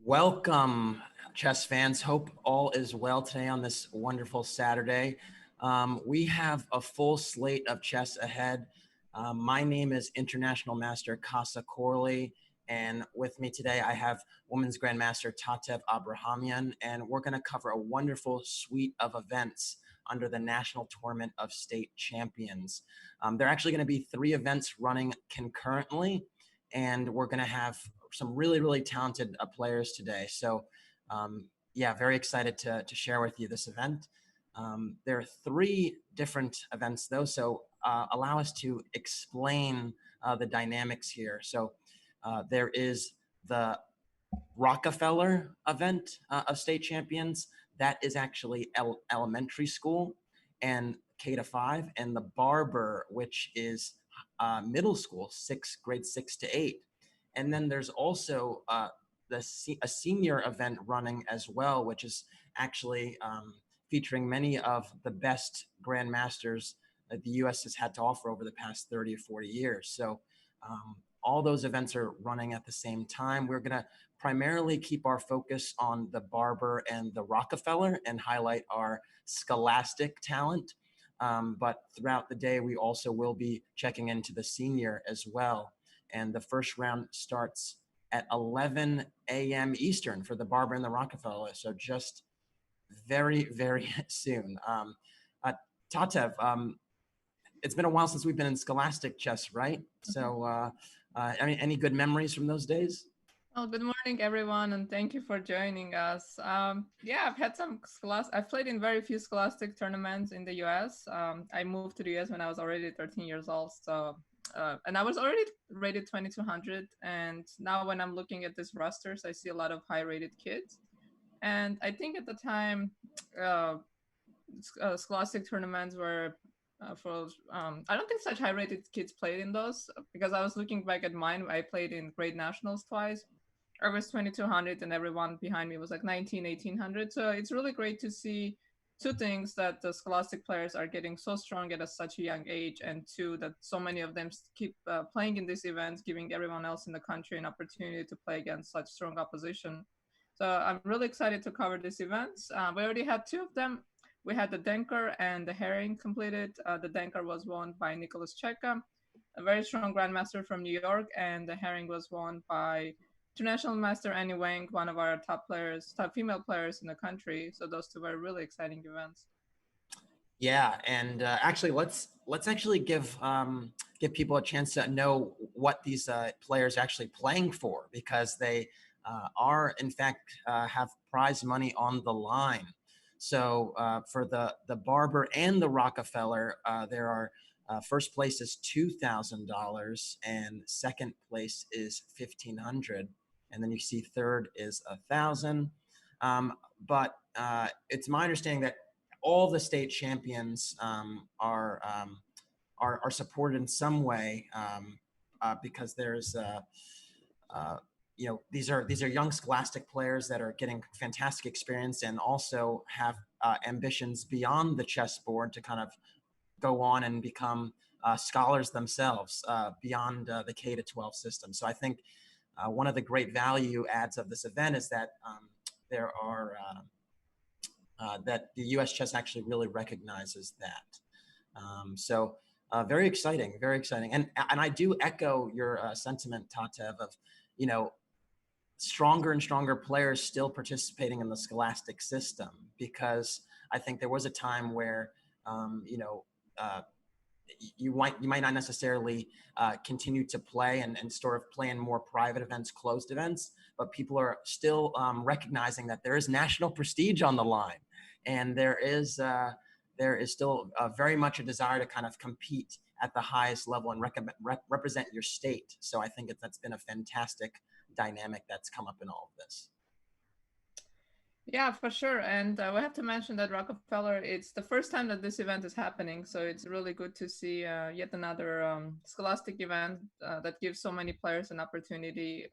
Welcome, chess fans. Hope all is well today on this wonderful Saturday. We have a full slate of chess ahead. My name is International Master Casa Corley, and with me today I have Women's Grandmaster Tatev Abrahamian, and we're going to cover a wonderful suite of events under the National Tournament of State Champions. There are actually going to be 3 events running concurrently, and we're going to have some really talented players today. So yeah, very excited to share with you this event. There are 3 different events though, so allow us to explain the dynamics here. So there is the Rockefeller event of state champions. That is actually elementary school and K to 5, and the Barber, which is middle school, grade 6 to 8. And then there's also a senior event running as well, which is actually featuring many of the best grandmasters that the U.S. has had to offer over the past 30 or 40 years. So all those events are running at the same time. We're going to primarily keep our focus on the Barber and the Rockefeller and highlight our scholastic talent. But throughout the day, we also will be checking into the senior as well. And the first round starts at 11 a.m. Eastern for the Barber and the Rockefeller. So just very soon. Tatev, it's been a while since we've been in scholastic chess, right? So any good memories from those days? Well, good morning, everyone, and thank you for joining us. Yeah, I've had I've played in very few scholastic tournaments in the US. I moved to the US when I was already 13 years old. So, and I was already rated 2200. And now when I'm looking at these rosters, I see a lot of high rated kids. And I think at the time, scholastic tournaments were I don't think such high rated kids played in those, because I was looking back at mine. I played in grade nationals twice. I was 2200 and everyone behind me was like 19, 1800. So it's really great to see 2 things: that the scholastic players are getting so strong at such a young age, and 2, that so many of them keep playing in these events, giving everyone else in the country an opportunity to play against such strong opposition. So I'm really excited to cover these events. We already had 2 of them. We had the Denker and the Herring completed. The Denker was won by Nicholas Cheka, a very strong grandmaster from New York, and the Herring was won by International Master Annie Wang, one of our top female players in the country. So those 2 were really exciting events. Yeah, and actually, let's actually give people a chance to know what these players are actually playing for, because they are in fact have prize money on the line. So for the Barber and the Rockefeller, there are first place is $2,000 and second place is $1,500, and then you see third is $1,000. But it's my understanding that all the state champions are supported in some way, because there's these are young scholastic players that are getting fantastic experience and also have ambitions beyond the chessboard to kind of go on and become scholars themselves beyond the K to 12 system. So I think one of the great value adds of this event is that there are that the U.S. chess actually really recognizes that. So very exciting, very exciting. And I do echo your sentiment, Tatev, of, stronger and stronger players still participating in the scholastic system, because I think there was a time where, you might not necessarily continue to play and sort of play in more private events, closed events, but people are still recognizing that there is national prestige on the line, and there is still very much a desire to kind of compete at the highest level and represent your state. So I think that's been a fantastic dynamic that's come up in all of this. Yeah, for sure. And we have to mention that Rockefeller, it's the first time that this event is happening. So it's really good to see yet another scholastic event that gives so many players an opportunity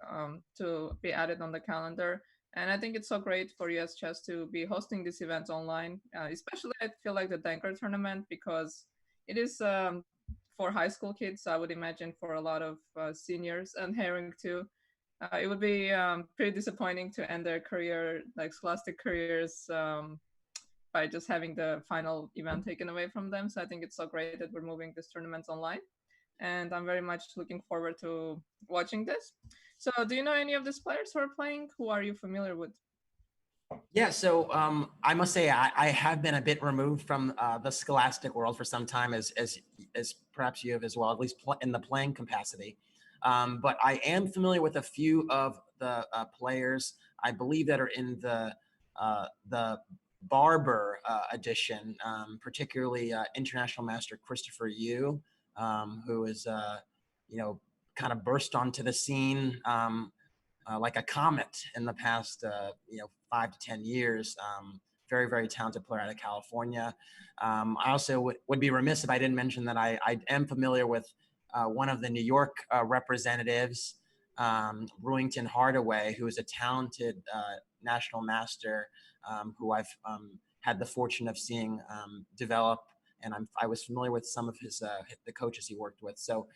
to be added on the calendar. And I think it's so great for US Chess to be hosting these events online, especially I feel like the Danker tournament, because it is for high school kids. I would imagine for a lot of seniors and Herring too. it would be pretty disappointing to end their career, like scholastic careers, by just having the final event taken away from them. So I think it's so great that we're moving this tournament online, and I'm very much looking forward to watching this. So do you know any of these players who are playing? Who are you familiar with? Yeah, so I must say I have been a bit removed from the scholastic world for some time, as perhaps you have as well, at least in the playing capacity. But I am familiar with a few of the players, I believe, that are in the Barber edition, particularly International Master Christopher Yu, who is kind of burst onto the scene. Like a comet in the past, 5 to 10 years. Very, very talented player out of California. I also would be remiss if I didn't mention that I am familiar with one of the New York representatives, Brewington Hardaway, who is a talented national master who I've had the fortune of seeing develop, and I was familiar with some of the coaches he worked with. So.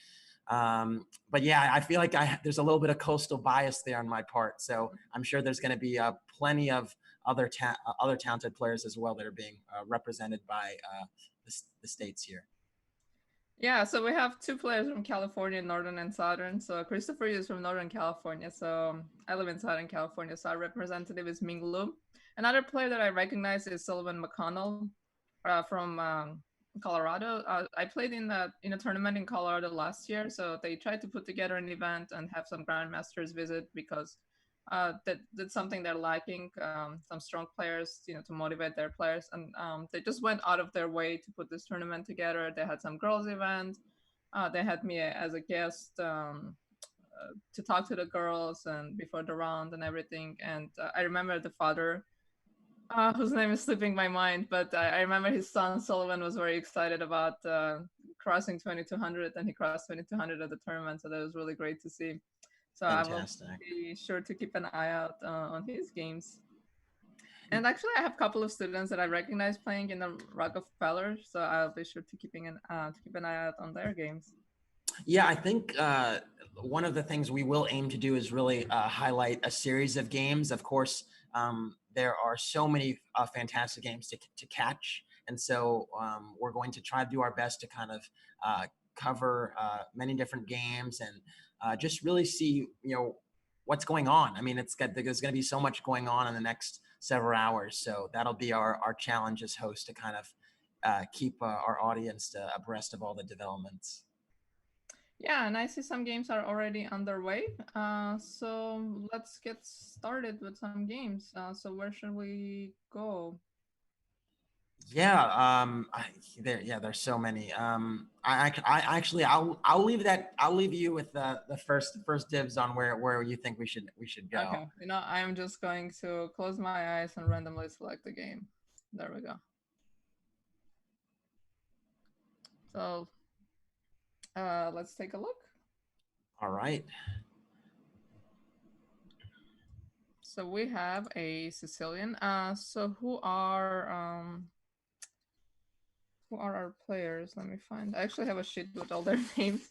But yeah, I feel like there's a little bit of coastal bias there on my part. So I'm sure there's going to be plenty of other talented players as well that are being represented by the states here. Yeah, so we have two players from California, Northern and Southern. So Christopher is from Northern California. So I live in Southern California. So our representative is Ming Lu. Another player that I recognize is Sullivan McConnell from Colorado. I played in a tournament in Colorado last year, so they tried to put together an event and have some grandmasters visit because that's something they're lacking. Some strong players, to motivate their players, and they just went out of their way to put this tournament together. They had some girls event. They had me as a guest to talk to the girls and before the round and everything. And I remember the father, whose name is slipping my mind, but I remember his son Sullivan was very excited about crossing 2200, and he crossed 2200 at the tournament, so that was really great to see. So Fantastic. I will be sure to keep an eye out on his games. And actually, I have a couple of students that I recognize playing in the Rockefeller, so I'll be sure to keep an eye out on their games. Yeah, I think one of the things we will aim to do is really highlight a series of games. Of course, there are so many fantastic games to catch. And so we're going to try to do our best to kind of cover many different games and just really see, what's going on. I mean, there's going to be so much going on in the next several hours. So that'll be our challenge as host to kind of keep our audience abreast of all the developments. Yeah, and I see some games are already underway. So let's get started with some games. So where should we go? Yeah, there's so many. I'll leave you with the first dibs on where you think we should go. Okay, I'm just going to close my eyes and randomly select the game. There we go. So let's take a look. All right. So we have a Sicilian. So who are our players? Let me find. I actually have a sheet with all their names.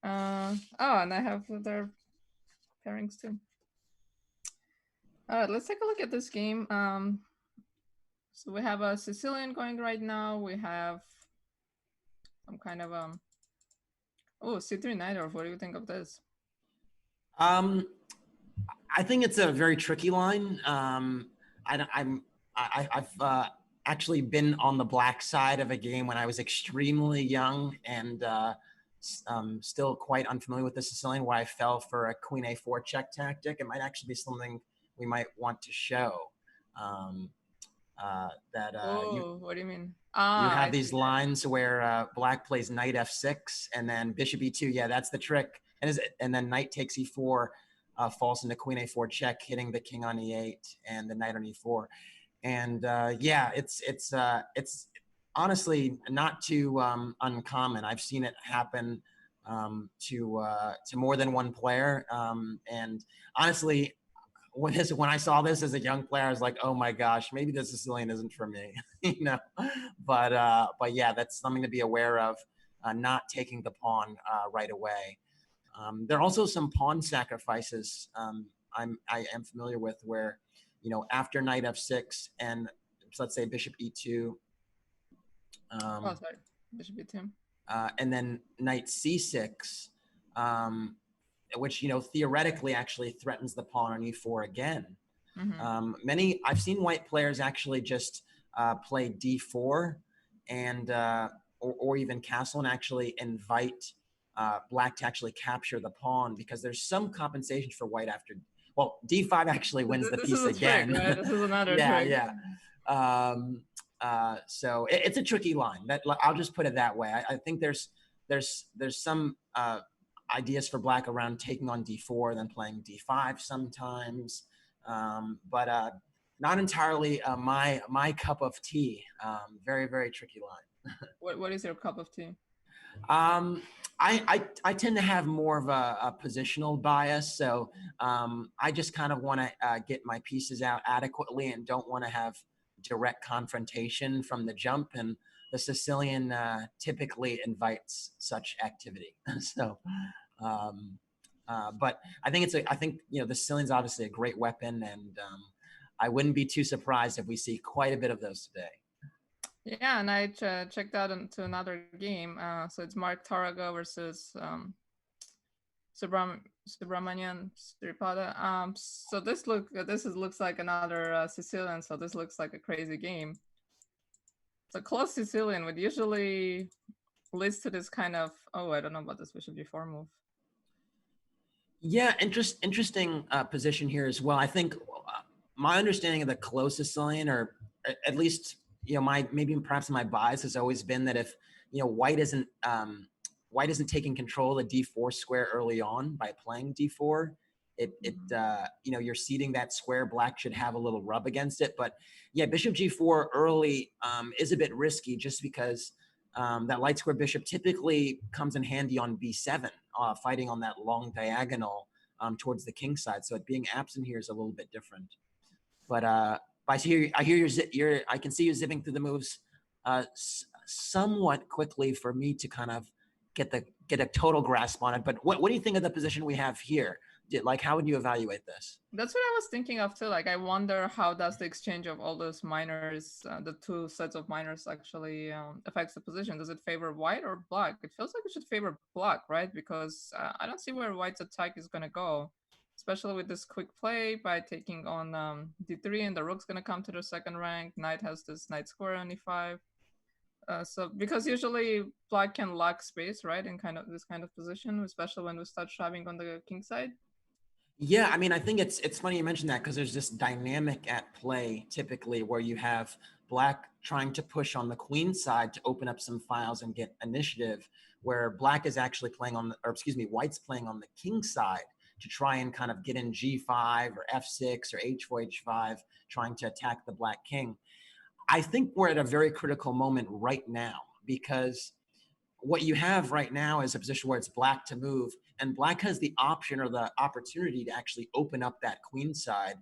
Oh, and I have their pairings too. All right, let's take a look at this game. So we have a Sicilian going right now. We have some kind of oh, C3 Nighthawk. What do you think of this? I think it's a very tricky line. I've actually been on the black side of a game when I was extremely young and still quite unfamiliar with the Sicilian, where I fell for a Queen A4 check tactic. It might actually be something we might want to show. What do you mean? You have these lines where black plays knight f6 and then bishop e2. Yeah, that's the trick. And then knight takes e4, falls into queen a4 check, hitting the king on e8 and the knight on e4. And yeah, it's honestly not too uncommon. I've seen it happen to more than one player. And honestly, when I saw this as a young player, I was like, oh my gosh, maybe the Sicilian isn't for me, But yeah, that's something to be aware of, not taking the pawn right away. There are also some pawn sacrifices I am familiar with where, after knight f6 and let's say bishop e2, bishop e2, and then knight c6, which theoretically actually threatens the pawn on e4 again. I've seen white players actually just play d4 and or even castle and actually invite black to actually capture the pawn, because there's some compensation for white after. Well, d5 actually wins the piece again. Trick, right? This is another yeah, trick. Yeah. So it's a tricky line. I'll just put it that way. I think there's some ideas for black around taking on d4, then playing d5 sometimes, but not entirely my cup of tea. Very, very tricky line. What is your cup of tea? I tend to have more of a positional bias, so I just kind of want to get my pieces out adequately and don't want to have direct confrontation from the jump, and the Sicilian typically invites such activity. So, but I think the Sicilian's obviously a great weapon, and I wouldn't be too surprised if we see quite a bit of those today. Yeah, and I checked out into another game. So it's Mark Tarago versus Subramanian Sripada. So this looks like another Sicilian. So this looks like a crazy game. So close Sicilian would usually leads to this kind of, I don't know about this bishop g4 move. Yeah, interesting position here as well. I think my understanding of the close Sicilian, or at least perhaps my bias has always been that if white isn't taking control of the d4 square early on by playing d4, you're ceding that square. Black should have a little rub against it. But yeah, bishop g4 early is a bit risky, just because that light square bishop typically comes in handy on b7, fighting on that long diagonal towards the king side. So it being absent here is a little bit different. But I hear I can see you zipping through the moves somewhat quickly for me to kind of get a total grasp on it. But what do you think of the position we have here? How would you evaluate this? That's what I was thinking of too. I wonder how does the exchange of all those minors, the two sets of minors, actually affects the position. Does it favor white or black? It feels like it should favor black, right? Because I don't see where white's attack is going to go, especially with this quick play by taking on d3, and the rook's going to come to the second rank. Knight has this knight square on e5. So because usually black can lack space, right, in this kind of position, especially when we start shoving on the king side. Yeah, I mean, I think it's funny you mentioned that, because there's this dynamic at play typically where you have black trying to push on the queen side to open up some files and get initiative, where black is actually white's playing on the king side to try and kind of get in g5 or f6 or h4, h5, trying to attack the black king. I think we're at a very critical moment right now, because what you have right now is a position where it's black to move, and black has the option or the opportunity to actually open up that queen side.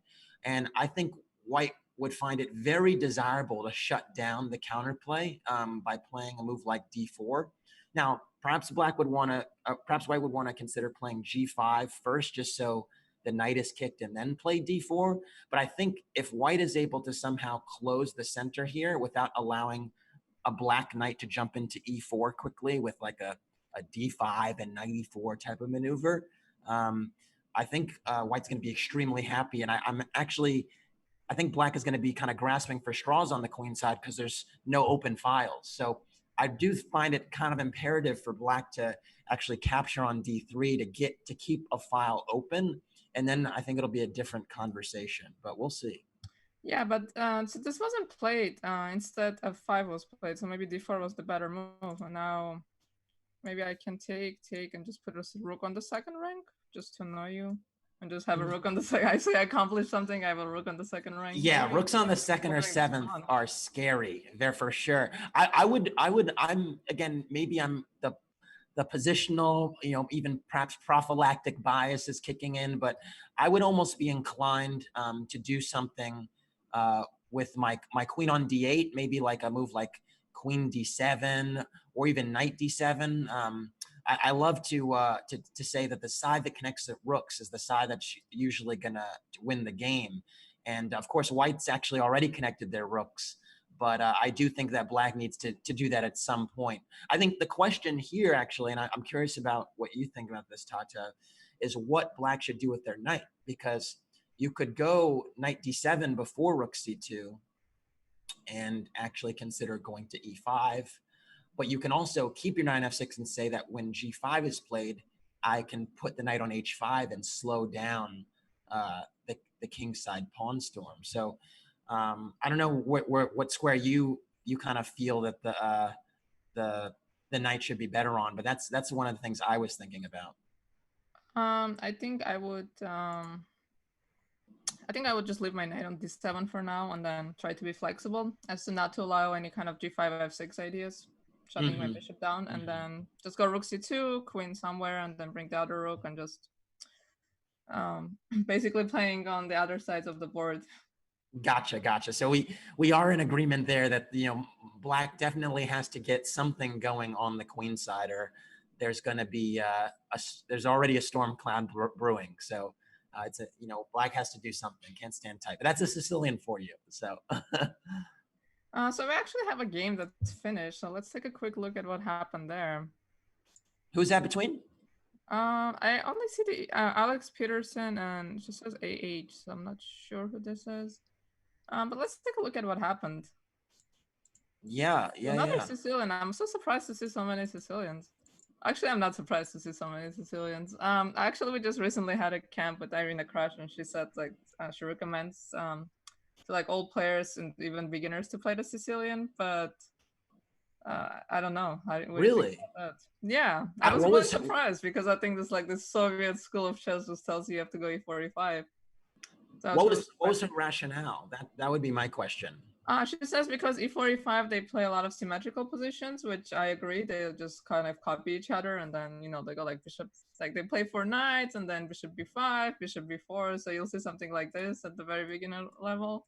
And I think white would find it very desirable to shut down the counterplay by playing a move like d4. Now, perhaps white would want to consider playing g5 first, just so the knight is kicked, and then play d4. But I think if white is able to somehow close the center here without allowing a black knight to jump into e4 quickly with like a d5 and knight e4 type of maneuver, I think white's going to be extremely happy. And I think black is going to be kind of grasping for straws on the queen side, because there's no open files. So I do find it kind of imperative for black to actually capture on d3 to keep a file open. And then I think it'll be a different conversation, but we'll see. Yeah, but so this wasn't played. Instead, f5 was played. So maybe d4 was the better move. And now maybe I can take and just put a rook on the second rank just to annoy you. And just have a rook on the second. I say I accomplished something. I have a rook on the second rank. Yeah, maybe rooks on the second or seventh are scary. They're for sure. I'm the positional, even perhaps prophylactic bias is kicking in, but I would almost be inclined to do something with my queen on d8, maybe like a move like queen d7 or even knight d7. I love to say that the side that connects the rooks is the side that's usually gonna win the game. And of course, white's actually already connected their rooks, but I do think that black needs to do that at some point. I think the question here actually, and I'm curious about what you think about this, Tata, is what black should do with their knight, because you could go knight d7 before rook c2 and actually consider going to e5. But you can also keep your knight on f6 and say that when g5 is played, I can put the knight on h5 and slow down the kingside pawn storm. So I don't know what square you kind of feel that the knight should be better on, but that's one of the things I was thinking about. I think I would just leave my knight on d7 for now, and then try to be flexible as to not to allow any kind of g5 f6 ideas, shutting my bishop down, and then just go rook c2, queen somewhere, and then bring the other rook, and just basically playing on the other sides of the board. Gotcha. So we are in agreement there that black definitely has to get something going on the queen side, or there's going to be there's already a storm cloud brewing. So it's black has to do something. Can't stand tight. But that's a Sicilian for you. So. So we actually have a game that's finished. So let's take a quick look at what happened there. Who's that between? I only see the Alex Peterson, and it just says AH, so I'm not sure who this is. But let's take a look at what happened. Yeah. Another Sicilian. I'm so surprised to see so many Sicilians. Actually, I'm not surprised to see so many Sicilians. Actually, we just recently had a camp with Irina Crash, and she said like she recommends to like all players and even beginners to play the Sicilian, but I don't know. Really? Yeah, I was really surprised because I think this like the Soviet school of chess just tells you have to go e4, e5. So what was her rationale? That would be my question. She says because e4, e5 they play a lot of symmetrical positions, which I agree. They just kind of copy each other, and then they go like bishop, like they play 4 knights, and then bishop b5, bishop b4. So you'll see something like this at the very beginner level,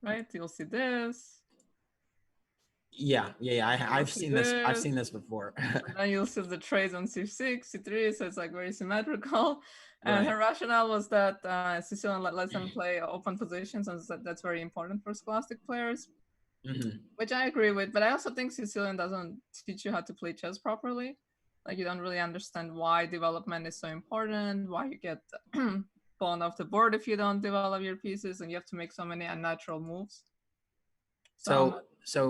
right? You'll see this. Yeah. I've seen this. I've seen this before. Then you'll see the trades on c6, c3, so it's like very symmetrical. And her rationale was that Sicilian lets them play open positions, and that's very important for Scholastic players, which I agree with. But I also think Sicilian doesn't teach you how to play chess properly. Like you don't really understand why development is so important, why you get pawned off the board if you don't develop your pieces, and you have to make so many unnatural moves. So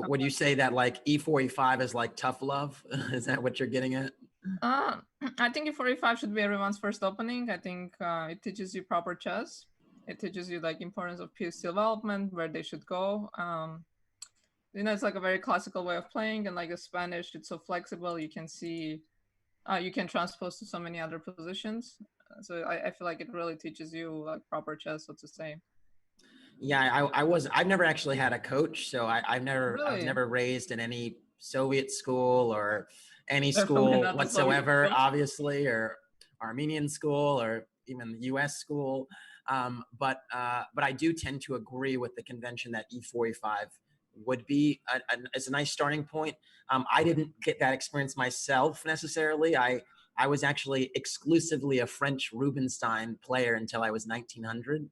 would you say that like e4, e5 is like tough love? Is that what you're getting at? I think e4, e5 should be everyone's first opening. I think it teaches you proper chess. It teaches you like importance of piece development, where they should go. It's like a very classical way of playing, and like the Spanish, it's so flexible. You can see, you can transpose to so many other positions. So I feel like it really teaches you like proper chess, so to say. Yeah, I've never actually had a coach, so I was never raised in any Soviet school or any school whatsoever, obviously, or Armenian school or even the U.S. school. But I do tend to agree with the convention that e4, e5 would be as a nice starting point. I didn't get that experience myself necessarily. I was actually exclusively a French Rubinstein player until I was 1900.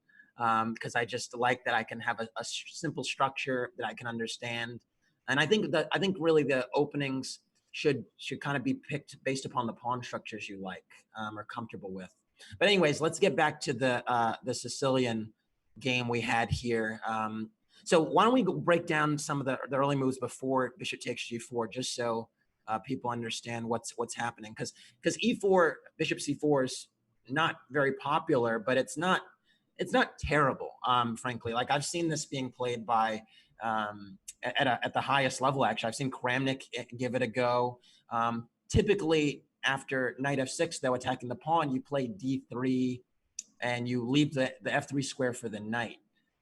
Because I just like that I can have a simple structure that I can understand, and I think really the openings should kind of be picked based upon the pawn structures you like or comfortable with. But anyways, let's get back to the Sicilian game we had here. So why don't we break down some of the early moves before bishop takes g4, just so people understand what's happening, because e4, bishop c4 is not very popular, but it's not terrible, frankly. Like I've seen this being played by at the highest level. Actually, I've seen Kramnik give it a go. Typically, after knight f6, though, attacking the pawn, you play d3, and you leave the f3 square for the knight.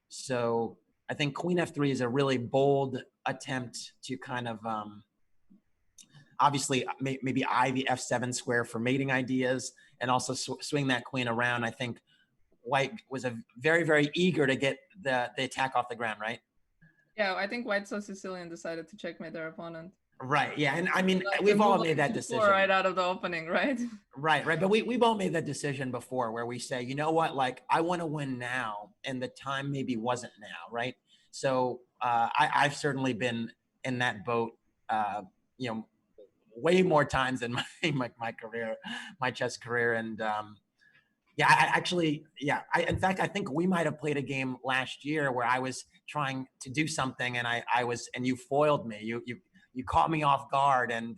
So I think queen f3 is a really bold attempt to kind of obviously maybe eye the f7 square for mating ideas, and also swing that queen around. I think White was very, very eager to get the attack off the ground, right? Yeah, I think White saw Sicilian decided to checkmate their opponent. Right. Yeah. And I mean, Like we've all move made that to decision. four right out of the opening, right? Right. Right. But we've all made that decision before where we say, you know what, like I want to win now. And the time maybe wasn't now. Right. So I've certainly been in that boat, you know, way more times in my career, my chess career. And yeah, in fact, I think we might have played a game last year where I was trying to do something and and you foiled me. You caught me off guard, and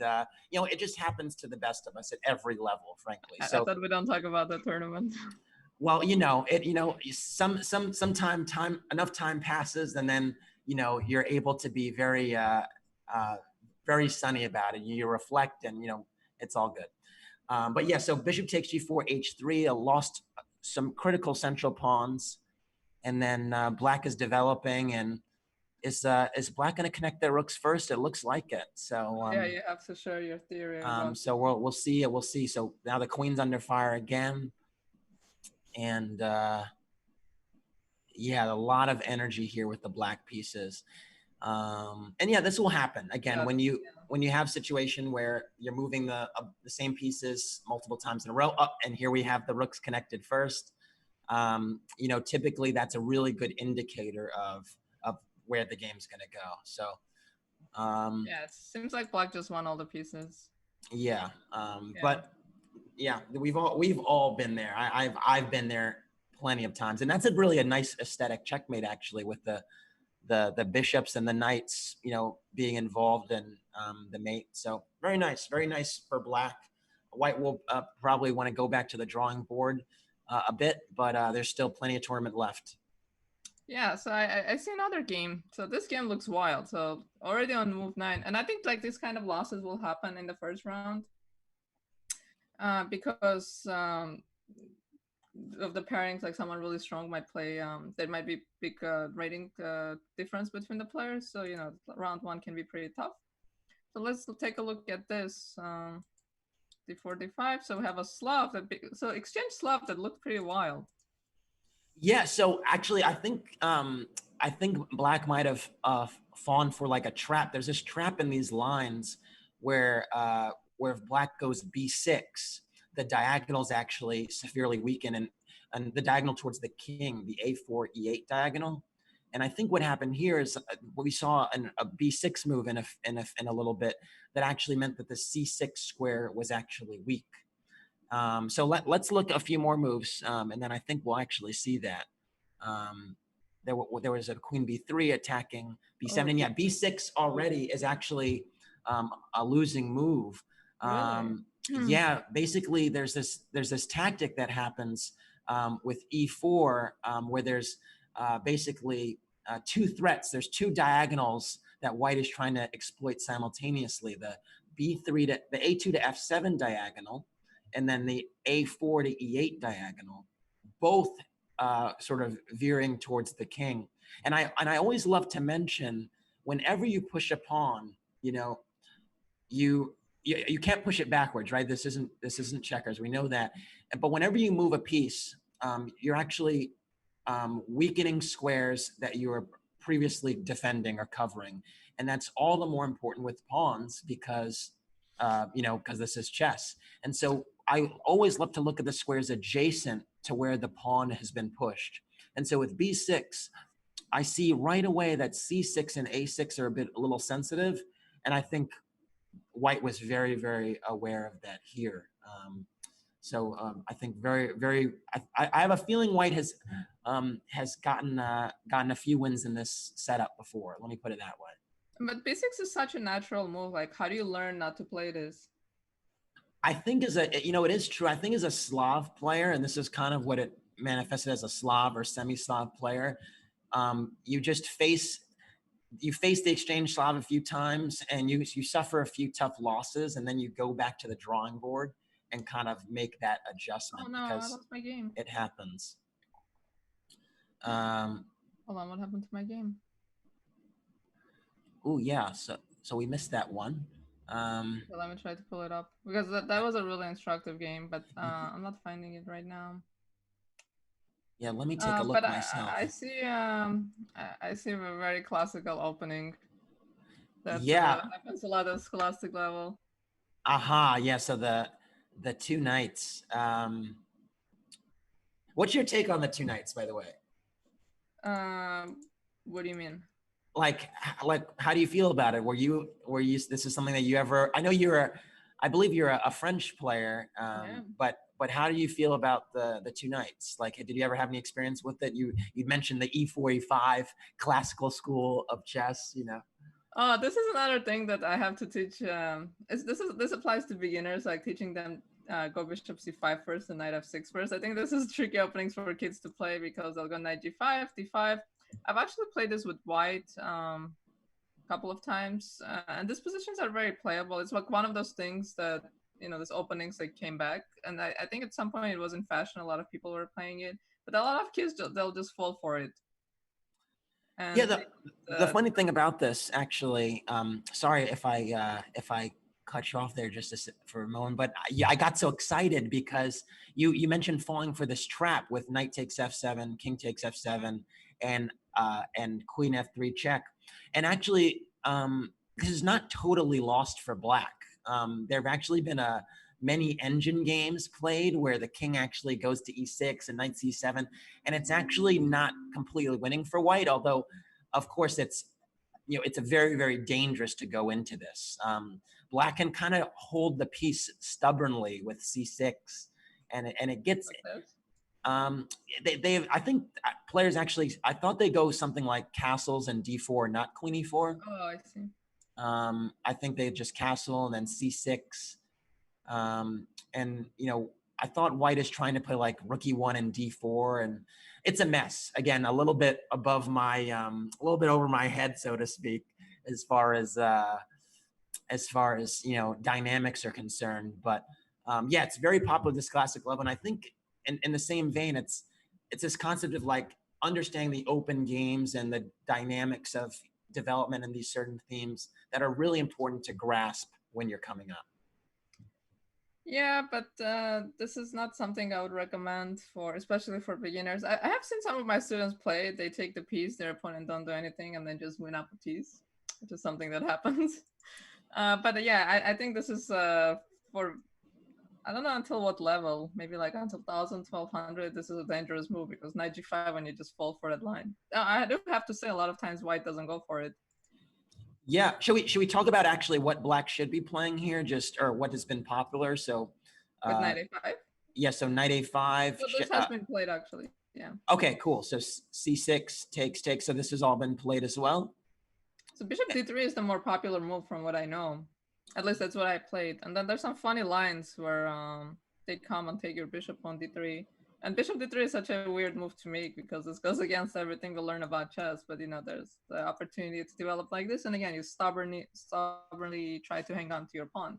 you know, it just happens to the best of us at every level, frankly. I So, thought we don't talk about the tournament. well, time enough time passes, and then you're able to be very sunny about it. You reflect, and it's all good. But yeah, so bishop takes g4, h3, lost some critical central pawns, and then black is developing, and is black going to connect their rooks first? It looks like it. So yeah, you have to share your theory. so we'll see. We'll see. So now the queen's under fire again, and yeah, a lot of energy here with the black pieces. And yeah, this will happen again when you have a situation where you're moving the same pieces multiple times in a row. And here we have the rooks connected first. Typically that's a really good indicator of where the game's going to go. So yeah, it seems like black just won all the pieces. Yeah. But yeah, we've all been there. I've been there plenty of times, and that's really a nice aesthetic checkmate actually, with the bishops and the knights, being involved in the mate. So very nice for black. White will probably want to go back to the drawing board a bit, but there's still plenty of tournament left. Yeah, so I see another game. So this game looks wild. So already on move 9, and I think like this kind of losses will happen in the first round, because of the pairings. Like someone really strong might play. There might be big rating difference between the players. So round 1 can be pretty tough. So let's take a look at this. D4, D5. So we have a Slav so exchange Slav that looked pretty wild. Yeah, so actually I think black might have fallen for like a trap. There's this trap in these lines where if black goes b6, the diagonals actually severely weaken, and the diagonal towards the king, the a4 e8 diagonal. And I think what happened here is we saw a b6 move in a little bit that actually meant that the c6 square was actually weak. So let's look a few more moves, and then I think we'll actually see that. There was a queen b3 attacking b7, and yeah, b6 already is actually a losing move. Really? Yeah, basically there's this tactic that happens with e4, where there's basically two threats. There's two diagonals that white is trying to exploit simultaneously: the a2 to f7 diagonal, and then the a4 to e8 diagonal, both sort of veering towards the king. And I always love to mention, whenever you push a pawn, you can't push it backwards, right? This isn't checkers. We know that. But whenever you move a piece, you're actually weakening squares that you were previously defending or covering. And that's all the more important with pawns because this is chess. And so I always love to look at the squares adjacent to where the pawn has been pushed. And so with b6, I see right away that c6 and a6 are a little sensitive. And I think white was very, very aware of that here. I think I have a feeling white has gotten a few wins in this setup before. Let me put it that way. But b6 is such a natural move. Like, how do you learn not to play this? I think it is true. I think as a Slav player, and this is kind of what it manifested as a Slav or semi-Slav player, you face the exchange Slav a few times, and you suffer a few tough losses, and then you go back to the drawing board and kind of make that adjustment. Oh no, I lost my game. It happens. Hold on, what happened to my game? Oh yeah, so we missed that one. So let me try to pull it up, because that was a really instructive game, but I'm not finding it right now. Yeah, let me take a look myself. I see a very classical opening. That Yeah. happens a lot at scholastic level. Aha. Yeah. So the two knights. What's your take on the two knights, by the way? What do you mean? Like how do you feel about it? Were you this is something that you ever, I know I believe you're a French player, but how do you feel about the two knights? Like, did you ever have any experience with it? You mentioned the E4 E5 classical school of chess, you know. Oh, this is another thing that I have to teach. This applies to beginners, like teaching them go bishop c5 first and knight f6 first. I think this is tricky openings for kids to play because they'll go knight g5, d5. I've actually played this with white a couple of times, and these positions are very playable. It's like one of those things that, you know, these openings that came back, and I think at some point it was in fashion. A lot of people were playing it, but a lot of kids, they'll just fall for it. And yeah, the funny thing about this, actually, sorry if I cut you off there just for a moment, but yeah, I got so excited because you mentioned falling for this trap with knight takes f7, king takes f7, and queen f3 check, and actually, this is not totally lost for black. There have actually been many engine games played where the king actually goes to e6 and knight c7, and it's actually not completely winning for white, although of course it's, you know, it's a very, very dangerous to go into this. Black can kind of hold the piece stubbornly with c6, and it gets they I think players actually, I thought they go something like castles and d4, not queen e4. Oh, I see. I think they just castle and then c6. And you know, I thought white is trying to play like rook e1 and d4, and it's a mess. Again, a little bit above my, a little bit over my head, so to speak, as far as you know, dynamics are concerned. But yeah, it's very popular this classic level, and I think in the same vein, it's this concept of like understanding the open games and the dynamics of development and these certain themes that are really important to grasp when you're coming up. Yeah, but this is not something I would recommend for, especially for beginners. I have seen some of my students play. They take the piece, their opponent don't do anything, and then just win up a piece, which is something that happens. But yeah, I think this is for, I don't know until what level, maybe like until 1000, 1200, this is a dangerous move because knight g5 when you just fall for that line. I do have to say a lot of times white doesn't go for it. Yeah, should we talk about actually what black should be playing here, just, or what has been popular? So with knight a5. Yeah, so knight a5. So this has been played actually. Yeah. Okay, cool. So c6 takes. So this has all been played as well. So bishop d3 is the more popular move from what I know. At least that's what I played. And then there's some funny lines where they come and take your bishop on d3. And bishop d3 is such a weird move to make because this goes against everything we learn about chess. But you know, there's the opportunity to develop like this. And again, you stubbornly try to hang on to your pawn.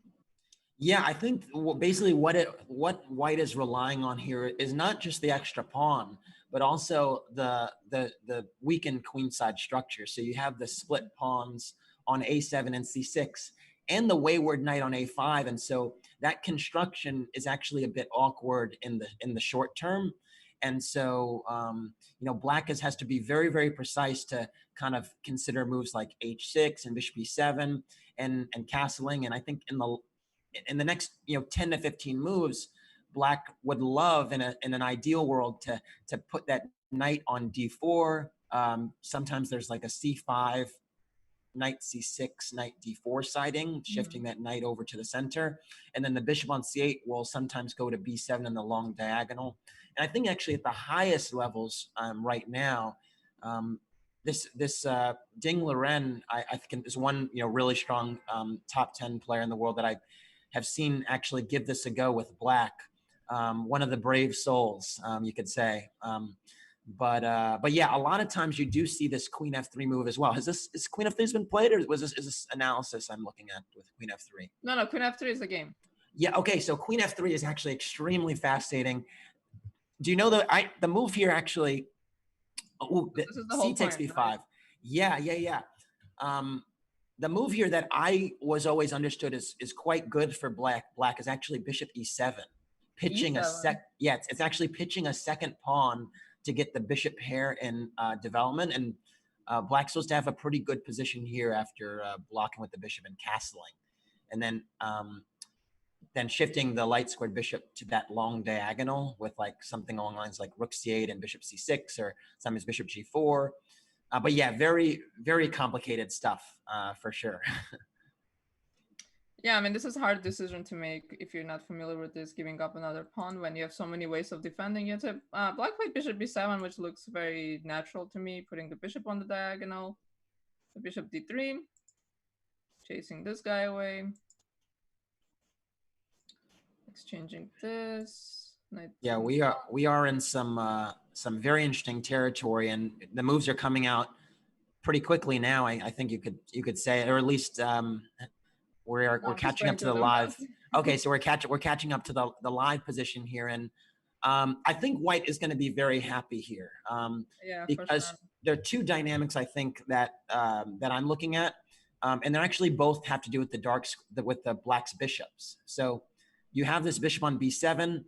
Yeah, I think basically what white is relying on here is not just the extra pawn, but also the weakened queenside structure. So you have the split pawns on a7 and c6, and the wayward knight on a5, and so that construction is actually a bit awkward in the short term. And so you know, black has to be very, very precise to kind of consider moves like h6 and bishop e7 and castling. And I think in the next, you know, 10 to 15 moves, black would love in an ideal world to put that knight on d4. Sometimes there's like a c5, knight c6, knight d4 siding, shifting that knight over to the center. And then the bishop on c8 will sometimes go to b7 in the long diagonal. And I think actually at the highest levels right now, this Ding Liren, I think is one, you know, really strong top 10 player in the world that I have seen actually give this a go with black. One of the brave souls, you could say. But yeah, a lot of times you do see this queen f3 move as well. Is queen f3 been played, or is this analysis I'm looking at with queen f3? No, queen f3 is the game. Yeah, okay, so queen f3 is actually extremely fascinating. Do you know the move here actually? Oh, c takes b5. Right? Yeah. The move here that I was always understood is quite good for black. Black is actually bishop e7, pitching E7. It's actually pitching a second pawn to get the bishop pair in development. And Black's supposed to have a pretty good position here after blocking with the bishop and castling. And then shifting the light squared bishop to that long diagonal with like something along lines like rook c8 and bishop c6, or sometimes bishop g4. But yeah, very, very complicated stuff for sure. Yeah, I mean, this is a hard decision to make if you're not familiar with this, giving up another pawn when you have so many ways of defending it. Black played bishop b7, which looks very natural to me, putting the bishop on the diagonal. The bishop d3, chasing this guy away. Exchanging this. Knight yeah, we are in some very interesting territory, and the moves are coming out pretty quickly now. I think you could say, or at least we're catching up to the live. Okay, so we're catching up to the live position here, and I think White is going to be very happy here, because sure. there are two dynamics I think that I'm looking at, and they actually both have to do with with the Black's bishops. So you have this bishop on b7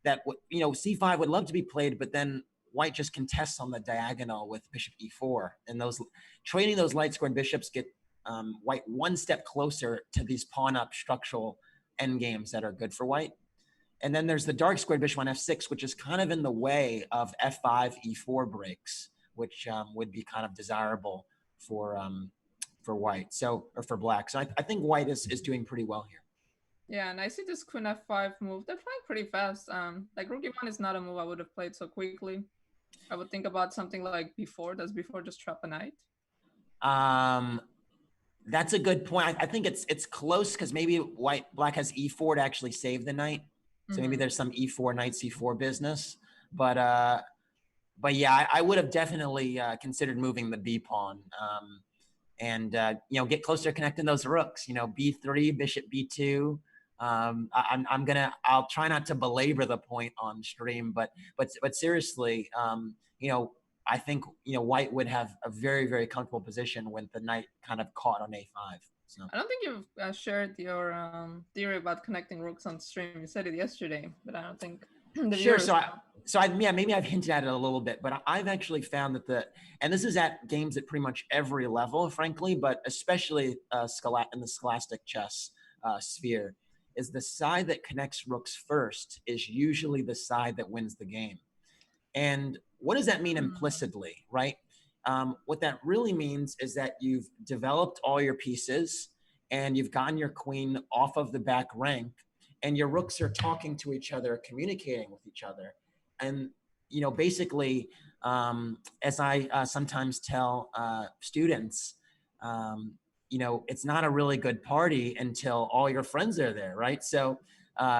that c5 would love to be played, but then White just contests on the diagonal with bishop e4, and trading those light squared bishops get White one step closer to these pawn up structural endgames that are good for White. And then there's the dark squared bishop on f6, which is kind of in the way of f5 e4 breaks, which would be kind of desirable for White, or for Black. So I think White is doing pretty well here. Yeah, and I see this queen f5 move. They're playing pretty fast. Like rook e1 is not a move I would have played so quickly. I would think about something like b4. Does b4 just trap a knight? That's a good point. I think it's close, because maybe Black has e4 to actually save the knight. So maybe there's some e4 knight c4 business. But yeah, I would have definitely considered moving the b pawn, and get closer to connecting those rooks. b3, bishop b2. I'll try not to belabor the point on stream, but seriously, I think White would have a very, very comfortable position when the knight kind of caught on a5. So I don't think you've shared your theory about connecting rooks on stream. You said it yesterday, but I don't think the sure. viewers Maybe I've hinted at it a little bit, but I've actually found that and this is at games at pretty much every level, frankly, but especially in the scholastic chess sphere, is the side that connects rooks first is usually the side that wins the game. And what does that mean implicitly, right? What that really means is that you've developed all your pieces and you've gotten your queen off of the back rank, and your rooks are talking to each other, communicating with each other. And, basically, as I sometimes tell students, it's not a really good party until all your friends are there, right? So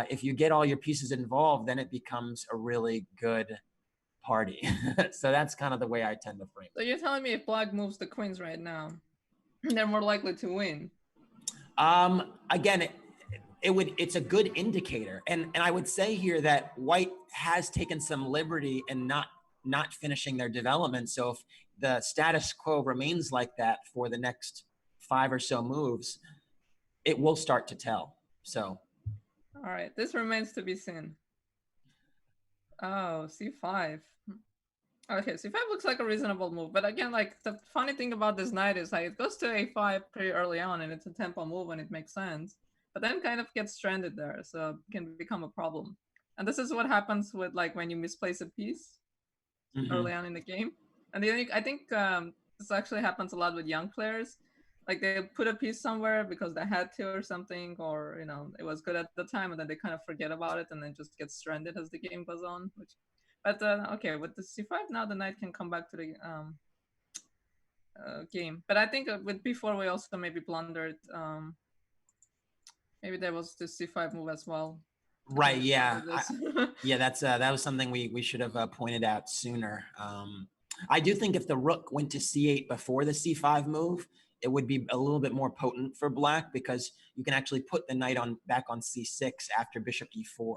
if you get all your pieces involved, then it becomes a really good party. So that's kind of the way I tend to frame. So you're telling me if Black moves the queens right now, they're more likely to win? Again, it's a good indicator, and I would say here that White has taken some liberty in not finishing their development. So if the status quo remains like that for the next 5 or so moves, it will start to tell. So all right, this remains to be seen. Oh, c5. Okay, c5 looks like a reasonable move, but again, like the funny thing about this knight is like it goes to a5 pretty early on, and it's a tempo move and it makes sense, but then kind of gets stranded there, so it can become a problem. And this is what happens with like when you misplace a piece early on in the game. And I think this actually happens a lot with young players. Like they put a piece somewhere because they had to or something, or it was good at the time, and then they kind of forget about it and then just get stranded as the game goes on. But okay, with the c5 now, the knight can come back to the game. But I think with b4 we also maybe blundered. Maybe there was the c5 move as well. Right. Yeah. Yeah. That was something we should have pointed out sooner. I do think if the rook went to c8 before the c5 move, it would be a little bit more potent for Black, because you can actually put the knight back on c6 after bishop e4,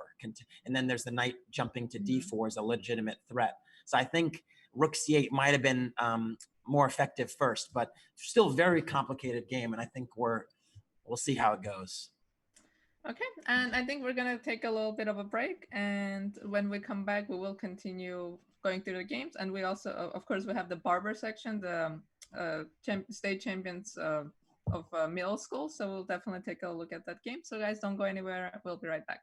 and then there's the knight jumping to d4 as a legitimate threat. So I think rook c8 might have been more effective first, but still very complicated game, and I think we'll see how it goes. Okay, and I think we're gonna take a little bit of a break, and when we come back, we will continue going through the games. And we also, of course, we have the Barber section, the state champions of middle school. So we'll definitely take a look at that game. So guys, don't go anywhere. We'll be right back.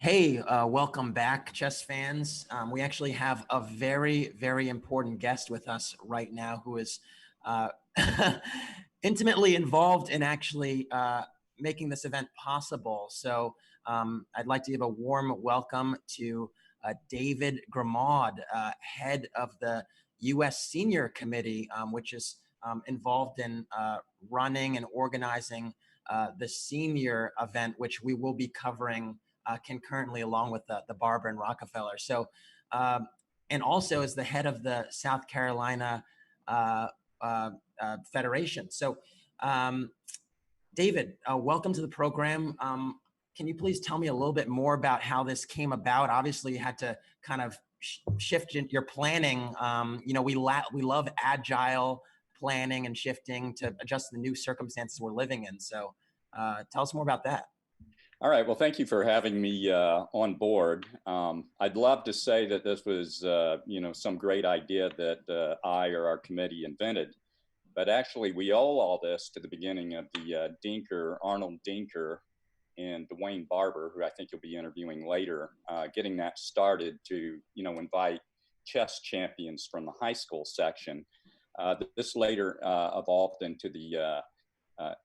Hey, welcome back, chess fans. We actually have a very, very important guest with us right now who is uh, intimately involved in actually making this event possible. So I'd like to give a warm welcome to David Grimaud, head of the U.S. Senior Committee, which is involved in running and organizing the senior event, which we will be covering concurrently along with the Barber and Rockefeller. So, and also as the head of the South Carolina Federation. So, David, welcome to the program. Can you please tell me a little bit more about how this came about? Obviously, you had to kind of shift your planning. You know, we love agile planning and shifting to adjust to the new circumstances we're living in. So, tell us more about that. All right. Well, thank you for having me on board. I'd love to say that this was, you know, some great idea that I or our committee invented, but actually we owe all this to the beginning of the Arnold Dinker and Dwayne Barber, who I think you'll be interviewing later, getting that started to, you know, invite chess champions from the high school section. This later evolved into the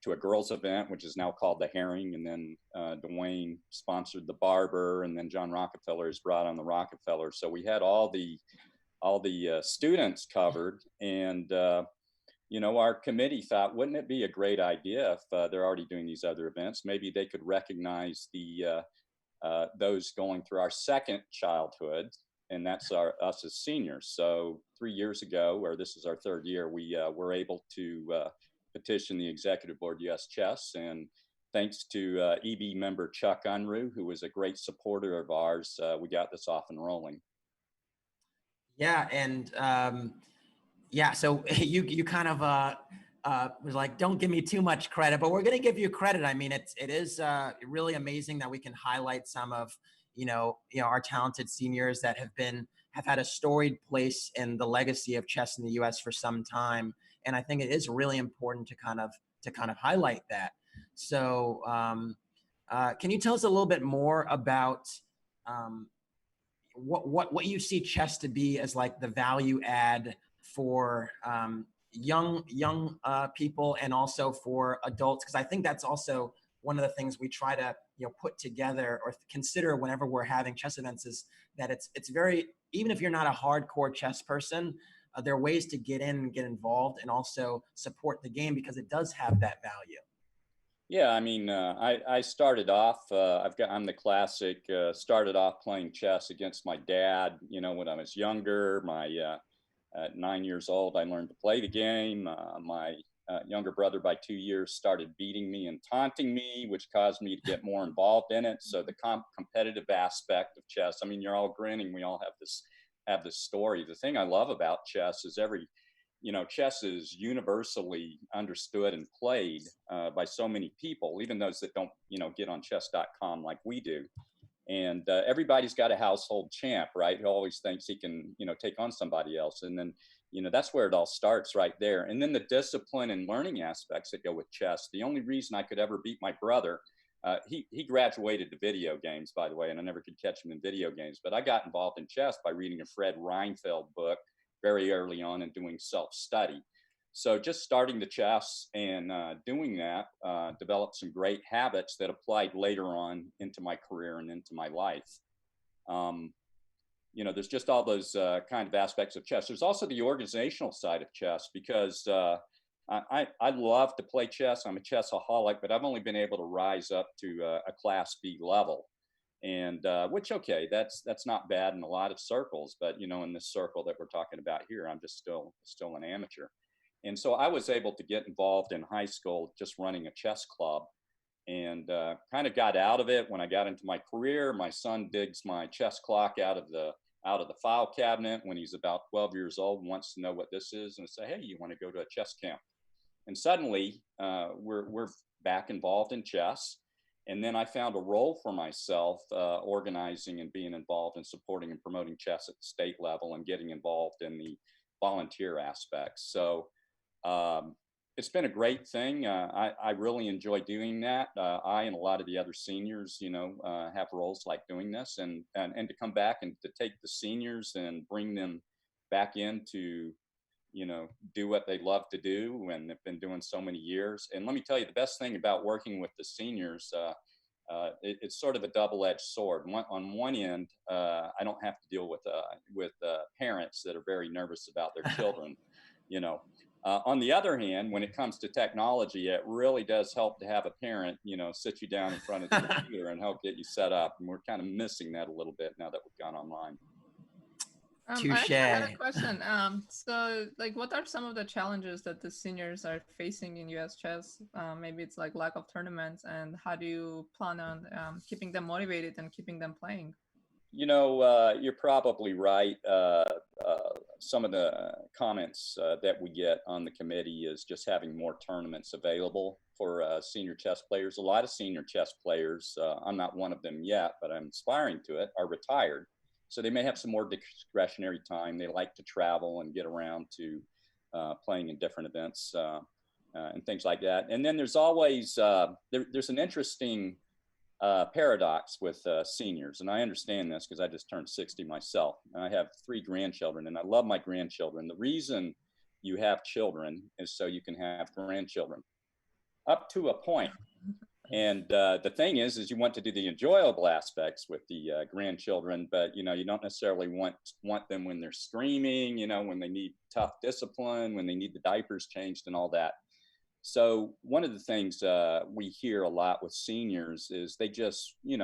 to a girls event, which is now called the Herring. And then Dwayne sponsored the Barber, and then John Rockefeller is brought on the Rockefeller. So we had all the students covered. And, you know, our committee thought, wouldn't it be a great idea if they're already doing these other events? Maybe they could recognize the those going through our second childhood, and that's us as seniors. So 3 years ago, or this is our third year, we were able to petition the executive board US Chess, and thanks to EB member Chuck Unruh, who was a great supporter of ours, we got this off and rolling. Yeah, and yeah, so you kind of was like, don't give me too much credit, but we're going to give you credit. I mean, it is really amazing that we can highlight some of you know our talented seniors that have had a storied place in the legacy of chess in the U.S. for some time. And I think it is really important to kind of highlight that. So, can you tell us a little bit more about what you see chess to be as like the value add for young people and also for adults? Because I think that's also one of the things we try to put together or consider whenever we're having chess events is that it's very, even if you're not a hardcore chess person, there are ways to get in and get involved and also support the game because it does have that value. Yeah, I mean, I started off, I'm the classic, started off playing chess against my dad, you know, when I was younger. At 9 years old, I learned to play the game. My younger brother by 2 years started beating me and taunting me, which caused me to get more involved in it. So the competitive aspect of chess, I mean, you're all grinning. We all have this story. The thing I love about chess is chess is universally understood and played by so many people, even those that don't, get on chess.com like we do. And everybody's got a household champ, right? Who always thinks he can, take on somebody else. And then, that's where it all starts right there. And then the discipline and learning aspects that go with chess. The only reason I could ever beat my brother, he graduated to video games, by the way, and I never could catch him in video games. But I got involved in chess by reading a Fred Reinfeld book very early on and doing self-study. So just starting the chess and doing that developed some great habits that applied later on into my career and into my life. There's just all those kind of aspects of chess. There's also the organizational side of chess because I love to play chess. I'm a chessaholic, but I've only been able to rise up to a Class B level. And which, okay, that's not bad in a lot of circles, but in this circle that we're talking about here, I'm just still an amateur. And so I was able to get involved in high school just running a chess club, and kind of got out of it when I got into my career. My son digs my chess clock out of the file cabinet when he's about 12 years old and wants to know what this is, and I say, hey, you want to go to a chess camp? And suddenly we're back involved in chess. And then I found a role for myself organizing and being involved in supporting and promoting chess at the state level and getting involved in the volunteer aspects. So it's been a great thing. I really enjoy doing that. I and a lot of the other seniors, have roles like doing this, and to come back and to take the seniors and bring them back in to, do what they love to do and they've been doing so many years. And let me tell you, the best thing about working with the seniors, it's sort of a double-edged sword. On one end, I don't have to deal with parents that are very nervous about their children, on the other hand, when it comes to technology, it really does help to have a parent, sit you down in front of the computer and help get you set up. And we're kind of missing that a little bit now that we've gone online. Touche. I had a question. So, like, what are some of the challenges that the seniors are facing in US chess? Maybe it's like lack of tournaments, and how do you plan on keeping them motivated and keeping them playing? You're probably right. Some of the comments that we get on the committee is just having more tournaments available for senior chess players. A lot of senior chess players, I'm not one of them yet, but I'm aspiring to it, are retired. So they may have some more discretionary time. They like to travel and get around to playing in different events and things like that. And then there's always, there's an interesting paradox with seniors, and I understand this because I just turned 60 myself. And I have 3 grandchildren, and I love my grandchildren. The reason you have children is so you can have grandchildren, up to a point. And the thing is you want to do the enjoyable aspects with the grandchildren, but you don't necessarily want them when they're screaming, when they need tough discipline, when they need the diapers changed and all that. So one of the things we hear a lot with seniors is they just, they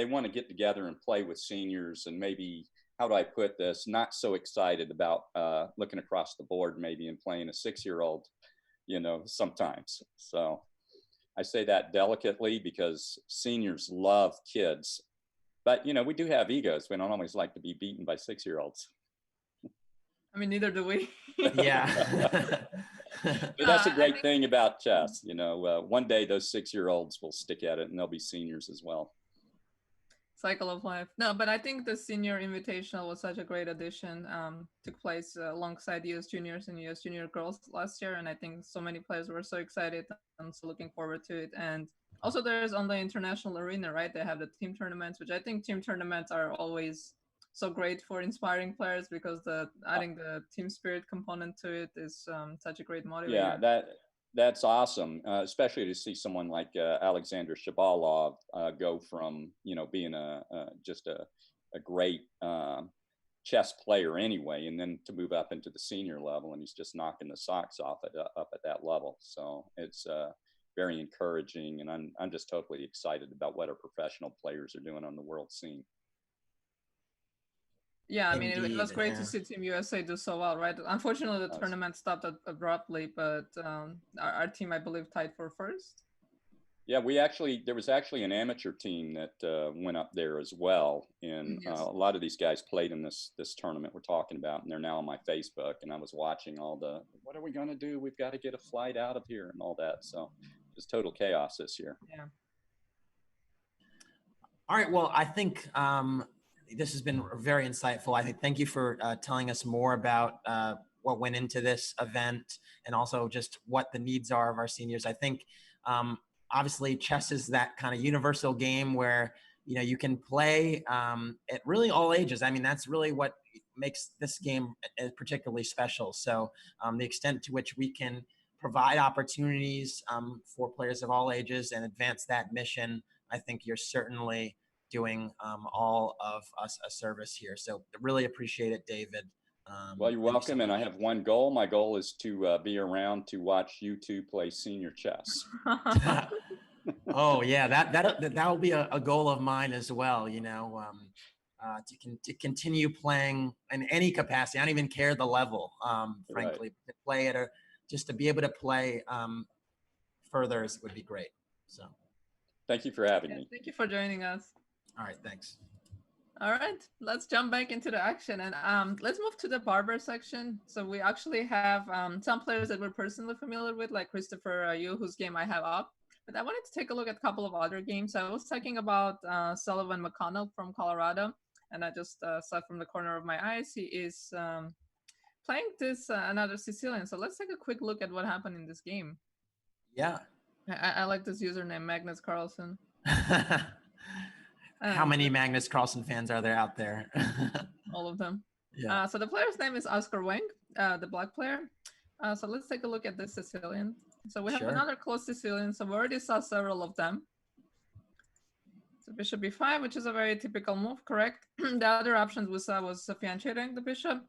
want to get together and play with seniors, and maybe, how do I put this, not so excited about looking across the board maybe and playing a 6-year-old, sometimes. So I say that delicately because seniors love kids, but, we do have egos. We don't always like to be beaten by 6-year-olds. I mean, neither do we. Yeah. But that's a great thing about chess. One day those 6-year-olds will stick at it and they'll be seniors as well. Cycle of life. No, but I think the Senior Invitational was such a great addition. Took place alongside US Juniors and US Junior Girls last year, and I think so many players were so excited and so looking forward to it. And also there's on the international arena, right? They have the team tournaments, which I think team tournaments are always so great for inspiring players because adding the team spirit component to it is such a great motivator. Yeah, that's awesome, especially to see someone like Alexander Shabalov go from being just a great chess player anyway, and then to move up into the senior level, and he's just knocking the socks off up at that level. So it's very encouraging, and I'm just totally excited about what our professional players are doing on the world scene. Yeah, I mean, it was great to see Team USA do so well, right? Unfortunately, the tournament stopped abruptly, but our team, I believe, tied for first. Yeah, there was actually an amateur team that went up there as well, and Yes. A lot of these guys played in this tournament we're talking about, and they're now on my Facebook. And I was watching all what are we going to do? We've got to get a flight out of here and all that. So just total chaos this year. Yeah. All right. Well, I think this has been very insightful. I think thank you for telling us more about what went into this event and also just what the needs are of our seniors. I think obviously chess is that kind of universal game where you can play at really all ages. I mean, that's really what makes this game particularly special. So the extent to which we can provide opportunities for players of all ages and advance that mission, I think you're certainly doing all of us a service here. So really appreciate it, David. Well, you're welcome. And I have one goal. My goal is to be around to watch you two play senior chess. Oh yeah, that will be a goal of mine as well. To continue playing in any capacity. I don't even care the level, frankly. Right. To play just to be able to play further would be great. So, thank you for having me. Thank you for joining us. All right, thanks. All right, let's jump back into the action and let's move to the Barber section. So we actually have some players that we're personally familiar with, like Christopher Yu, whose game I have up. But I wanted to take a look at a couple of other games. I was talking about Sullivan McConnell from Colorado, and I just saw from the corner of my eyes he is playing this another Sicilian. So let's take a quick look at what happened in this game. Yeah. I like this username, Magnus Carlsen. How many Magnus Carlsen fans are there out there? All of them. Yeah. So the player's name is Oscar Wang, the black player. So let's take a look at this Sicilian. So we have another close Sicilian. So we already saw several of them. So bishop b5, which is a very typical move, correct? The other options we saw was fianchetting the bishop.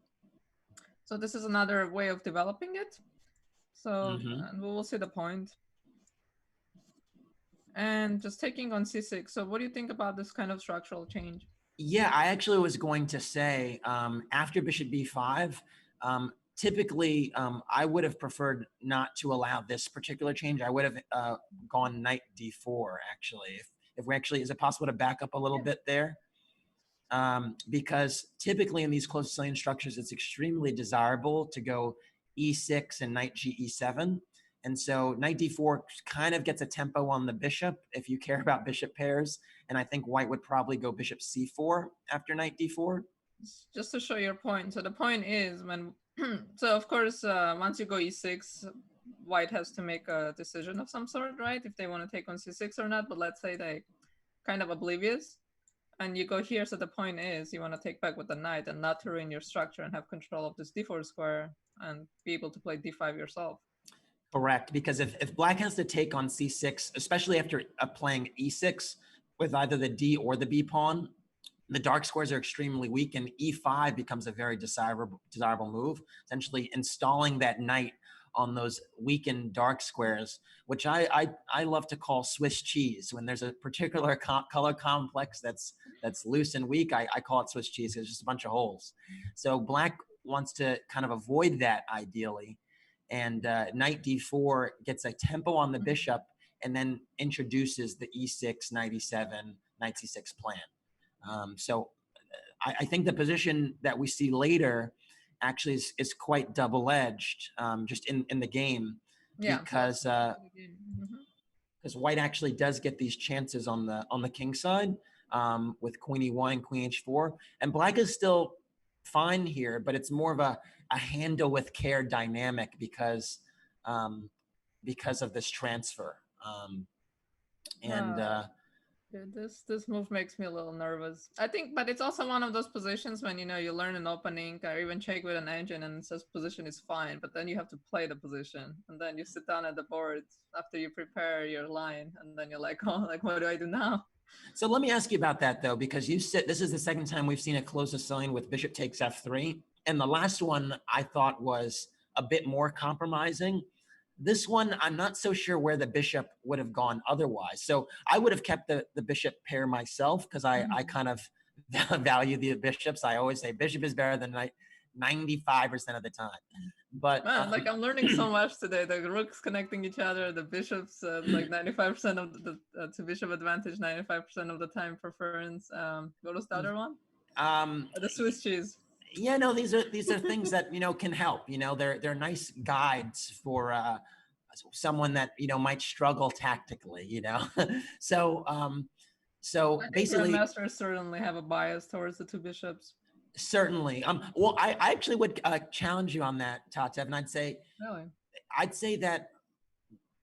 So this is another way of developing it. So and we will see the point. And just taking on c6. So what do you think about this kind of structural change? Yeah, I actually was going to say after bishop b5, typically I would have preferred not to allow this particular change. I would have gone knight d4 actually. If we actually, is it possible to back up a little bit there? Because typically in these close Sicilian structures, it's extremely desirable to go e6 and knight e7. And so knight d4 kind of gets a tempo on the bishop if you care about bishop pairs. And I think white would probably go bishop c4 after knight d4. Just to show your point. So the point is when, so of course, once you go e6, white has to make a decision of some sort, right? If they want to take on c6 or not. But let's say they kind of oblivious. And you go here, so the point is you want to take back with the knight and not to ruin your structure and have control of this d4 square and be able to play d5 yourself. Correct, because if black has to take on c6, especially after playing e6 with either the d or the b pawn, the dark squares are extremely weak, and e5 becomes a very desirable move, essentially installing that knight on those weakened dark squares, which I love to call Swiss cheese. When there's a particular color complex that's loose and weak, I call it Swiss cheese. It's just a bunch of holes. So black wants to kind of avoid that ideally, and knight d4 gets a tempo on the bishop and then introduces the e6, knight e7, knight c6 plan. So I think the position that we see later actually is quite double-edged just in the game, because white actually does get these chances on the king side with queen e1, queen h4, and black is still fine here, but it's more of a handle with care dynamic because of this transfer. This move makes me a little nervous. I think, but it's also one of those positions when, you know, you learn an opening or even check with an engine and it says position is fine, but then you have to play the position and then you sit down at the board after you prepare your line and then you're like, oh, like, what do I do now? So let me ask you about that though, because you said this is the second time we've seen a close Sicilian with bishop takes f3. And the last one I thought was a bit more compromising. This one, I'm not so sure where the bishop would have gone otherwise. So I would have kept the bishop pair myself because I kind of value the bishops. I always say bishop is better than knight 95% of the time. But like I'm learning so much today. The rooks connecting each other, the bishops like 95% of the to bishop advantage, 95% of the time preference. What was the other one? The Swiss cheese. Yeah, no, these are things that, you know, can help. You know, they're nice guides for someone that, you know, might struggle tactically. You know, so basically, grandmasters certainly have a bias towards the two bishops. Certainly. Well, I actually would challenge you on that, Tatev, and I'd say that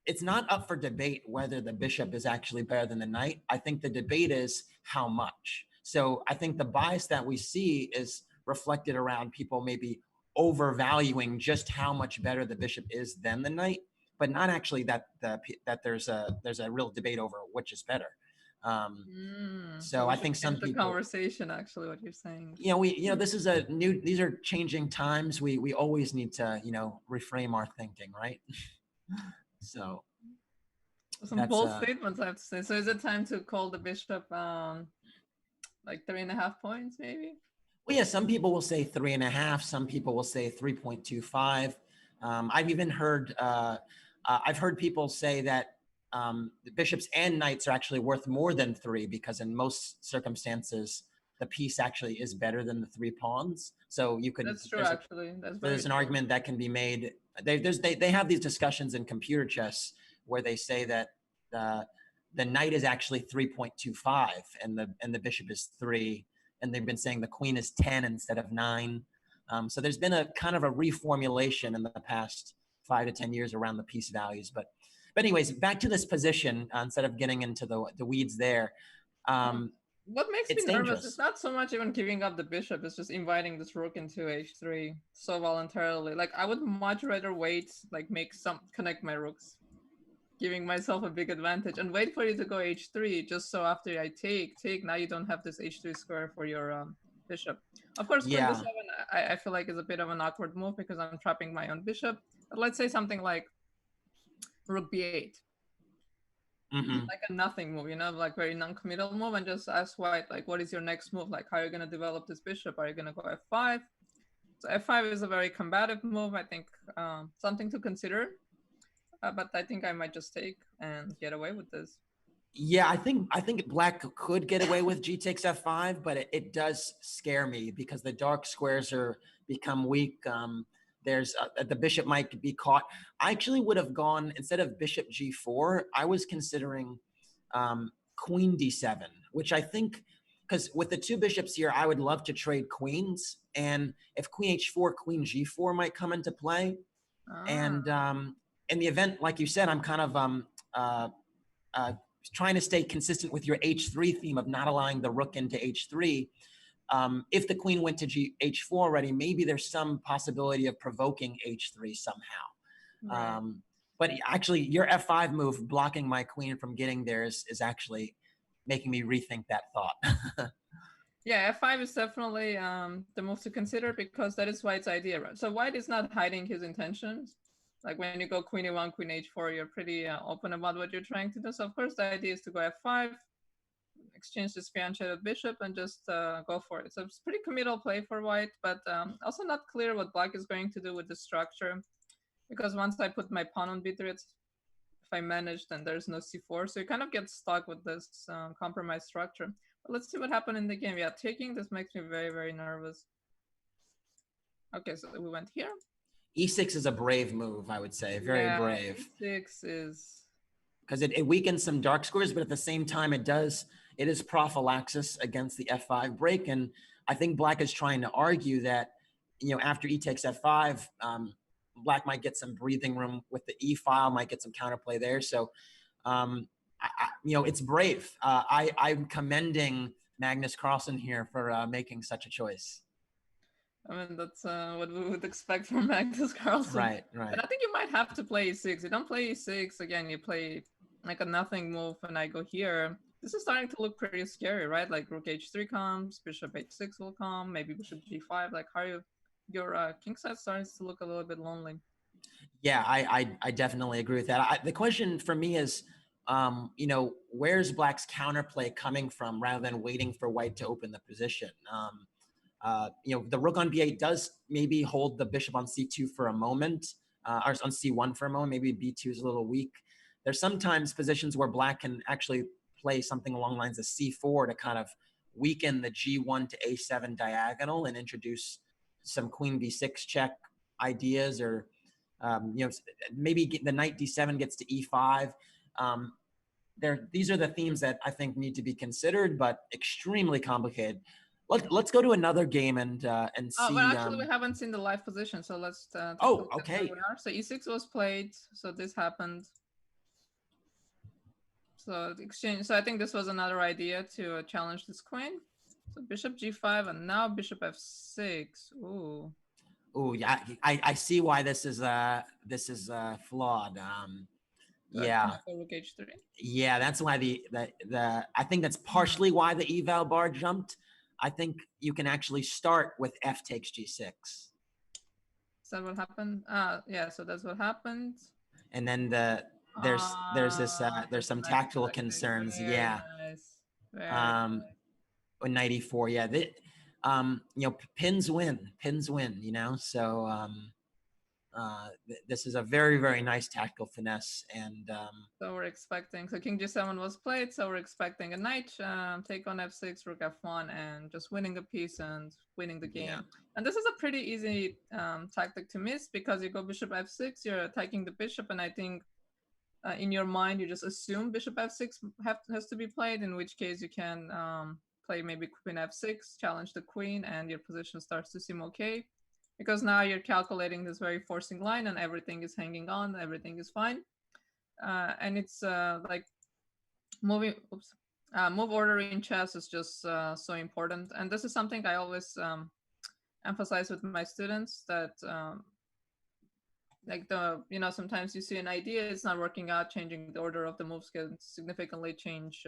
it's not up for debate whether the bishop is actually better than the knight. I think the debate is how much. So I think the bias that we see is reflected around people maybe overvaluing just how much better the bishop is than the knight, but not actually that there's a real debate over which is better. So I think some people, conversation, actually, what you're saying. You know, this is these are changing times. We always need to, you know, reframe our thinking, right? So some bold statements, I have to say. So is it time to call the bishop like 3.5 points, maybe? Well, yeah, some people will say 3.5. Some people will say 3.25. I've even heard, I've heard people say that the bishops and knights are actually worth more than 3 because in most circumstances, the piece actually is better than the 3 pawns. So you could. That's true, actually. There's an argument that can be made. They have these discussions in computer chess where they say that the knight is actually 3.25 and the bishop is 3. And they've been saying the queen is 10 instead of 9. So there's been a kind of a reformulation in the past 5 to 10 years around the piece values. But anyways, back to this position, instead of getting into the weeds there. What makes me It's nervous dangerous. is not so much even giving up the bishop, it's just inviting this rook into h3 so voluntarily. Like, I would much rather wait, like connect my rooks, giving myself a big advantage, and wait for you to go h3, just so after I take, now you don't have this h3 square for your bishop. Of course, queen Yeah. b7, I feel like is a bit of an awkward move because I'm trapping my own bishop. But let's say something like rook b8. Like a nothing move, you know, like very non-committal move, and just ask white, like, what is your next move? Like, how are you going to develop this bishop? Are you going to go f5? So f5 is a very combative move, I think, something to consider. But I think I might just take and get away with this. Yeah, I think black could get away with g takes f5, but it does scare me because the dark squares become weak. There's the bishop might be caught. I actually would have gone, instead of bishop g4, I was considering queen d7, which I think, because with the two bishops here, I would love to trade queens. And if queen h4, queen g4 might come into play. And in the event, like you said, I'm kind of trying to stay consistent with your h3 theme of not allowing the rook into h3. If the queen went to h4 already, maybe there's some possibility of provoking h3 somehow. Right. But actually, your f5 move blocking my queen from getting there is actually making me rethink that thought. Yeah, f5 is definitely the move to consider because that is White's idea, right? So White is not hiding his intentions. Like when you go queen e1, queen h4, you're pretty open about what you're trying to do. So of course the idea is to go f5, exchange this fianchetted bishop, and just go for it. So it's pretty committal play for White, but also not clear what Black is going to do with the structure, because once I put my pawn on b3, if I manage, then there's no c4. So you kind of get stuck with this compromise structure. But let's see what happened in the game. Yeah, taking this makes me very, very nervous. Okay, so we went here. e6 is a brave move, I would say. Very brave. E6 is... because it weakens some dark squares, but at the same time, it is prophylaxis against the f5 break. And I think Black is trying to argue that, you know, after e takes f5, Black might get some breathing room with the e file, might get some counterplay there. So, you know, it's brave. I'm commending Magnus Carlsen here for making such a choice. I mean, that's what we would expect from Magnus Carlsen. Right. But I think you might have to play e6. You don't play e6, again, you play like a nothing move, and I go here. This is starting to look pretty scary, right? Like rook h3 comes, bishop h6 will come, maybe bishop g5. Like, how are you... Your king side starting to look a little bit lonely. Yeah, I definitely agree with that. The question for me is, you know, where's Black's counterplay coming from rather than waiting for White to open the position? You know, the rook on b8 does maybe hold the bishop on c2 for a moment, or on c1 for a moment. Maybe b2 is a little weak. There's sometimes positions where Black can actually play something along the lines of c4 to kind of weaken the g1 to a7 diagonal and introduce some queen b6 check ideas, or you know, maybe the knight d7 gets to e5. These are the themes that I think need to be considered, but extremely complicated. Let's go to another game and see. Well, actually, we haven't seen the live position, so let's. Oh, okay. So e6 was played, so this happened. So exchange. So I think this was another idea to challenge this queen. So bishop g5 and now bishop f6. Ooh. Ooh, yeah, I see why this is flawed. Yeah. Rook h3. Yeah, that's why the I think that's partially why the eval bar jumped. I think you can actually start with f takes g6. Is that what happened? Yeah, so that's what happened. And then there's some tactical concerns. Very yeah. Nice. Very nice. Knight e4. Yeah. You know, pins win, you know, so this is a very, very nice tactical finesse. And so we're expecting, so king g7 was played, so we're expecting a knight take on f6, rook f1, and just winning a piece and winning the game. Yeah. And this is a pretty easy tactic to miss, because you go bishop f6, you're attacking the bishop, and I think in your mind you just assume bishop f6 has to be played, in which case you can play maybe queen f6, challenge the queen, and your position starts to seem okay. because now you're calculating this very forcing line and everything is hanging on, everything is fine. And it's like moving, move order in chess is just so important. And this is something I always emphasize with my students, that like sometimes you see an idea, it's not working out, changing the order of the moves can significantly change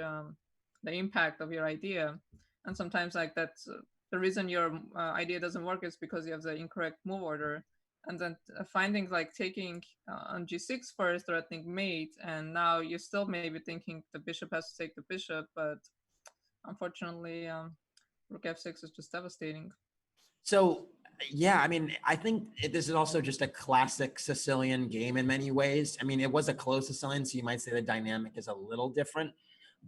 the impact of your idea. And sometimes like that's the reason your idea doesn't work is because you have the incorrect move order. And then finding like taking on g6 first, threatening mate, and now you're still maybe thinking the bishop has to take the bishop, but unfortunately rook f6 is just devastating. So, yeah, I mean, I think this is also just a classic Sicilian game in many ways. I mean, it was a close Sicilian, so you might say the dynamic is a little different.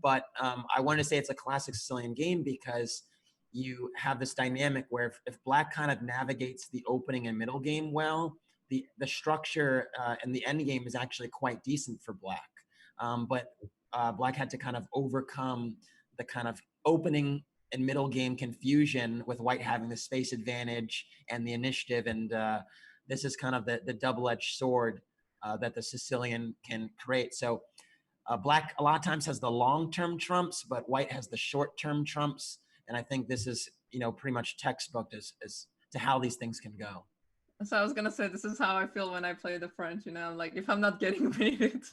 But I want to say it's a classic Sicilian game because you have this dynamic where if Black kind of navigates the opening and middle game well, the structure and the end game is actually quite decent for Black. But Black had to kind of overcome the kind of opening and middle game confusion with White having the space advantage and the initiative. And this is kind of the double-edged sword that the Sicilian can create. So Black a lot of times has the long-term trumps, but White has the short-term trumps. And I think this is, pretty much textbook as to how these things can go. So I was going to say, this is how I feel when I play the French, like if I'm not getting mated,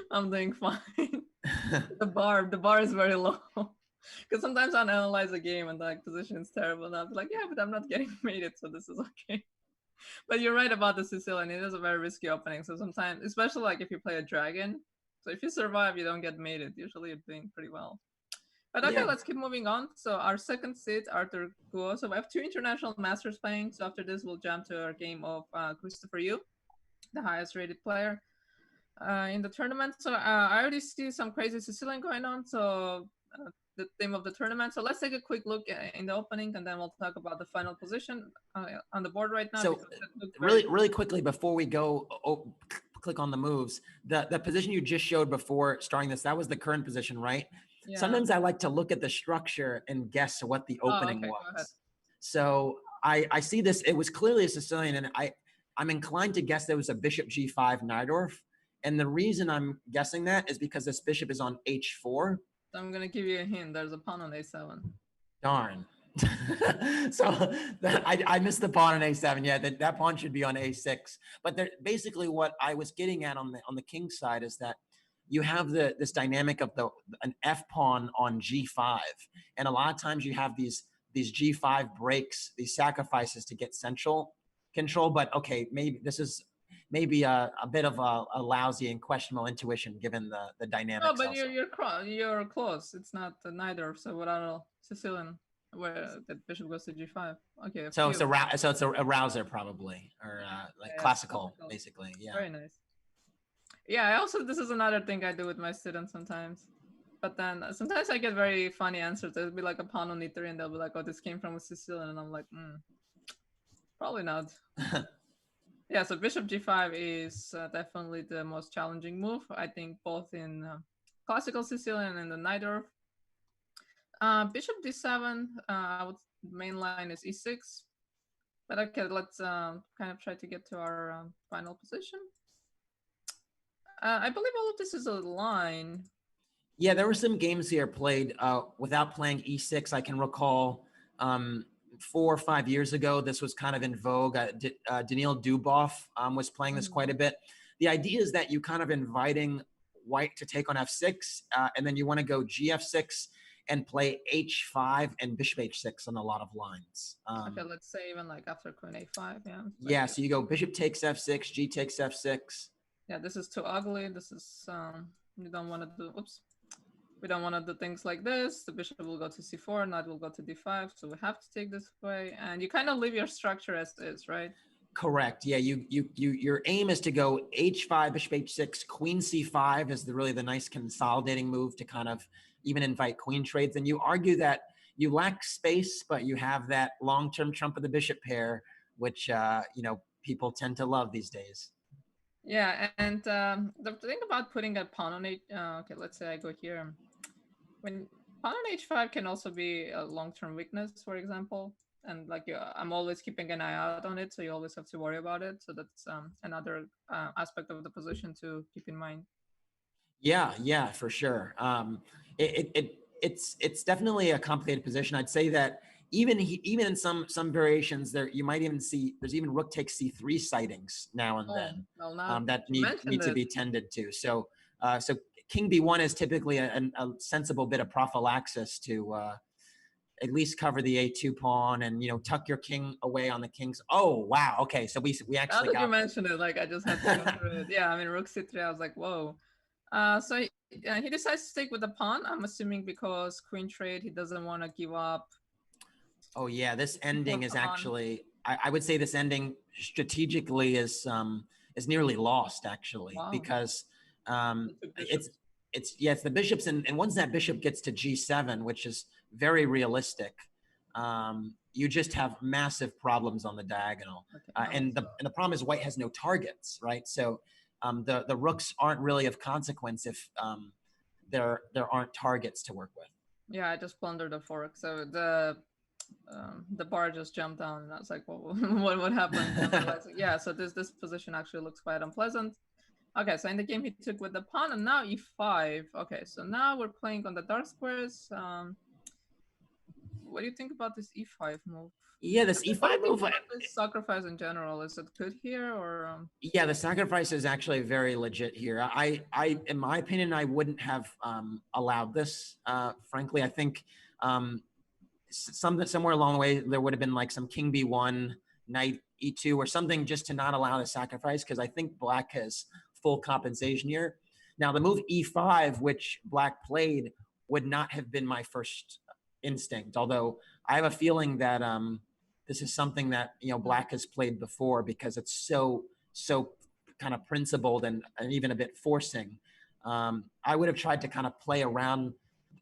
I'm doing fine. The bar is very low. Because sometimes I'll analyze a game and the position is terrible, and I'll be like, yeah, but I'm not getting mated, so this is okay. But you're right about the Sicilian. It is a very risky opening. So sometimes, especially like if you play a dragon, so if you survive, you don't get mated. Usually you're doing pretty well. But okay, let's keep moving on. So our second seed, Arthur Guo. So we have 2 international masters playing. So after this, we'll jump to our game of Christopher Yu, the highest rated player in the tournament. So I already see some crazy Sicilian going on. So the theme of the tournament. So let's take a quick look in the opening, and then we'll talk about the final position on the board right now. So really quickly before we go click on the moves, the position you just showed before starting this, that was the current position, right? Yeah. Sometimes I like to look at the structure and guess what the opening was. So I see this, it was clearly a Sicilian, and I'm inclined to guess there was a bishop g5 Najdorf. And the reason I'm guessing that is because this bishop is on h4. I'm going to give you a hint. There's a pawn on a7. Darn. So I missed the pawn on a7. Yeah, that pawn should be on a6. But basically what I was getting at on the king's side is that you have this dynamic of an f pawn on g5. And a lot of times you have these g5 breaks, these sacrifices to get central control. But okay, maybe this is a bit of a lousy and questionable intuition given the dynamics. Oh, but you're close. It's not neither. So without Sicilian, where the bishop goes to g5. Okay. So it's a rouser probably, or like classical, basically. Yeah. Very nice. Yeah. This is another thing I do with my students sometimes. But then sometimes I get very funny answers. There'll be like a pawn on e3, and they'll be like, "Oh, this came from a Sicilian," and I'm like, probably not. Yeah, so bishop g5 is definitely the most challenging move, I think, both in classical Sicilian and the Najdorf. Bishop d7, main line is e6. But okay, let's kind of try to get to our final position. I believe all of this is a line. Yeah, there were some games here played without playing e6. I can recall 4 or 5 years ago, this was kind of in vogue. Daniil Dubov was playing this quite a bit. The idea is that you kind of inviting White to take on f6, and then you want to go gf6 and play h5 and bishop h6 on a lot of lines. Okay, let's say even like after queen a5, yeah. Yeah, so you go bishop takes f6, g takes f6. Yeah, this is too ugly. This is, you don't want to do, oops. We don't want to do things like this. The bishop will go to c4, knight will go to d5. So we have to take this way. And you kind of leave your structure as is, right? Correct. Yeah, your aim is to go h5, bishop h6, queen c5 is really the nice consolidating move to kind of even invite queen trades. And you argue that you lack space, but you have that long-term trump of the bishop pair, which people tend to love these days. Yeah, and the thing about putting a pawn on okay, let's say I go here. When pawn on h5 can also be a long-term weakness, for example. and like I'm always keeping an eye out on it, so you always have to worry about it. So that's another aspect of the position to keep in mind. Yeah, for sure. It's definitely a complicated position. I'd say that even in some variations there, you might even see there's even rook takes c3 sightings now and then well, now that need to be tended to. So so king b1 is typically a sensible bit of prophylaxis to at least cover the a2 pawn and, you know, tuck your king away on the king's. Oh, wow. Okay. So we actually now that you mentioned it, like I just had to go through it. Yeah, I mean, rook c3, I was like, whoa. So he decides to stick with the pawn. I'm assuming because queen trade, he doesn't want to give up. Oh yeah, this ending is actually, I would say this ending strategically is nearly lost actually. Wow. Because it's the bishops, and once that bishop gets to g7, which is very realistic, you just have massive problems on the diagonal. Okay. And the problem is white has no targets, right? So the rooks aren't really of consequence if there aren't targets to work with. Yeah, I just blundered the fork, so the bar just jumped down, and I was like, well, what happened? And I realized, yeah, so this position actually looks quite unpleasant. Okay, so in the game he took with the pawn, and now e5. Okay, so now we're playing on the dark squares. What do you think about this e5 move? Yeah, this e5 move. This sacrifice in general, is it good here or? Yeah, the sacrifice is actually very legit here. I, in my opinion, I wouldn't have allowed this. Frankly, I think somewhere along the way there would have been like some king b1, knight e2, or something just to not allow the sacrifice, because I think black has full compensation here. Now the move e5, which black played, would not have been my first instinct, although I have a feeling that this is something that, you know, black has played before, because it's so kind of principled and even a bit forcing. I would have tried to kind of play around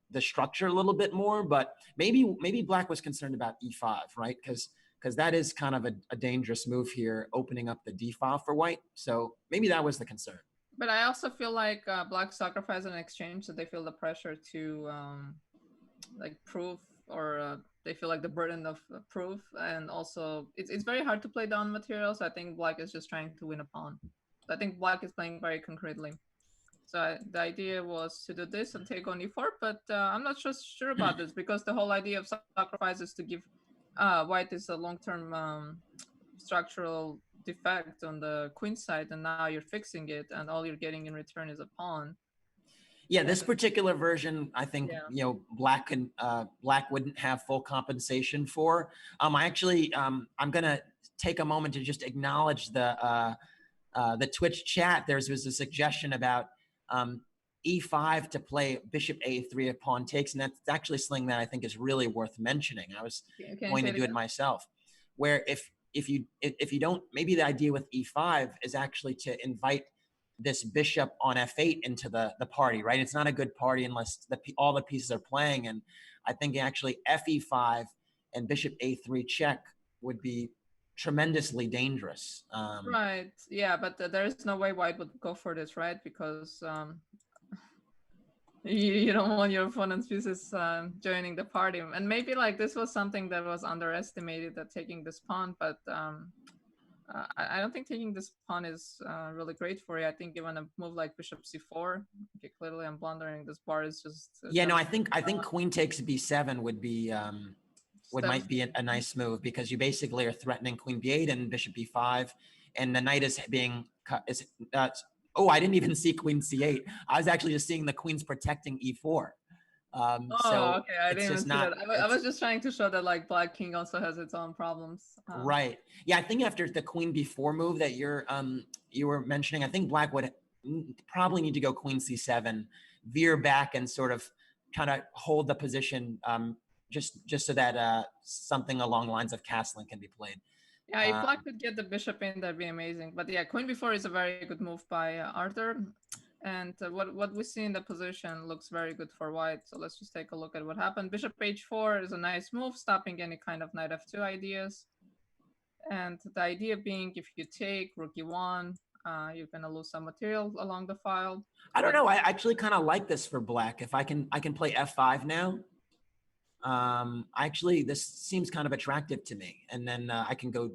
the structure a little bit more, but maybe black was concerned about e5, right? Because that is kind of a dangerous move here, opening up the d file for white. So maybe that was the concern. But I also feel like black sacrificed in exchange, so they feel the pressure to like prove, or they feel like the burden of proof, and also it's very hard to play down material. So I think black is just trying to win a pawn. So I think black is playing very concretely. So the idea was to do this and take on e4, but I'm not sure about this, because the whole idea of sacrifice is to give white is a long-term structural defect on the queen side, and now you're fixing it, and all you're getting in return is a pawn. Yeah, this particular version, I think, you know, black wouldn't have full compensation for. I actually, I'm gonna take a moment to just acknowledge the Twitch chat. There was a suggestion about e5 to play bishop a3 if pawn takes, and that's actually something that I think is really worth mentioning. I was going to do it myself, where if you don't, maybe the idea with e5 is actually to invite this bishop on f8 into the party, right? It's not a good party unless all the pieces are playing, and I think actually fe5 and bishop a3 check would be tremendously dangerous. Right. Yeah, but there is no way white would go for this, right? Because you don't want your opponent's pieces joining the party. And maybe like this was something that was underestimated, that taking this pawn, but I don't think taking this pawn is really great for you. I think given a move like bishop c4, okay, clearly I'm blundering. This bar is just yeah. No, I think queen takes b7 would be might be a nice move, because you basically are threatening queen b8 and bishop b5, and the knight is being cut. Oh, I didn't even see queen c8. I was actually just seeing the queen's protecting e4. So okay, I didn't even see that. I was just trying to show that like black king also has its own problems. Right. Yeah, I think after the queen b4 move that you were mentioning, I think black would probably need to go queen c7, veer back, and sort of kind of hold the position, just so that something along the lines of castling can be played. Yeah, if black could get the bishop in, that'd be amazing. But yeah, queen b4 is a very good move by Arthur. And what we see in the position looks very good for white. So let's just take a look at what happened. Bishop h4 is a nice move, stopping any kind of knight f2 ideas. And the idea being, if you take rook e1, you're gonna lose some material along the file. I don't know. I actually kind of like this for black. If I can play f5 now. Actually, this seems kind of attractive to me. And then I can go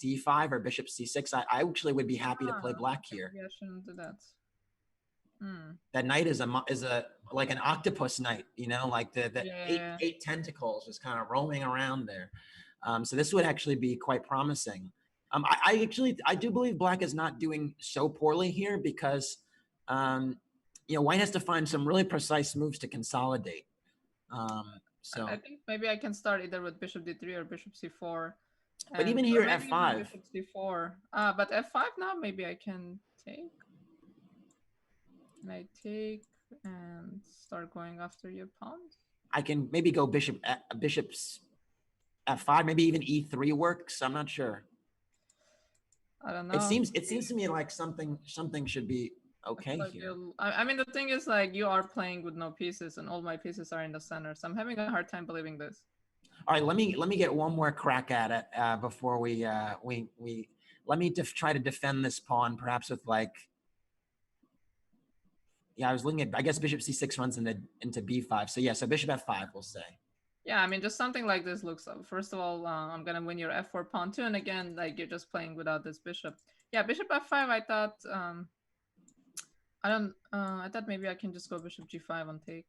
d5 or bishop c6. I actually would be happy to play black okay, here. maybe I shouldn't do that. That knight is a like an octopus knight, you know, like the Yeah. eight tentacles just kind of roaming around there. So this would actually be quite promising. I do believe black is not doing so poorly here because you know, white has to find some really precise moves to consolidate. So I think maybe I can start either with bishop d3 or bishop c4. but even or here maybe even f5. bishop c4. But f5 now, maybe I can take. Can I take and start going after your pawns? I can maybe go bishops f5, maybe even e3 works. I'm not sure. I don't know. It seems to me like something should be okay like here. I mean, the thing is, like, you are playing with no pieces, and all my pieces are in the center, so I'm having a hard time believing this. All right, let me get one more crack at it before we let me try to defend this pawn, perhaps with like. Yeah, I was looking at. I guess bishop c6 runs into b5. So yeah, so bishop f5, we'll say. Yeah, I mean, just something like this looks. First of all, I'm gonna win your f4 pawn too, and again, like, you're just playing without this bishop. Yeah, bishop f5. I thought. I thought maybe I can just go bishop g5 on take.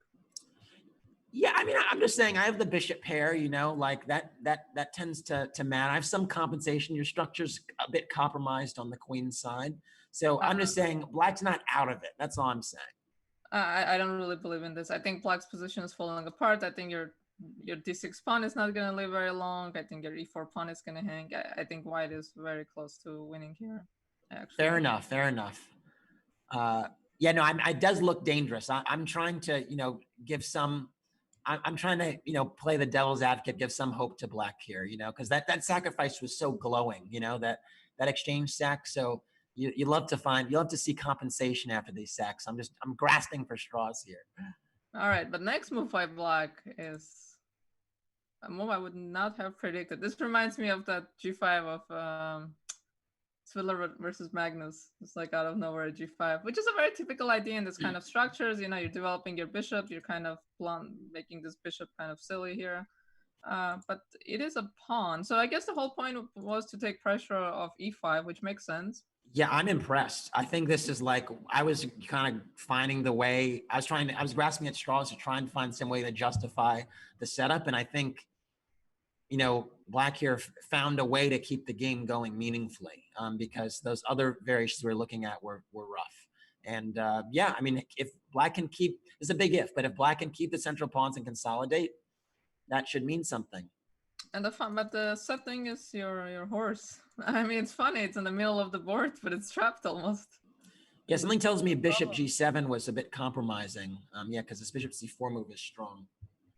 Yeah, I mean, I'm just saying I have the bishop pair, you know, like that tends to matter. I have some compensation. Your structure's a bit compromised on the queen side. So I'm just saying black's not out of it. That's all I'm saying. I don't really believe in this. I think black's position is falling apart. I think your d6 pawn is not going to live very long. I think your e4 pawn is going to hang. I think white is very close to winning here. Actually. Fair enough. Fair enough. Yeah, no, it does look dangerous. I'm trying to, you know, give some. I'm trying to, you know, play the devil's advocate, give some hope to black here, you know, because that sacrifice was so glowing, you know, that exchange sack. So you love to see compensation after these sacks. I'm grasping for straws here. All right, but next move by black is a move I would not have predicted. This reminds me of that g5 of Swidler versus Magnus. It's like out of nowhere g5, which is a very typical idea in this kind of structures. You know, you're developing your bishop, you're kind of making this bishop kind of silly here. But it is a pawn. So I guess the whole point was to take pressure off e5, which makes sense. Yeah, I'm impressed. I think this is like, I was kind of finding the way, I was grasping at straws to try and find some way to justify the setup. And I think, you know, black here found a way to keep the game going meaningfully because those other variations we were looking at were rough. And yeah, I mean, if black can keep, it's a big if, but if black can keep the central pawns and consolidate, that should mean something. And the sad thing is your horse. I mean, it's funny, it's in the middle of the board, but it's trapped almost. Yeah, something tells me bishop g7 was a bit compromising. Yeah, because this bishop c4 move is strong.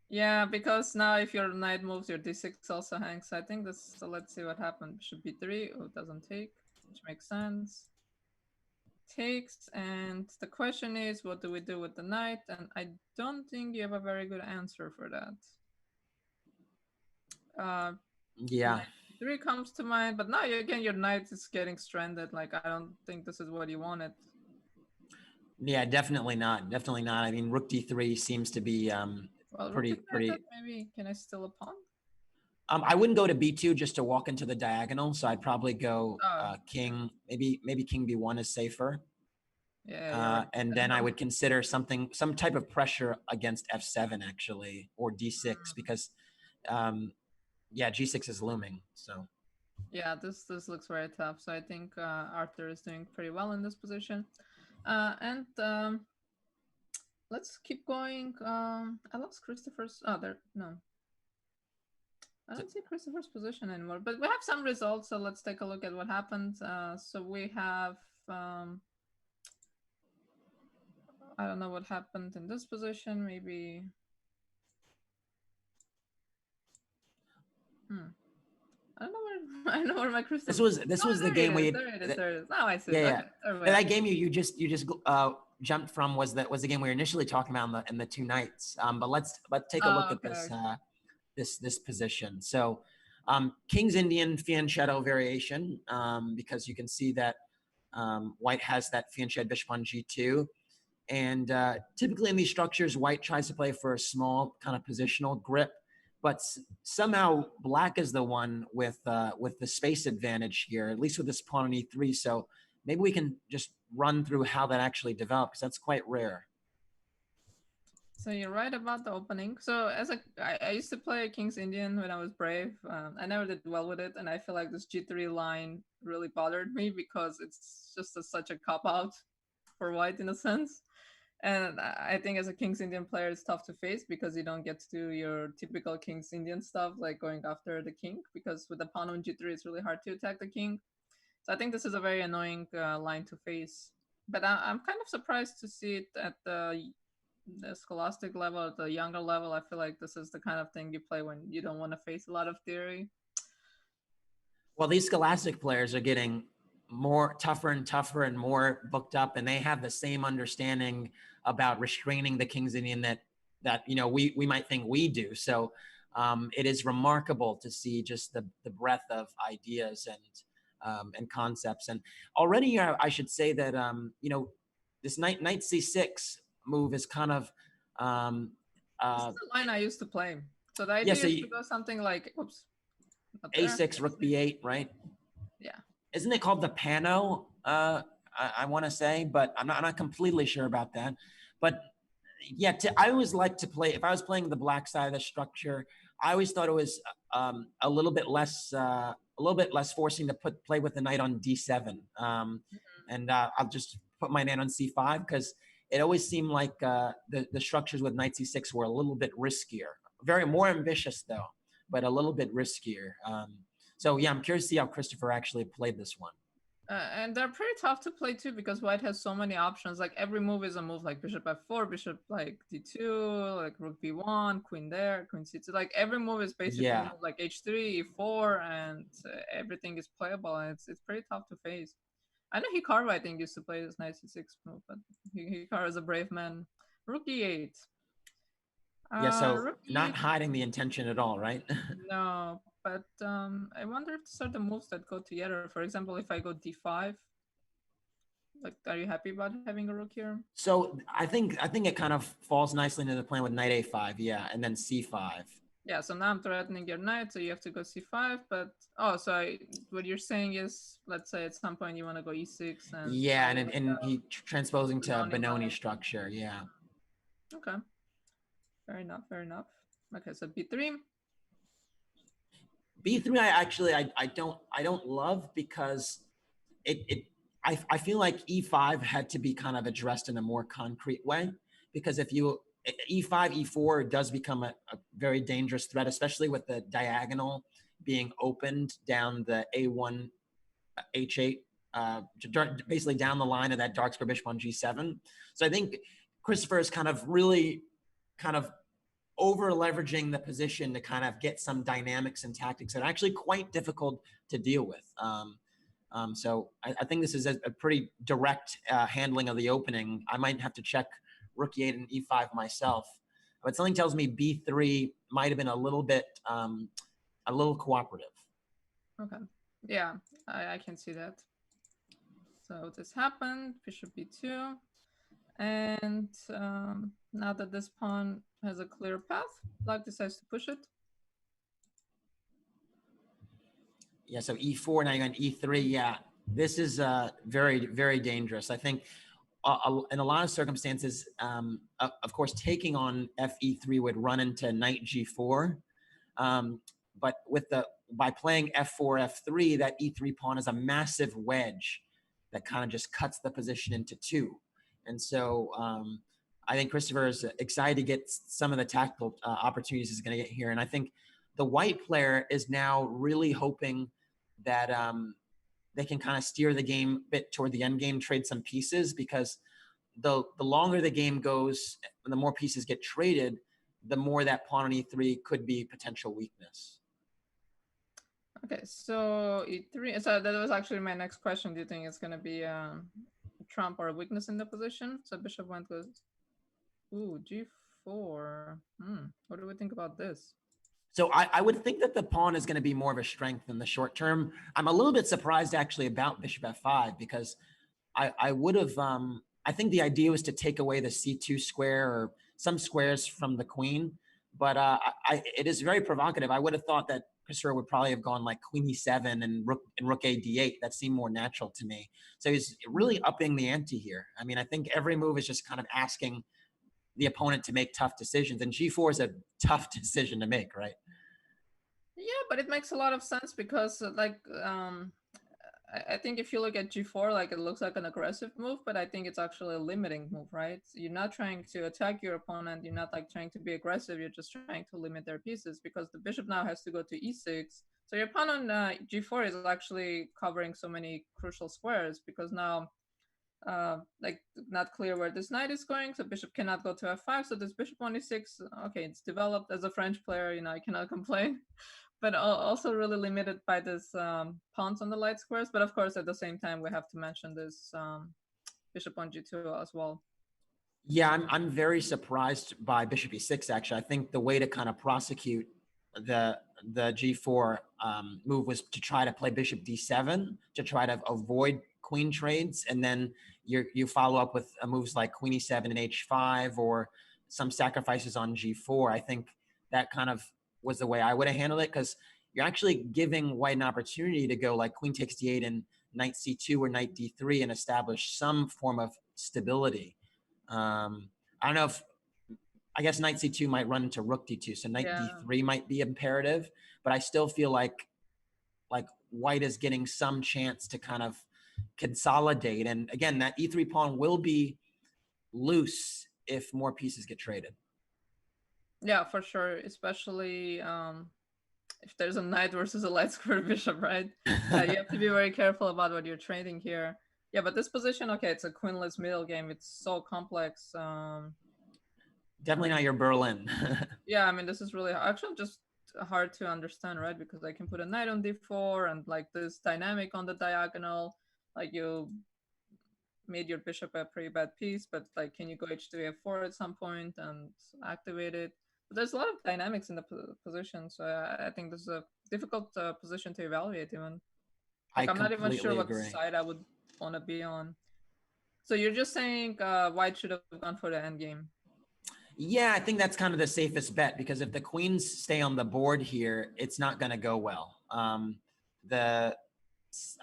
Yeah, because now if your knight moves, your d6 also hangs. I think this. So let's see what happened. Bishop b3. Oh, it doesn't take, which makes sense. Takes, and the question is, what do we do with the knight? And I don't think you have a very good answer for that. Yeah. 3 comes to mind, but now again your knight is getting stranded. Like, I don't think this is what you wanted. Yeah, definitely not. Definitely not. I mean, rook d3 seems to be well, pretty. Maybe can I steal a pawn? I wouldn't go to b2 just to walk into the diagonal. So I'd probably go king. Maybe king b1 is safer. Yeah. And then I would consider some type of pressure against f7 actually, or d6 because. Yeah, g6 is looming. So yeah, this looks very tough. So I think Arthur is doing pretty well in this position. And let's keep going. I lost Christopher's. Oh, there. No, I don't see Christopher's position anymore. But we have some results, so let's take a look at what happened. So we have. I don't know what happened in this position. Maybe. I don't know where my crystal. This was the game where there it is. Now I see. Yeah, okay. That game you just jumped from was the game we were initially talking about in the two nights. But let's take a look at this position. So, King's Indian fianchetto variation because you can see that white has that fianchetto bishop on g2. And typically in these structures, white tries to play for a small kind of positional grip, but somehow black is the one with the space advantage here, at least with this pawn on e3. So maybe we can just run through how that actually developed, because that's quite rare. So you're right about the opening. So I used to play King's Indian when I was brave. I never did well with it, and I feel like this G3 line really bothered me because it's just such a cop out for white in a sense. And I think as a King's Indian player, it's tough to face because you don't get to do your typical King's Indian stuff like going after the king, because with the pawn on G3, it's really hard to attack the king. So I think this is a very annoying line to face. But I'm kind of surprised to see it at the scholastic level, at the younger level. I feel like this is the kind of thing you play when you don't want to face a lot of theory. Well, these scholastic players are getting tougher and more booked up, and they have the same understanding about restraining the King's Indian that we might think we do. So it is remarkable to see just the breadth of ideas and concepts. And already I should say that this knight c6 move is kind of this is the line I used to play. So the idea is to go something like a6 rook b8, right? Yeah. Isn't it called the pano? I want to say, but I'm not completely sure about that. But yeah, I always like to play, if I was playing the black side of the structure, I always thought it was a little bit less forcing to play with the knight on d7. And I'll just put my knight on c5, because it always seemed like the structures with knight c6 were a little bit riskier. Very more ambitious though, but a little bit riskier. So yeah, I'm curious to see how Christopher actually played this one. And they're pretty tough to play too, because white has so many options. Like every move is a move, like bishop f4, bishop like d2, like rook b1, queen there, queen c2. Like every move is basically a move like h3, e4, and everything is playable. And it's pretty tough to face. I know Hikaru, I think, used to play this knight c6 move, but Hikaru is a brave man. Rook e8. Yeah, so not hiding the intention at all, right? No, but I wonder if these are the moves that go together. For example, if I go d5, like, are you happy about having a rook here? So I think it kind of falls nicely into the plan with knight a5, yeah, and then c5. Yeah, so now I'm threatening your knight, so you have to go c5. But what you're saying is, let's say at some point you want to go e6, and yeah, and he transposing to Benoni structure, yeah. Okay. Fair enough. Okay, so b3. B3, I don't love, because I feel like e5 had to be kind of addressed in a more concrete way, because if you e5, e4 does become a very dangerous threat, especially with the diagonal being opened down the a1 h8, basically down the line of that dark square bishop on g7. So I think Christopher is kind of really over leveraging the position to kind of get some dynamics and tactics that are actually quite difficult to deal with. So I think this is a pretty direct handling of the opening. I might have to check rook e8 and e5 myself, but something tells me b3 might have been a little cooperative. Okay. Yeah, I can see that. So this happened, bishop b2. And now that this pawn has a clear path, black decides to push it. Yeah, so e4, now you're on e3. Yeah, this is very, very dangerous. I think in a lot of circumstances, of course, taking on fe3 would run into knight g4. But by playing f4, f3, that e3 pawn is a massive wedge that kind of just cuts the position into two. And so I think Christopher is excited to get some of the tactical opportunities he's going to get here. And I think the white player is now really hoping that they can kind of steer the game a bit toward the end game, trade some pieces, because the longer the game goes and the more pieces get traded, the more that pawn on e3 could be potential weakness. Okay, so e3. So that was actually my next question. Do you think it's going to be a trump or a weakness in the position? So bishop went with, ooh, g4. What do we think about this? So I would think that the pawn is going to be more of a strength in the short term. I'm a little bit surprised actually about bishop f5, because I would have I think the idea was to take away the C2 square or some squares from the queen, but it is very provocative. I would have thought that Christopher would probably have gone like queen e7 and rook a d8. That seemed more natural to me. So he's really upping the ante here. I mean, I think every move is just kind of asking the opponent to make tough decisions, and g4 is a tough decision to make, right? Yeah, but it makes a lot of sense because I think if you look at g4, like it looks like an aggressive move, but I think it's actually a limiting move, right? You're not trying to attack your opponent. You're not like trying to be aggressive. You're just trying to limit their pieces because the bishop now has to go to e6. So your pawn on g4 is actually covering so many crucial squares because now like not clear where this knight is going, so bishop cannot go to f5. So this bishop on e6, okay, it's developed. As a French player, you know, I cannot complain. But also really limited by this pawns on the light squares. But of course, at the same time, we have to mention this bishop on g2 as well. Yeah, I'm very surprised by bishop e6, actually. I think the way to kind of prosecute the g4 move was to try to play bishop d7 to try to avoid queen trades, and then you follow up with moves like queen e7 and h5 or some sacrifices on g4. I think that kind of was the way I would have handled it, because you're actually giving white an opportunity to go like queen takes d8 and knight c2 or knight d3 and establish some form of stability. I don't know if, I guess knight c2 might run into rook d2, so knight d3 might be imperative, but I still feel like white is getting some chance to kind of consolidate. And again, that e3 pawn will be loose if more pieces get traded. Yeah, for sure, especially if there's a knight versus a light square bishop, right? You have to be very careful about what you're trading here. Yeah, but this position, okay, it's a queenless middle game. It's so complex. Definitely not your Berlin. Yeah, I mean, this is really actually just hard to understand, right? Because I can put a knight on d4 and like this dynamic on the diagonal, like you made your bishop a pretty bad piece, but like, can you go h3, f4 at some point and activate it? But there's a lot of dynamics in the position, so I think this is a difficult position to evaluate even. Like, I'm not even sure what side I would want to be on. So you're just saying white should have gone for the endgame? Yeah, I think that's kind of the safest bet, because if the queens stay on the board here, it's not going to go well. I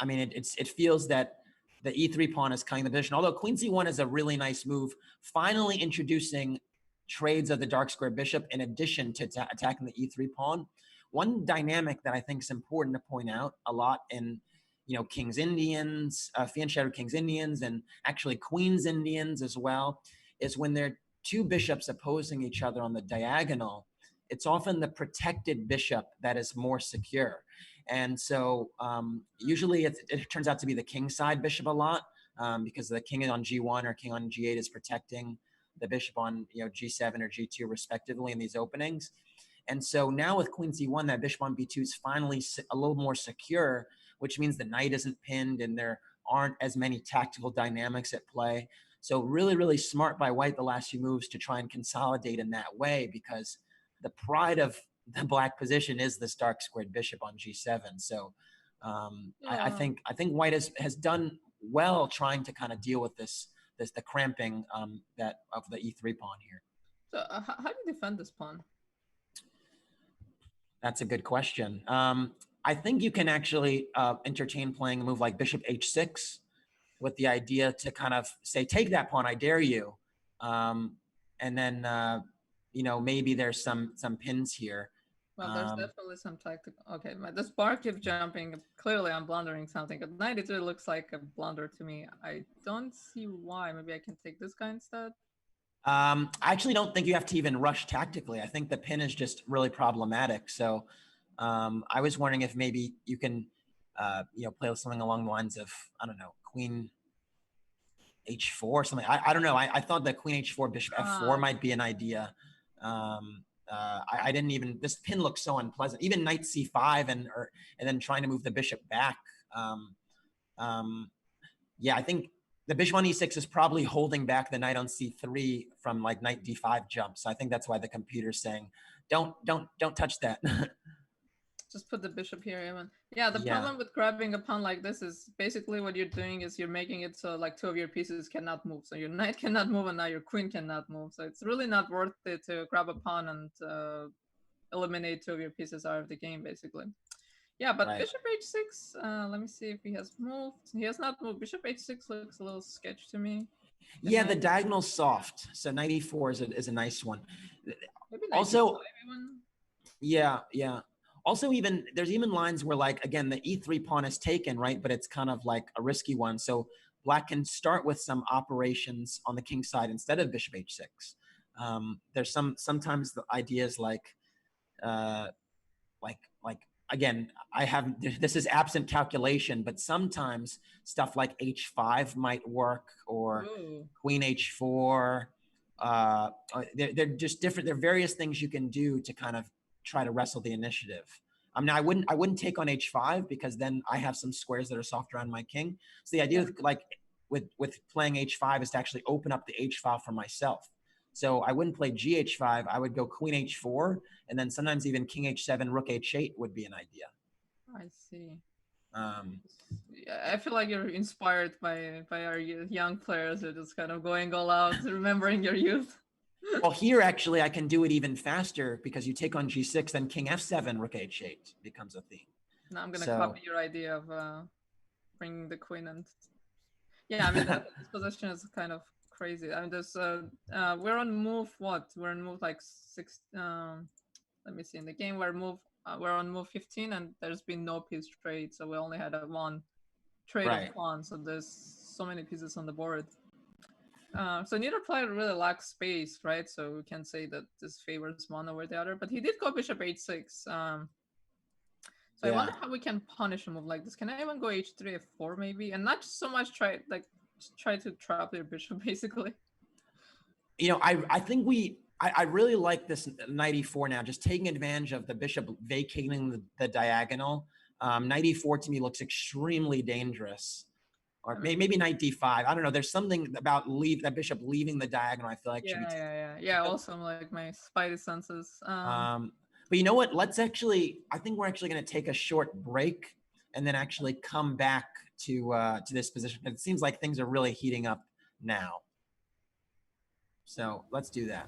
mean, it feels that the e3 pawn is cutting the position, although queen c1 is a really nice move, finally introducing trades of the dark square bishop in addition to attacking the e3 pawn. One dynamic that I think is important to point out a lot in, you know, King's Indians, Fiat Shadow King's Indians, and actually Queen's Indians as well, is when they're two bishops opposing each other on the diagonal, it's often the protected bishop that is more secure. And so usually it turns out to be the king side bishop a lot, because the king on g1 or king on g8 is protecting the bishop on, you know, g7 or g2 respectively in these openings. And so now with queen c1, that bishop on b2 is finally a little more secure, which means the knight isn't pinned and there aren't as many tactical dynamics at play. So really, really smart by white the last few moves to try and consolidate in that way, because the pride of the black position is this dark squared bishop on g7. So I think white has done well trying to kind of deal with the cramping that of the e3 pawn here. So how do you defend this pawn? That's a good question. I think you can actually entertain playing a move like bishop h6 with the idea to kind of say, take that pawn, I dare you. And then, you know, maybe there's some pins here. Well, there's definitely some tactical. Okay, this bar keeps jumping. Clearly, I'm blundering something. At knight it really looks like a blunder to me. I don't see why. Maybe I can take this guy instead. I actually don't think you have to even rush tactically. I think the pin is just really problematic. So I was wondering if maybe you can, you know, play something along the lines of, I don't know, queen h4 or something. I don't know. I thought that queen h4, bishop f4 might be an idea. I didn't even, this pin looks so unpleasant. Even knight c5 and then trying to move the bishop back. Yeah, I think the bishop on e6 is probably holding back the knight on c3 from like knight d5 jump. So I think that's why the computer's saying, don't touch that. Just put the bishop here, even. Yeah, the Yeah. problem with grabbing a pawn like this is basically what you're doing is you're making it so like two of your pieces cannot move. So your knight cannot move and now your queen cannot move. So it's really not worth it to grab a pawn and eliminate two of your pieces out of the game, basically. Yeah, but Right. bishop h6, let me see if he has moved. He has not moved. Bishop h6 looks a little sketch to me. Yeah, the diagonal's soft. So knight e4 is a nice one. Maybe knight Also, e5 even. yeah. Also, even there's even lines where, like, again, the e3 pawn is taken, right? But it's kind of like a risky one. So black can start with some operations on the king side instead of bishop h6. There's sometimes the ideas like again, this is absent calculation, but sometimes stuff like h5 might work, or queen h4. They're just different. There are various things you can do to kind of try to wrestle the initiative. I mean, I wouldn't take on h5 because then I have some squares that are soft around my king. So the idea with playing h5 is to actually open up the h file for myself. So I wouldn't play gh5. I would go queen h4, and then sometimes even king h7, rook h8 would be an idea. I see. Yeah, I feel like you're inspired by our young players who are just kind of going all out, remembering your youth. Well, here actually I can do it even faster because you take on g6, then king f7, rook h8 becomes a theme. Now I'm gonna copy your idea of bringing the queen and yeah, I mean this position is kind of crazy. I mean, there's we're on move what? We're on move like 6. Let me see. In the game we're on move 15, and there's been no piece trade, so we only had one trade of pawn. So there's so many pieces on the board. So neither player really lacks space, right? So we can say that this favors one over the other. But he did go bishop h6. So I wonder how we can punish a move like this. Can I even go h3, f4 maybe, and not so much try to trap their bishop basically? You know, I think I really like this knight e4 now, just taking advantage of the bishop vacating the diagonal. Knight e4 to me looks extremely dangerous. Or maybe knight d5. I don't know. There's something about that bishop leaving the diagonal. I feel like should be yeah. Also, like my spidey senses. But you know what? I think we're actually going to take a short break and then actually come back to this position. It seems like things are really heating up now. So let's do that.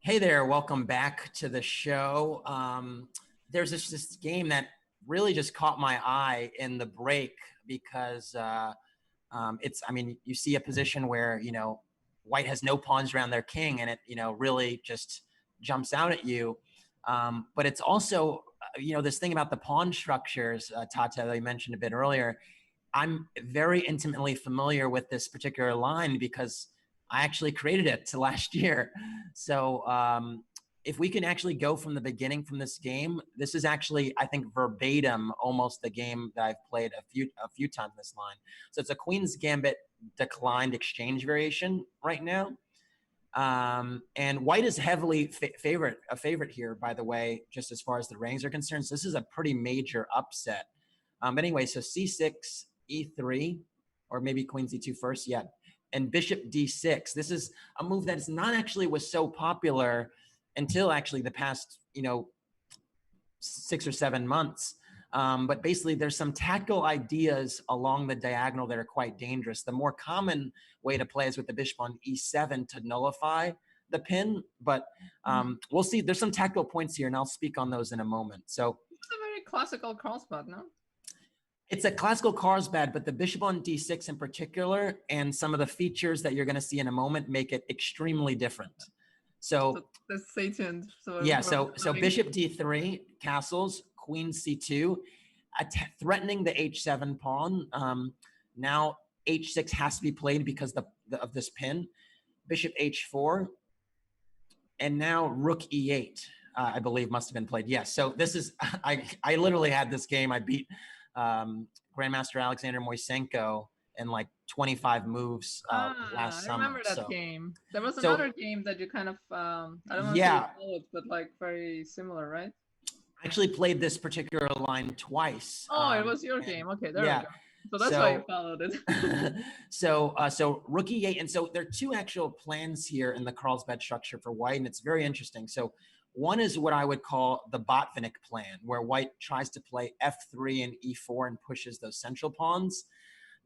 Hey there, welcome back to the show. There's this game that really just caught my eye in the break because you see a position where, white has no pawns around their king and it, really just jumps out at you. But it's also, this thing about the pawn structures, Tata, that you mentioned a bit earlier. I'm very intimately familiar with this particular line because I actually created it last year. So if we can actually go from the beginning from this game, this is actually, I think, verbatim almost the game that I've played a few times this line. So it's a Queen's Gambit declined exchange variation right now. And white is heavily a favorite here, by the way, just as far as the ratings are concerned. So this is a pretty major upset. But anyway, so c6, e3, or maybe queen c2 first, yeah, and bishop d6. This is a move that is not actually was so popular until actually the past, 6 or 7 months. But basically, there's some tactical ideas along the diagonal that are quite dangerous. The more common way to play is with the bishop on e7 to nullify the pin. But we'll see. There's some tactical points here, and I'll speak on those in a moment. So it's a very classical Carlsbad, no? It's a classical Carlsbad, but the bishop on d6 in particular, and some of the features that you're going to see in a moment make it extremely different. So stay tuned. So bishop d3, castles, queen c2, threatening the h7 pawn. Now h6 has to be played because of this pin. Bishop h4, and now rook e8, I believe must have been played. Yes. So this is I literally had this game. I beat Grandmaster Alexander Moisenko in like 25 moves last summer. I remember that game. There was another game that you kind of I don't want to say followed, but like very similar, right? I actually played this particular line twice. Oh, it was your game. Okay, there we go. So that's why you followed it. so rook e8, and so there are two actual plans here in the Carlsbad structure for white, and it's very interesting. So one is what I would call the Botvinnik plan, where white tries to play f3 and e4 and pushes those central pawns.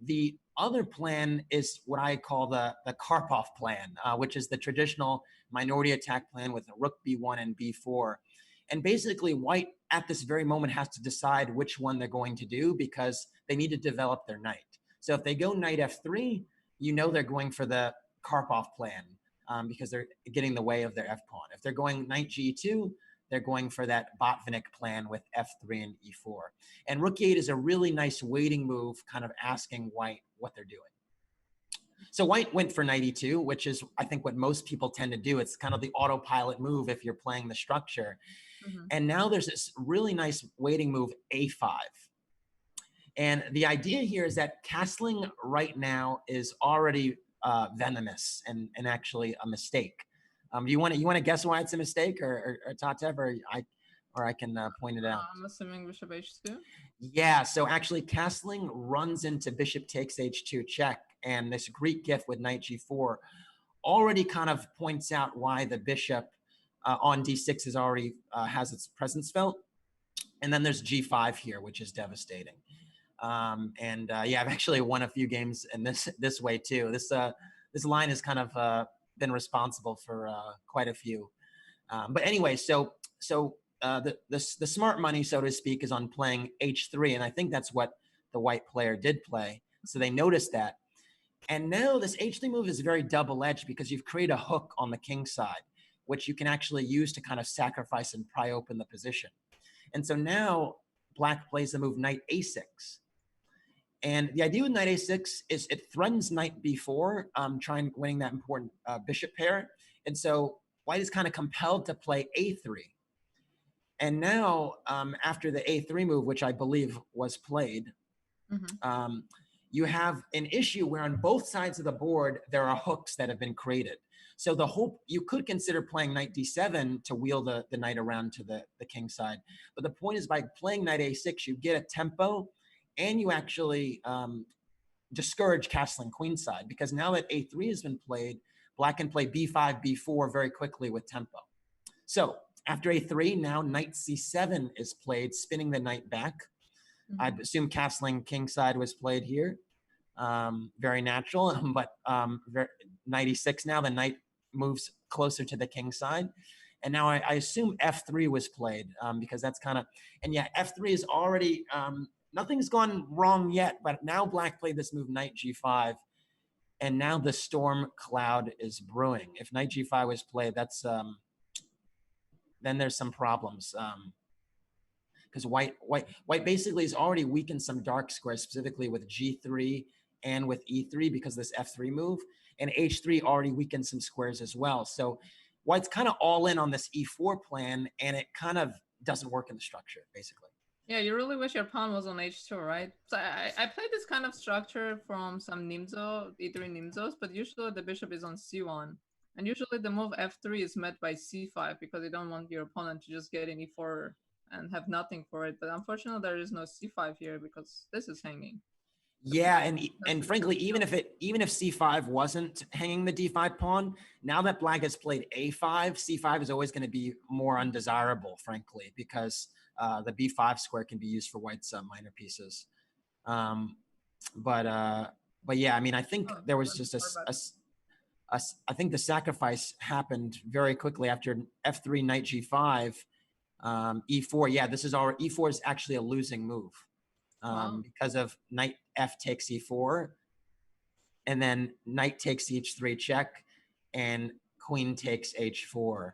The other plan is what I call the Karpov plan, which is the traditional minority attack plan with rook b1 and b4. And basically, white at this very moment has to decide which one they're going to do because they need to develop their knight. So if they go knight f3, they're going for the Karpov plan. Because they're getting in the way of their f-pawn. If they're going knight g2, they're going for that Botvinnik plan with f3 and e4. And rook e8 is a really nice waiting move, kind of asking white what they're doing. So white went for knight e2, which is, I think, what most people tend to do. It's kind of the autopilot move if you're playing the structure. And now there's this really nice waiting move, a5. And the idea here is that castling right now is already venomous and actually a mistake. Do you want to guess why it's a mistake, or Tatev, or I can point it out? I'm assuming bishop h2. Yeah. So actually, castling runs into bishop takes h2 check, and this Greek gift with knight g4 already kind of points out why the bishop on d6 is already has its presence felt. And then there's g5 here, which is devastating. I've actually won a few games in this way too. This line has kind of been responsible for quite a few. But anyway, so the smart money, so to speak, is on playing h3, and I think that's what the white player did play. So they noticed that, and now this h3 move is very double-edged because you've created a hook on the king side, which you can actually use to kind of sacrifice and pry open the position. And so now black plays the move knight a6. And the idea with knight a6 is it threatens knight b4, winning that important bishop pair. And so white is kind of compelled to play a3. And now, after the a3 move, which I believe was played, you have an issue where on both sides of the board, there are hooks that have been created. So you could consider playing knight d7 to wheel the knight around to the king side. But the point is, by playing knight a6, you get a tempo, and you actually discourage castling queenside, because now that a3 has been played, black can play b5, b4 very quickly with tempo. So after a3, now knight c7 is played, spinning the knight back. I assume castling kingside was played here. Very natural, but knight e6 now, the knight moves closer to the king side. And now I assume f3 was played because that's kind of, and yeah, f3 is already, nothing's gone wrong yet, but now black played this move knight g5, and now the storm cloud is brewing. If knight g5 was played, that's, then there's some problems. Because white basically has already weakened some dark squares, specifically with g3 and with e3 because of this f3 move, and h3 already weakened some squares as well. So white's kind of all in on this e4 plan, and it kind of doesn't work in the structure, basically. Yeah, you really wish your pawn was on h2, right? So I played this kind of structure from some Nimzo, e3 Nimzos, but usually the bishop is on c1. And usually the move f3 is met by c5 because you don't want your opponent to just get in e4 and have nothing for it. But unfortunately, there is no c5 here because this is hanging. Yeah, and frankly, even if c5 wasn't hanging the d5 pawn, now that black has played a5, c5 is always going to be more undesirable, frankly, because the b5 square can be used for white's minor pieces. But yeah, I mean, I think there was just I think the sacrifice happened very quickly after f3 knight g5, e4. Yeah, this is e4 is actually a losing move. Because of knight f takes e4, and then knight takes h3 check, and queen takes h4.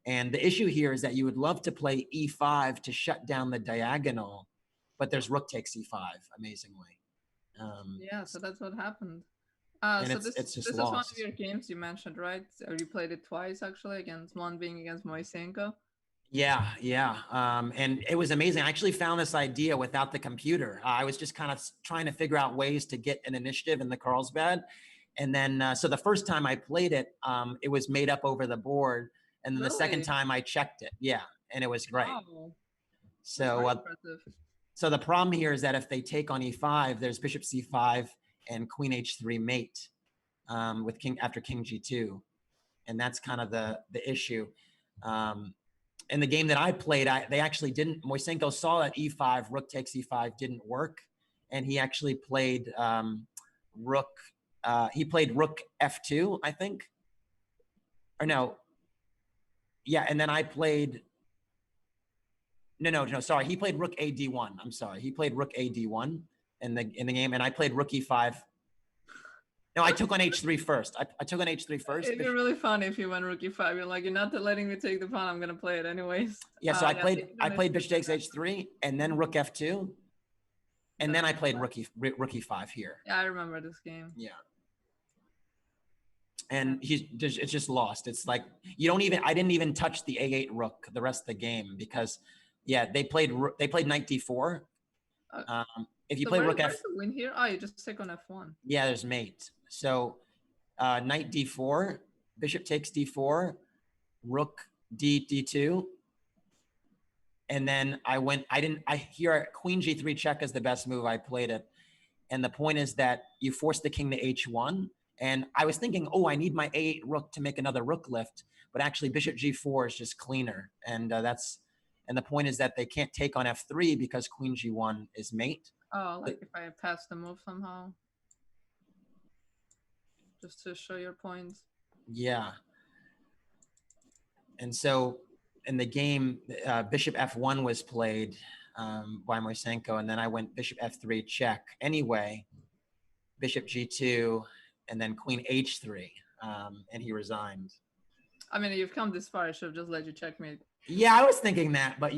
And the issue here is that you would love to play e5 to shut down the diagonal, but there's rook takes e5, amazingly. Yeah, so that's what happened. And so it's just this lost. is one of your games you mentioned, right? Or you played it twice, actually, one being against Moisenko. Yeah. And it was amazing. I actually found this idea without the computer. I was just kind of trying to figure out ways to get an initiative in the Carlsbad. And then, so the first time I played it, it was made up over the board. And then the second time I checked it. Yeah. And it was great. Wow. So the problem here is that if they take on e5, there's bishop c5 and queen h3 mate with after king g2. And that's kind of the issue. In the game that I played, they actually didn't, Moisenko saw that e5, rook takes e5 didn't work. And he actually played rook f2, I think. Or no. Yeah, and then I played, no, sorry. He played rook a d1. I'm sorry. He played rook a d1 in the game, and I played rook e5. No, I took on h3 first. I took on h3 first. It'd be really fun if you went rook e5. You're like, you're not letting me take the pawn. I'm gonna play it anyways. Yeah, so I played bishop takes h3, and then rook f2, and then I played rook e5 here. Yeah, I remember this game. Yeah. And it's just lost. It's like I didn't even touch the a8 rook the rest of the game because, yeah, they played knight d4. If you play rook f, win here. Oh, you just take on f1. Yeah, there's mate. So knight d4, bishop takes d4, rook d2, and then here queen g3 check is the best move. I played it, and the point is that you force the king to h1. And I was thinking, oh, I need my a8 rook to make another rook lift, but actually bishop g4 is just cleaner, and the point is that they can't take on f3 because queen g1 is mate. Oh, like if I pass the move somehow, just to show your points. Yeah. And so in the game, bishop f1 was played by Moisenko, and then I went bishop f3 check. Anyway, bishop g2, and then queen h3, and he resigned. I mean, you've come this far. I should have just let you checkmate. Yeah, I was thinking that, but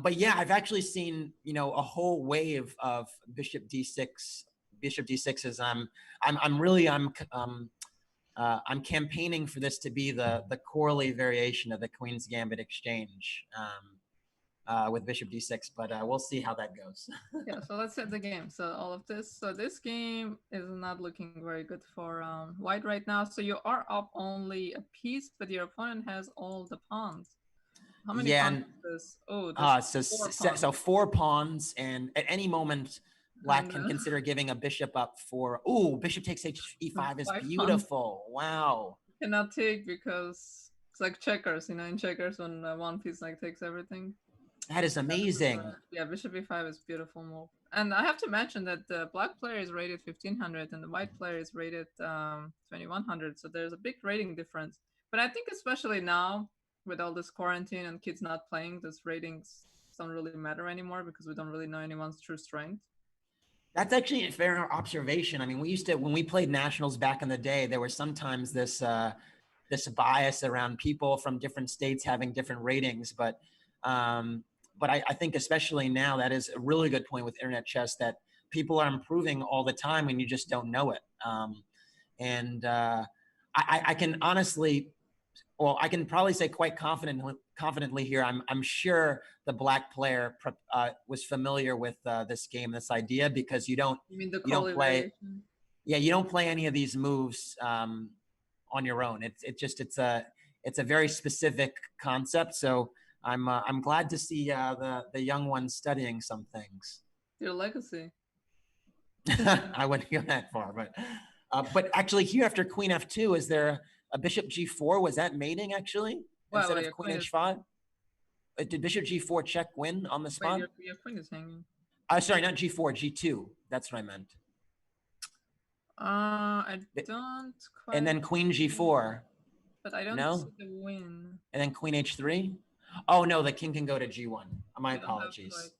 but yeah, I've actually seen a whole wave of bishop d6. Bishop d6 is I'm campaigning for this to be the Corley variation of the Queen's Gambit exchange with bishop d6, but we'll see how that goes. Yeah, so let's set the game. So all of this. So this game is not looking very good for white right now. So you are up only a piece, but your opponent has all the pawns. How many pawns is this? Oh, so 4 pawns, and at any moment, black can consider giving a bishop up for. Ooh, bishop takes e5 is beautiful. Wow. You cannot take because it's like checkers. In checkers when one piece takes everything. That is amazing. Yeah, bishop e5 is a beautiful move. And I have to mention that the black player is rated 1500 and the white player is rated 2100. So there's a big rating difference. But I think especially now with all this quarantine and kids not playing, those ratings don't really matter anymore because we don't really know anyone's true strength. That's actually a fair observation. I mean, we used to, when we played nationals back in the day, there was sometimes this bias around people from different states having different ratings. But I think especially now, that is a really good point with internet chess, that people are improving all the time and you just don't know it. I can honestly, well, I can probably say quite confidently here, I'm sure the black player was familiar with this game, this idea, because you don't play, you don't play any of these moves on your own. It's a very specific concept. So I'm glad to see the young ones studying some things. Your legacy. I wouldn't go that far, but actually here after Queen F2, is there a Bishop G4? Was that mating actually instead of Queen H5? Did Bishop G4 check win on the spot? Wait, your queen is hanging. Sorry, not G4, G2. That's what I meant. I don't quite. And then Queen G4. But I don't see the win. And then Queen H3. Oh no, the king can go to G1. My apologies.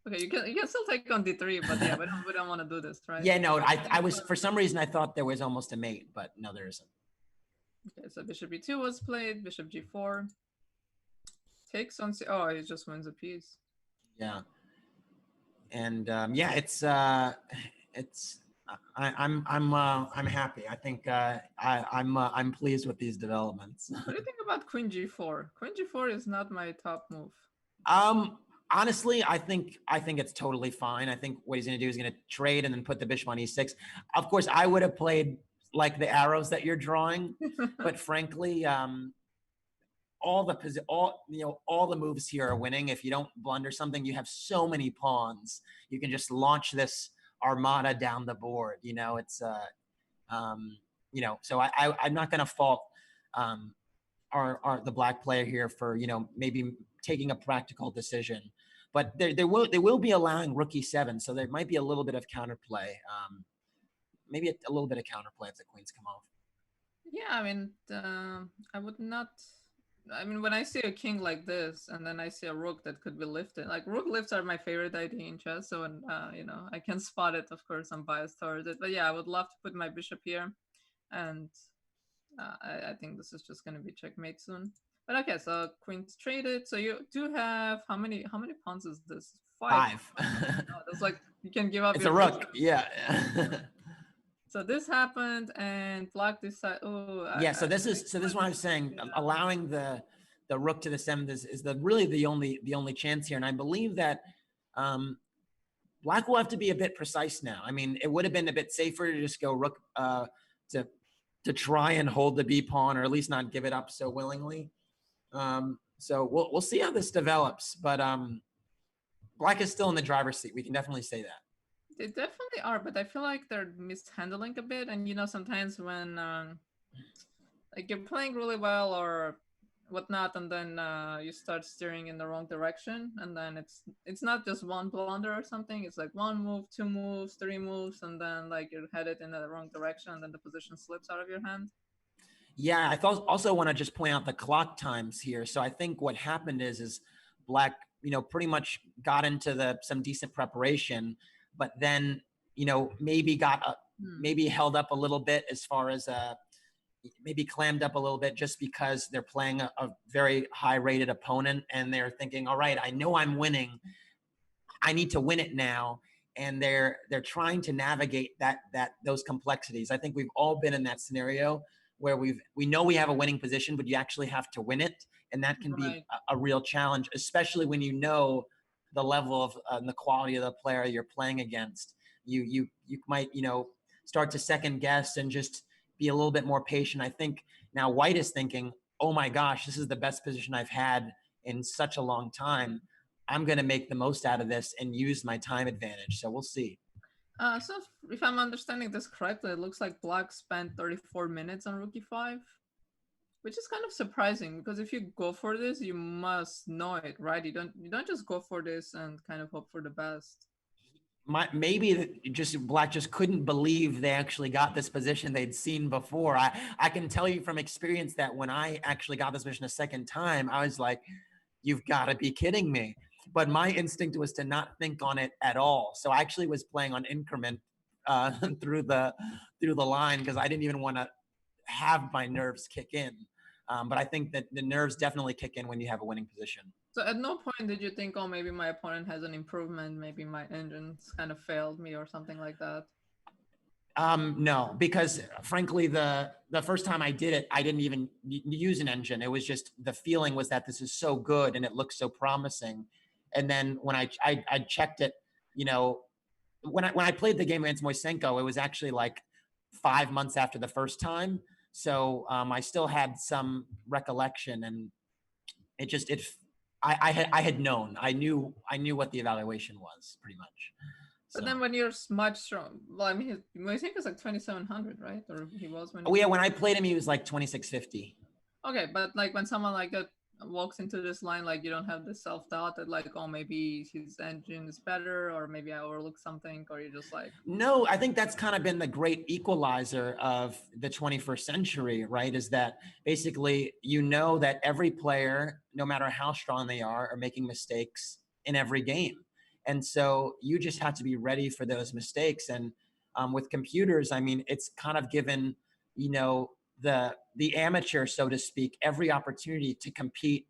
Okay, you can still take on D3, but yeah, we don't want to do this, right? Yeah, no, I was, for some reason I thought there was almost a mate, but no, there isn't. Okay, so Bishop E2 was played, Bishop G4 takes on oh, he just wins a piece. Yeah, and yeah, I'm happy. I think I'm pleased with these developments. What do you think about Queen G4? Queen G4 is not my top move. Honestly, I think it's totally fine. I think what he's going to do is going to trade and then put the bishop on E6. Of course, I would have played like the arrows that you're drawing, but frankly, all the moves here are winning. If you don't blunder something, you have so many pawns. You can just launch this armada down the board. It's so I'm not going to fault the black player here for maybe taking a practical decision, but they will be allowing rook e7, so there might be a little bit of counterplay. Maybe a little bit of counterplay if the queens come off. Yeah, I mean, I would not. I mean, when I see a king like this, and then I see a rook that could be lifted, like rook lifts are my favorite idea in chess. So, when I can spot it, of course, I'm biased towards it. But yeah, I would love to put my bishop here, and I think this is just going to be checkmate soon. But okay, so queen's traded. So you do have how many pawns is this? 5. That's like you can give up. It's a rook. Bishop. Yeah. So this happened, and black decided. Oh. Yeah. So this is what I'm saying. Allowing the rook to the 7th is really the only chance here, and I believe that black will have to be a bit precise now. I mean, it would have been a bit safer to just go rook to try and hold the b pawn, or at least not give it up so willingly. So we'll see how this develops, but black is still in the driver's seat. We can definitely say that. They definitely are, but I feel like they're mishandling a bit. And sometimes when like you're playing really well or whatnot, and then you start steering in the wrong direction, and then it's not just one blunder or something. It's like 1 move, 2 moves, 3 moves, and then like you're headed in the wrong direction, and then the position slips out of your hand. Yeah, I also want to just point out the clock times here. So I think what happened is black, pretty much got into some decent preparation, but then, maybe maybe held up a little bit as far as maybe clammed up a little bit just because they're playing a very high rated opponent and they're thinking, all right, I know I'm winning. I need to win it now. And they're trying to navigate those complexities. I think we've all been in that scenario where we know we have a winning position, but you actually have to win it. And that can be a real challenge, especially when you know the level of and the quality of the player you're playing against. You might, start to second guess and just be a little bit more patient. I think now white is thinking, oh my gosh, this is the best position I've had in such a long time. I'm going to make the most out of this and use my time advantage. So we'll see. So if I'm understanding this correctly, it looks like black spent 34 minutes on rook e5, which is kind of surprising because if you go for this, you must know it, right? You don't just go for this and kind of hope for the best. maybe just Black just couldn't believe they actually got this position they'd seen before. I can tell you from experience that when I actually got this position a second time, I was like, you've got to be kidding me. But my instinct was to not think on it at all. So I actually was playing on increment through the line because I didn't even want to have my nerves kick in. But I think that the nerves definitely kick in when you have a winning position. So at no point did you think, oh, maybe my opponent has an improvement, maybe my engines kind of failed me or something like that? No, because frankly, the first time I did it, I didn't even use an engine. It was just the feeling was that this is so good and it looks so promising. And then when I checked it, you know, when I played the game against Moisenko, it was actually like 5 months after the first time. So I still had some recollection, and I had known. I knew what the evaluation was pretty much. But then when you're much strong, well, I mean, Moisenko's like 2,700, right? Or he was when. Oh yeah, when I played him, he was like 2,650. Okay, but like when someone like that walks into this line, like you don't have this self-doubt that like, oh, maybe his engine is better, or maybe I overlooked something, or you're just like. No, I think that's kind of been the great equalizer of the 21st century, right? Is that basically you know that every player, no matter how strong they are making mistakes in every game. And so you just have to be ready for those mistakes. And with computers, I mean, it's kind of given, you know, the amateur, so to speak, every opportunity to compete,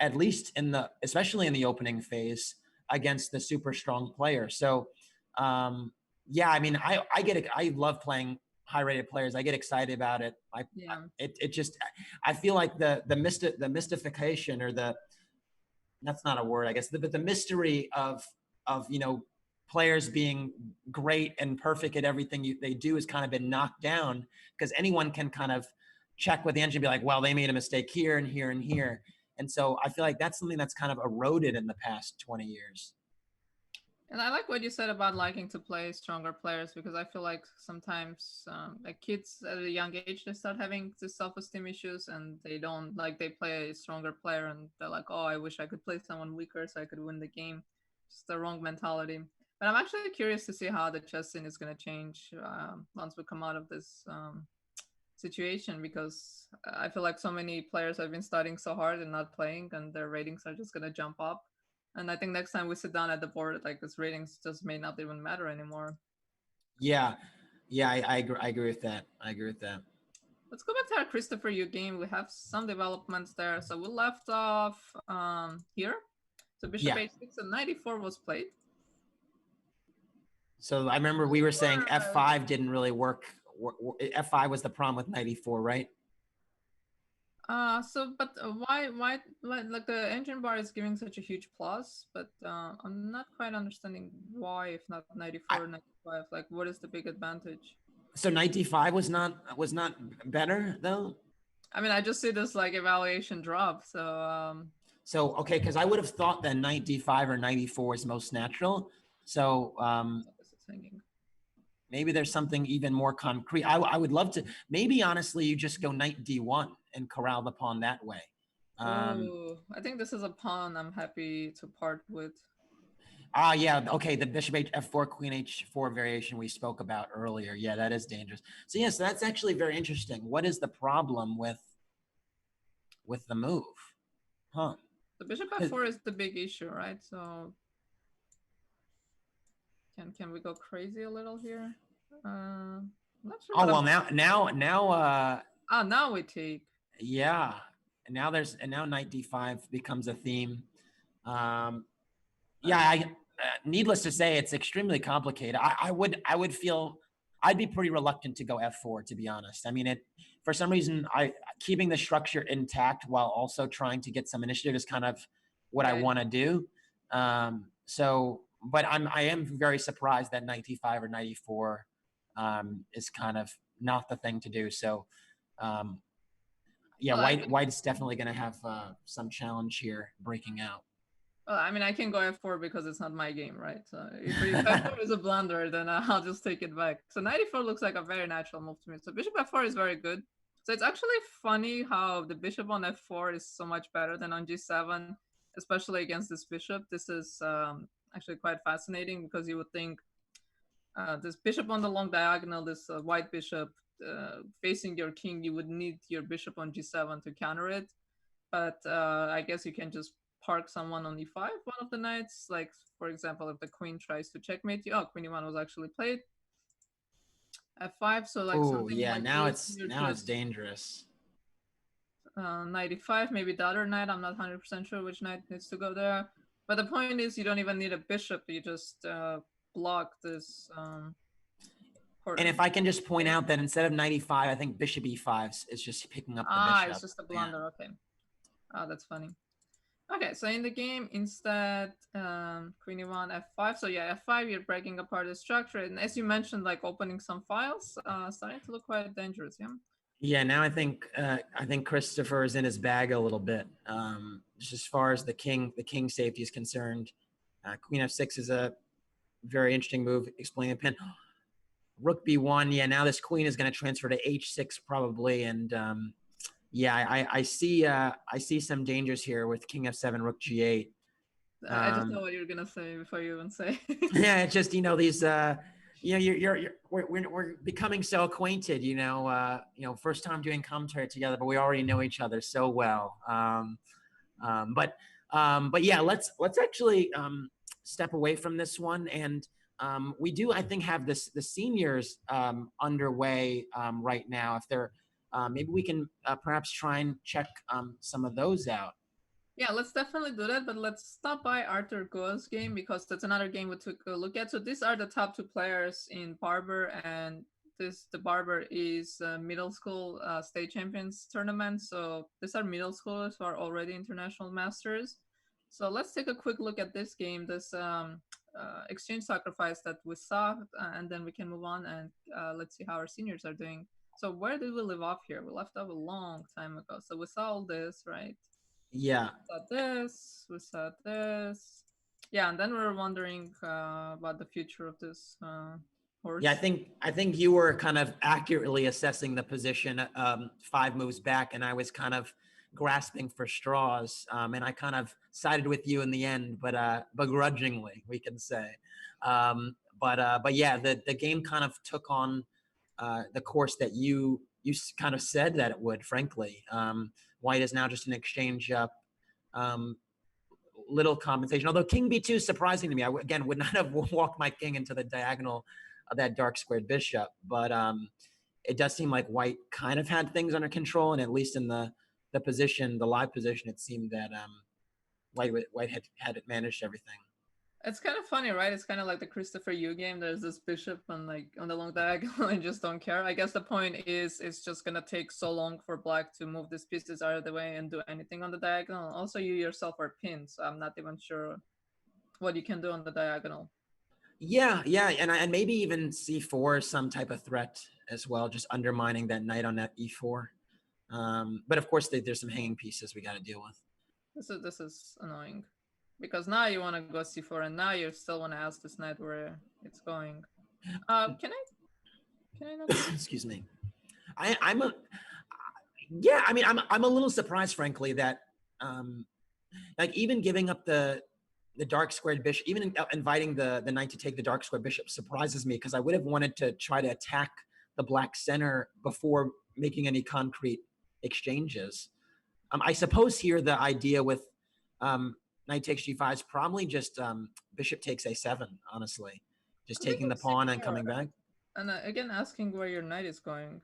at least especially in the opening phase, against the super strong player. So yeah, I mean, I love playing high rated players. I get excited about it. I feel like the mystification, or that's not a word, I guess, but the mystery of you know, players being great and perfect at everything they do has kind of been knocked down, because anyone can kind of check with the engine and be like, well, they made a mistake here and here and here. And so I feel like that's something that's kind of eroded in the past 20 years. And I like what you said about liking to play stronger players, because I feel like sometimes like kids at a young age, they start having the self-esteem issues, and they don't like, they play a stronger player and they're like, oh, I wish I could play someone weaker so I could win the game. Just the wrong mentality. But I'm actually curious to see how the chess scene is going to change once we come out of this situation, because I feel like so many players have been studying so hard and not playing, and their ratings are just going to jump up. And I think next time we sit down at the board, like, this ratings just may not even matter anymore. Yeah, I agree with that. Let's go back to our Christopher Yu game. We have some developments there. So we left off here. So bishop h6 and 94 was played. So I remember we were saying f5 didn't really work. F5 was the problem with 94, right? But why like the engine bar is giving such a huge plus, but I'm not quite understanding why, if not 94 or 95, like what is the big advantage? So 95 was not better though? I mean, I just see this like evaluation drop, so So okay, because I would have thought that 95 or 94 is most natural. So maybe there's something even more concrete. I would love to, maybe honestly, you just go knight d1 and corral the pawn that way. I think this is a pawn I'm happy to part with. Yeah, okay, the bishop f4, queen h4 variation we spoke about earlier. Yeah, that is dangerous. So yes, that's actually very interesting. What is the problem with the move? Huh. The bishop f4 is the big issue, right? So can we go crazy a little here? I'm not sure. Oh well, now. Now we take. Yeah, and now knight d5 becomes a theme. Yeah, needless to say, it's extremely complicated. I would feel I'd be pretty reluctant to go f4, to be honest. I mean, for some reason, keeping the structure intact while also trying to get some initiative is kind of what I want to do. But I am very surprised that 95 or 94 is kind of not the thing to do. So yeah, well, White's definitely going to have some challenge here breaking out. Well, I mean, I can go f4 because it's not my game, right? So if f4 is a blunder, then I'll just take it back. So 94 looks like a very natural move to me. So bishop f4 is very good. So it's actually funny how the bishop on f4 is so much better than on g7, especially against this bishop. This is actually quite fascinating, because you would think this bishop on the long diagonal, this white bishop facing your king, you would need your bishop on g7 to counter it. But I guess you can just park someone on e5, one of the knights. Like, for example, if the queen tries to checkmate you. Oh, queen e1 was actually played. f5, so like something yeah, like now this, it's dangerous. Knight e5, maybe the other knight. I'm not 100% sure which knight needs to go there. But the point is, you don't even need a bishop. You just block this. And if I can just point out that instead of knight e5, I think bishop e5 is just picking up the bishop. It's just a blunder. Yeah. Okay. That's funny. Okay, so in the game, instead, queen e1, f5. So yeah, f5, you're breaking apart the structure. And as you mentioned, like opening some files, starting to look quite dangerous, yeah? Yeah, now I think Christopher is in his bag a little bit. Just as far as the king safety is concerned. Queen f6 is a very interesting move. Explain the pin. Rook b1. Yeah, now this queen is going to transfer to h6 probably, and yeah, I see some dangers here with king f7, rook g8. I just know what you're gonna say before you even say. Yeah, it's just these we're becoming so acquainted. First time doing commentary together, but we already know each other so well. But yeah, let's actually step away from this one, and we do, I think, have the seniors underway right now. If they're maybe we can perhaps try and check some of those out. Yeah, let's definitely do that, but let's stop by Arthur Go's game because that's another game we took a look at. So these are the top two players in Barber, and the Barber is middle school state champions tournament. So these are middle schoolers who are already international masters. So let's take a quick look at this game, this exchange sacrifice that we saw, and then we can move on and let's see how our seniors are doing. So where did we leave off here? We left off a long time ago. So we saw all this, right? Yeah. We saw this. Yeah, and then we were wondering about the future of this horse. Yeah, I think you were kind of accurately assessing the position 5 moves back, and I was kind of grasping for straws, and I kind of sided with you in the end, but begrudgingly, we can say. But yeah, the game kind of took on the course that you kind of said that it would. Frankly, white is now just an exchange up. Little compensation, although king b2 is surprising to me. I again would not have walked my king into the diagonal of that dark squared bishop, but it does seem like white kind of had things under control, and at least in the position, the live position, it seemed that white had managed everything. It's kind of funny, right? It's kind of like the Christopher Yu game. There's this bishop on the long diagonal and just don't care. I guess the point is it's just gonna take so long for black to move these pieces out of the way and do anything on the diagonal. Also, you yourself are pinned, so I'm not even sure what you can do on the diagonal. Yeah, and maybe even c4 is some type of threat as well, just undermining that knight on that e4. But of course, there's some hanging pieces we got to deal with. This is annoying. Because now you want to go c4, and now you still want to ask this knight where it's going. Can I not? Excuse me. I'm a little surprised, frankly, that like even giving up the dark squared bishop, even inviting the knight to take the dark squared bishop surprises me, because I would have wanted to try to attack the black center before making any concrete exchanges. I suppose here the idea with knight takes g5 is probably just bishop takes a7, honestly. Just taking the pawn and coming back. And again, asking where your knight is going.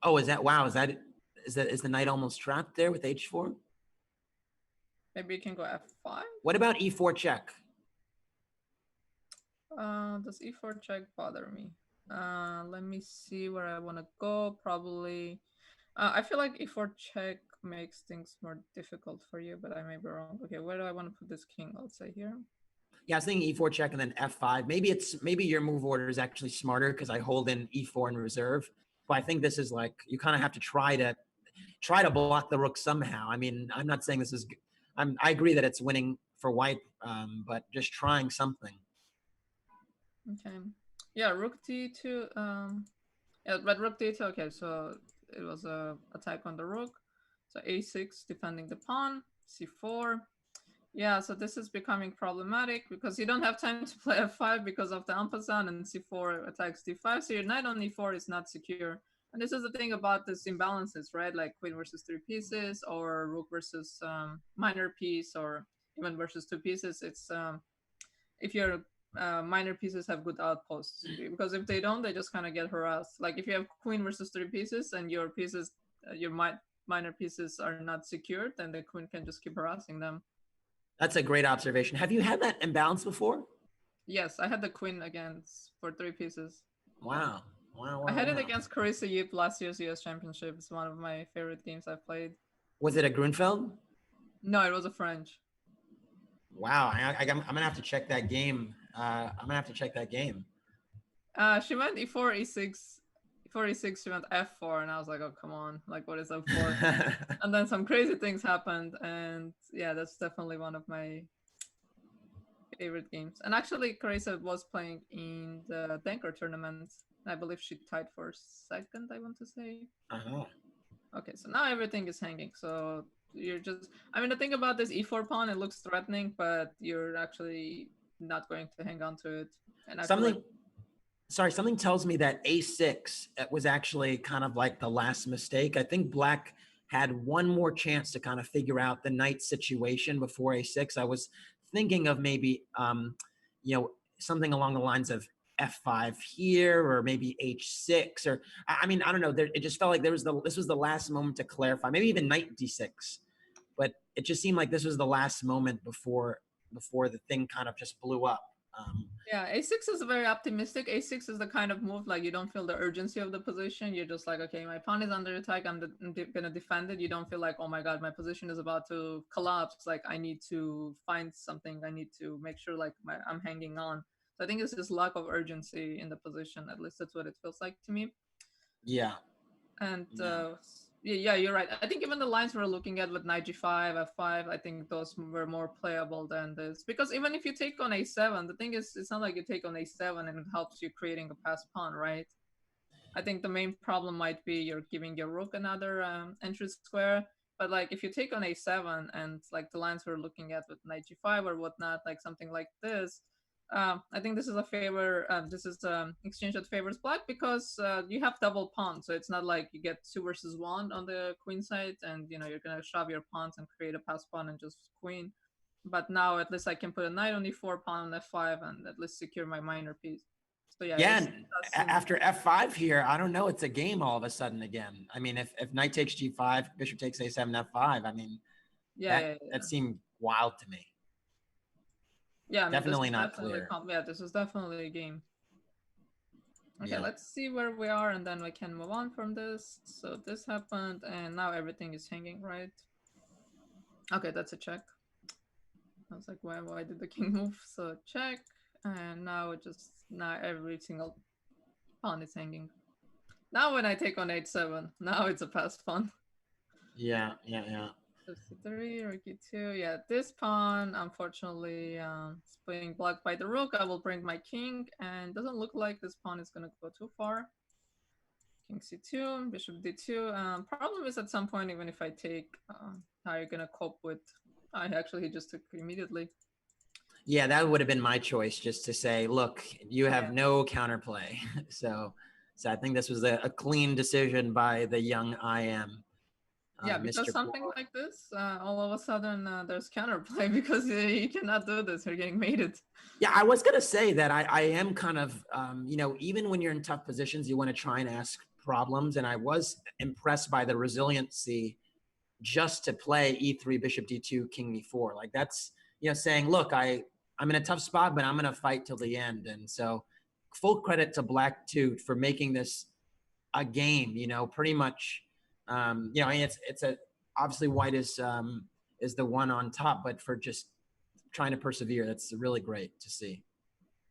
Oh, is the knight almost trapped there with h4? Maybe you can go f5? What about e4 check? Does e4 check bother me? Let me see where I want to go. Probably. I feel like e4 check makes things more difficult for you, but I may be wrong. Okay, where do I want to put this king? Let's say here. Yeah, I was thinking e4 check and then f5. Maybe your move order is actually smarter because I hold in e4 in reserve. But I think this is like you kind of have to try to block the rook somehow. I mean, I'm not saying this is. I agree that it's winning for white, but just trying something. Okay. Yeah, rook d2. Yeah, but rook d2. Okay, so it was a attack on the rook. So a6 defending the pawn, c4. Yeah, so this is becoming problematic because you don't have time to play f5 because of the ampersand, and c4 attacks d5. So your knight on e4 is not secure. And this is the thing about this imbalances, right? Like queen versus 3 pieces, or rook versus minor piece, or even versus 2 pieces. It's if your minor pieces have good outposts, because if they don't, they just kind of get harassed. Like if you have queen versus 3 pieces and your pieces, your minor pieces are not secured, then the queen can just keep harassing them. That's a great observation. Have you had that imbalance before? Yes, I had the queen against for 3 pieces. Wow. Wow. I had it against Carissa Yip last year's US Championship. It's one of my favorite games I've played. Was it a Grunfeld? No, it was a French. Wow. I'm gonna have to check that game. She went e4, e6, e4, e6. She went f4, and I was like, oh, come on! Like, what is f4? And then some crazy things happened, and yeah, that's definitely one of my favorite games. And actually, Carissa was playing in the Danker tournament. I believe she tied for second, I want to say. Uh-huh. Okay, so now everything is hanging. So you're just, I mean, the thing about this e4 pawn, it looks threatening, but you're actually not going to hang on to it. And something tells me that a6 was actually kind of like the last mistake. I think Black had one more chance to kind of figure out the knight situation before a6. I was thinking of maybe, something along the lines of f5 here, or maybe h6, or I mean, I don't know. It just felt like this was the last moment to clarify. Maybe even knight d6, but it just seemed like this was the last moment before the thing kind of just blew up. Yeah, a6 is very optimistic. A6 is the kind of move like you don't feel the urgency of the position. You're just like, okay, my pawn is under attack. I'm gonna defend it. You don't feel like, oh my god, my position is about to collapse. Like I need to find something. I need to make sure like I'm hanging on. So I think it's this lack of urgency in the position. At least that's what it feels like to me. Yeah. And yeah, you're right. I think even the lines we're looking at with knight g5, f5, I think those were more playable than this. Because even if you take on a7, the thing is, it's not like you take on a7 and it helps you creating a passed pawn, right? I think the main problem might be you're giving your rook another entry square. But like if you take on a7 and like the lines we're looking at with knight g5 or whatnot, like something like this, I think this is a favor. This is exchange that favors Black because you have double pawns, so it's not like you get 2 versus 1 on the queen side, and you're gonna shove your pawns and create a pass pawn and just queen. But now at least I can put a knight on e4, pawn on f5, and at least secure my minor piece. So yeah. Yeah. After f5 here, I don't know. It's a game all of a sudden again. I mean, if knight takes g5, bishop takes a7, f5. I mean, that seemed wild to me. Yeah, I mean, definitely not clear. Yeah, this is definitely a game. Okay, yeah. Let's see where we are, and then we can move on from this. So this happened, and now everything is hanging, right? Okay, that's a check. I was like, why did the king move? So check, and now every single pawn is hanging. Now when I take on h7, now it's a passed pawn. Yeah. c3 or e2. Yeah, this pawn, unfortunately, is being blocked by the rook. I will bring my king, and doesn't look like this pawn is going to go too far. King c2, bishop d2. Problem is at some point, even if I take, how are you going to cope with... he just took immediately. Yeah, that would have been my choice, just to say, look, you have no counterplay. So I think this was a clean decision by the young IM. Yeah, because Mr. something like this, all of a sudden there's counterplay because you cannot do this. You're getting mated. Yeah, I was going to say that I am kind of, even when you're in tough positions, you want to try and ask problems. And I was impressed by the resiliency just to play e3, bishop d2, king e4. Like that's, saying, look, I'm in a tough spot, but I'm going to fight till the end. And so full credit to Black too for making this a game, pretty much. I mean, it's obviously White is the one on top, but for just trying to persevere, that's really great to see.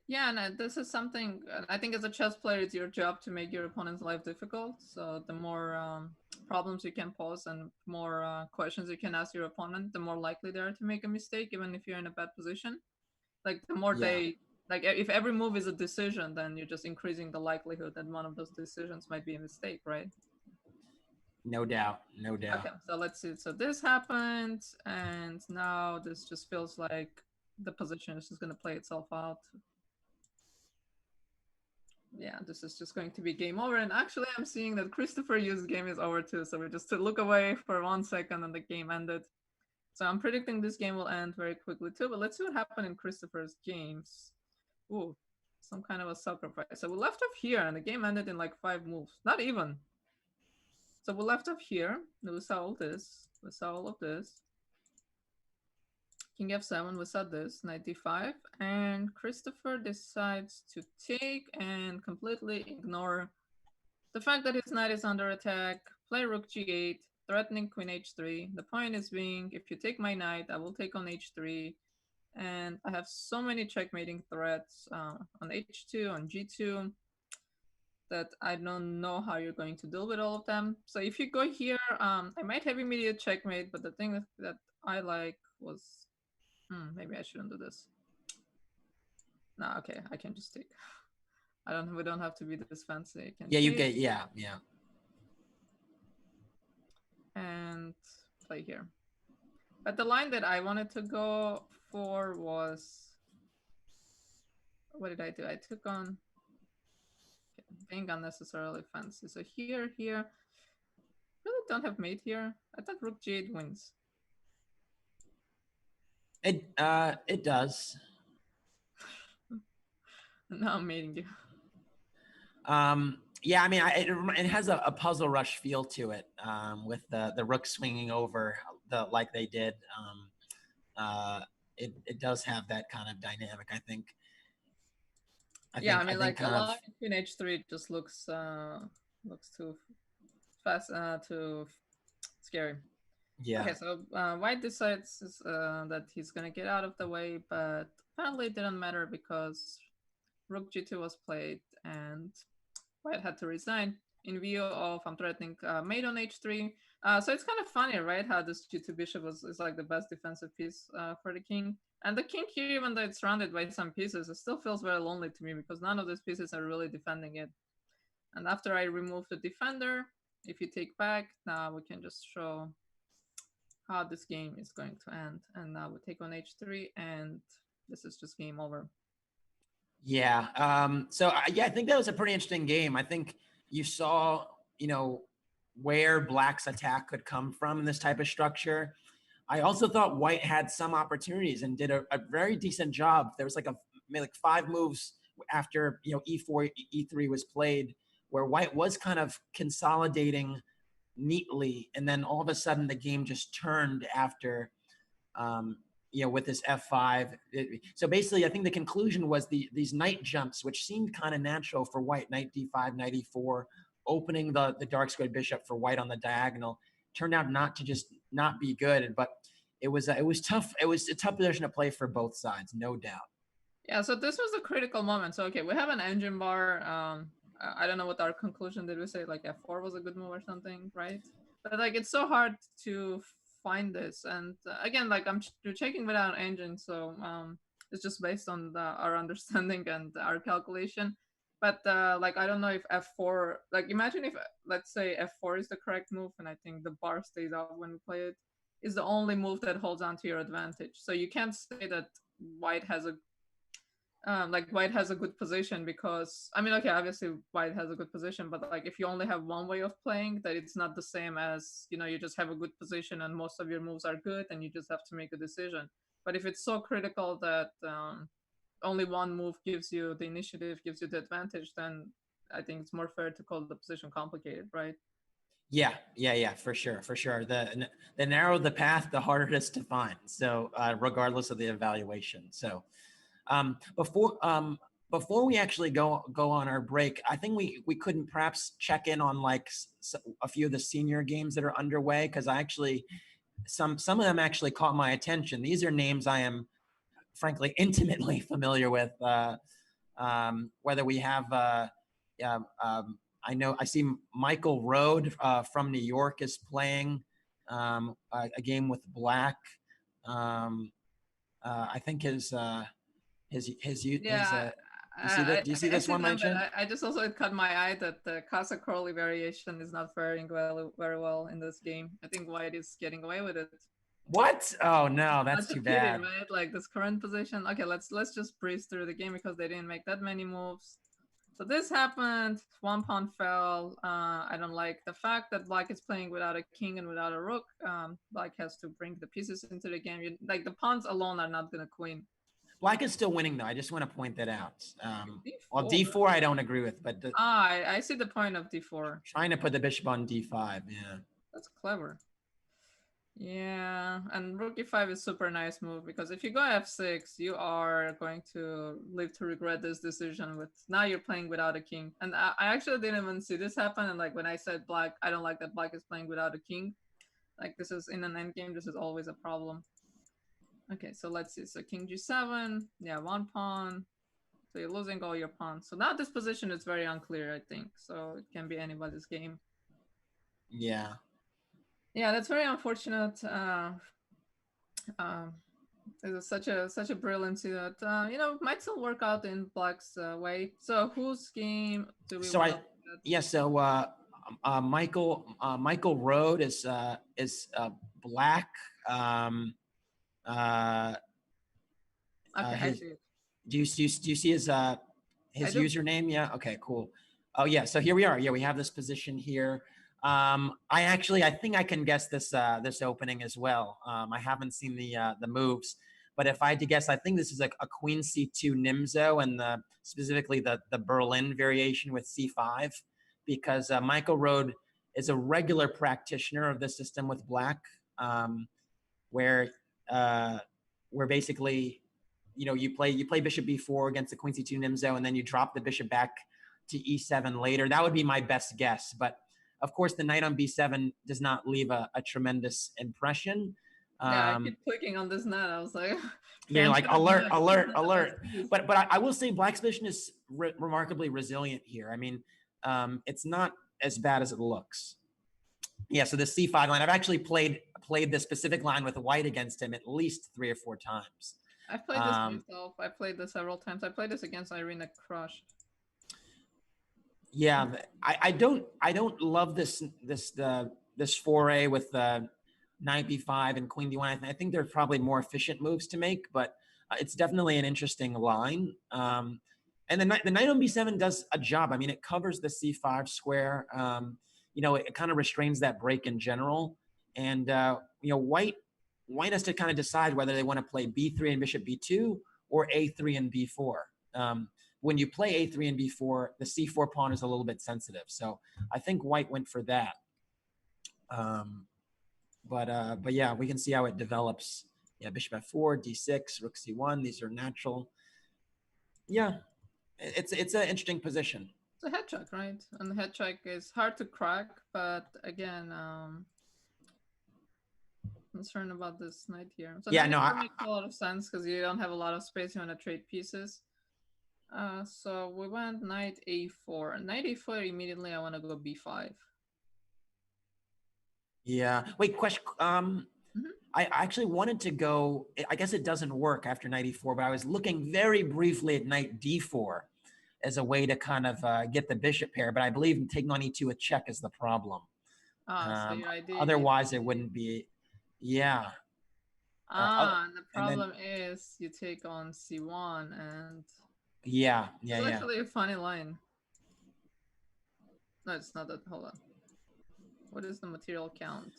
Yeah, and this is something I think as a chess player, it's your job to make your opponent's life difficult. So the more problems you can pose and more questions you can ask your opponent, the more likely they are to make a mistake, even if you're in a bad position. Like the more if every move is a decision, then you're just increasing the likelihood that one of those decisions might be a mistake, right? No doubt. No doubt. Okay, so let's see. So this happened, and now this just feels like the position is just going to play itself out. Yeah, this is just going to be game over. And actually, I'm seeing that Christopher Yu's game is over too. So we just look away for 1 second and the game ended. So I'm predicting this game will end very quickly too. But let's see what happened in Christopher's games. Ooh, some kind of a sacrifice. So we left off here and the game ended in like 5 moves. Not even. So we left off here. We saw all this. We saw all of this. King f7, we saw this, knight d5, and Christopher decides to take and completely ignore the fact that his knight is under attack, play rook g8, threatening queen h3. The point is being, if you take my knight, I will take on h3, and I have so many checkmating threats on h2, on g2, that I don't know how you're going to deal with all of them. So if you go here, I might have immediate checkmate, but the thing that I like was... maybe I shouldn't do this. No, okay, I can just take. We don't have to be this fancy. Yeah, you get, yeah. And play here. But the line that I wanted to go for was, what did I do? I took on, being unnecessarily fancy. So here, really don't have mate here. I thought rook g8 wins. It does. No, I'm mating you. Yeah, I mean, it has a puzzle rush feel to it, with the rook swinging over like they did. It does have that kind of dynamic, I think. I mean, like a line between h3 just looks too fast, too scary. Yeah. Okay, so White decides that he's gonna get out of the way, but apparently it didn't matter because rook g2 was played and White had to resign in view of I'm threatening mate on h3. So it's kind of funny, right? How this g2 bishop is like the best defensive piece for the king. And the king here, even though it's surrounded by some pieces, it still feels very lonely to me because none of these pieces are really defending it. And after I remove the defender, if you take back, now we can just show how this game is going to end. And now we take on h3, and this is just game over. Yeah. So yeah, I think that was a pretty interesting game. I think you saw, where Black's attack could come from in this type of structure. I also thought White had some opportunities and did a very decent job. There was like 5 moves after e4, e3 was played, where White was kind of consolidating neatly, and then all of a sudden the game just turned after, with this f5. So basically, I think the conclusion was these knight jumps, which seemed kind of natural for White, knight d5, knight e4, opening the dark squared bishop for White on the diagonal, turned out not be good. But it was tough. It was a tough position to play for both sides, no doubt. Yeah, so this was a critical moment. So okay, we have an engine bar. I don't know what our conclusion did. We say like f4 was a good move or something, right? But like it's so hard to find this, and again, like I'm checking without engine, so it's just based on our understanding and our calculation. But like I don't know if f4, like imagine if let's say f4 is the correct move, and I think the bar stays out when we play it, is the only move that holds on to your advantage. So you can't say that White has a White has a good position because, I mean, okay, obviously White has a good position, but like if you only have one way of playing, that it's not the same as, you just have a good position and most of your moves are good and you just have to make a decision. But if it's so critical that only one move gives you the initiative, gives you the advantage, then I think it's more fair to call the position complicated, right? Yeah, for sure. The narrower the path, the harder it is to find. So regardless of the evaluation. So before we actually go on our break, I think we couldn't perhaps check in on like a few of the senior games that are underway, because I actually some of them actually caught my attention. These are names I am frankly intimately familiar with. Whether we have I see Michael Rode from New York is playing a game with Black. I think his Do you see this one mentioned? I just also it caught my eye that the Casa Crowley variation is not faring very well in this game. I think White is getting away with it. What? Oh no, that's too bad. Right? Like this current position. Okay, let's just breeze through the game because they didn't make that many moves. So this happened. 1 pawn fell. I don't like the fact that Black is playing without a king and without a rook. Black has to bring the pieces into the game. Like the pawns alone are not gonna queen. Black is still winning though. I just want to point that out. Well, D4. D4 I don't agree with, but I see the point of D4. Trying to put the bishop on D5. Yeah. That's clever. Yeah, and rook e5 is super nice move because if you go f6, you are going to live to regret this decision. With now you're playing without a king, and I actually didn't even see this happen. And like when I said Black, I don't like that Black is playing without a king. Like this is in an endgame, this is always a problem. Okay, so let's see. So king g7, yeah, 1 pawn. So you're losing all your pawns. So now this position is very unclear, I think. So it can be anybody's game. Yeah. Yeah, that's very unfortunate. It's such a brilliancy that you know might still work out in Black's way. So whose game do we? So Michael Road is Black. Okay, I see it. Do you see his username? Yeah. Okay. Cool. Oh yeah. So here we are. Yeah, we have this position here. I think I can guess this opening as well. I haven't seen the moves, but if I had to guess, I think this is a Queen C2 Nimzo and specifically the Berlin variation with C5, because Michael Road is a regular practitioner of the system with Black, where basically, you know, you play bishop b4 against the Queen C2 Nimzo, and then you drop the bishop back to e7 later. That would be my best guess, but of course, the knight on b7 does not leave a tremendous impression. Yeah, I keep clicking on this knight. I was like, you're like alert. But I will say Black's position is remarkably resilient here. I mean, it's not as bad as it looks. Yeah. So the c5 line, I've actually played this specific line with White against him at least 3 or 4 times. I've played this myself. I played this several times. I played this against Irina Krush. Yeah, I don't love this foray with knight b5 and queen d1. I think there's probably more efficient moves to make, but it's definitely an interesting line. And the knight on b7 does a job. I mean, it covers the c5 square. You know, it kind of restrains that break in general. And you know, White has to kind of decide whether they want to play b3 and bishop b2 or a3 and b4. When you play a3 and b4, the c4 pawn is a little bit sensitive. So I think White went for that. But yeah, we can see how it develops. Yeah, bishop f4, d6, rook c1. These are natural. Yeah, it's an interesting position. It's a head check, right? And the head check is hard to crack, but again, concerned about this knight here. So yeah, no, it makes a lot of sense because you don't have a lot of space. You want to trade pieces. So we went knight a4. Knight a4 immediately. I want to go b5. Yeah. Wait. Question. I actually wanted to go. I guess it doesn't work after knight e4, but I was looking very briefly at knight d4 as a way to kind of get the bishop pair. But I believe taking on e2 with check is the problem. So your idea otherwise, it wouldn't be. Yeah. And the problem is you take on c1 and. Yeah. It's actually a funny line. No, it's not that. Hold on. What is the material count?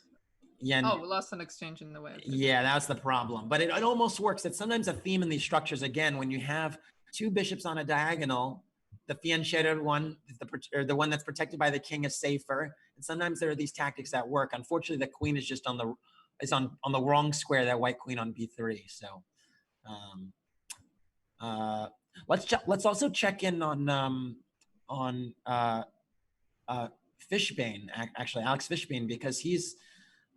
Yeah. Oh, we lost an exchange in the way. Yeah, that's the problem. But it almost works. It's sometimes a theme in these structures. Again, when you have 2 bishops on a diagonal, the fianchetto one, the one that's protected by the king, is safer. And sometimes there are these tactics that work. Unfortunately, the queen is just on the wrong square. That white queen on b3. So. Let's also check in on Fishbane, actually Alex Fishbane, because he's,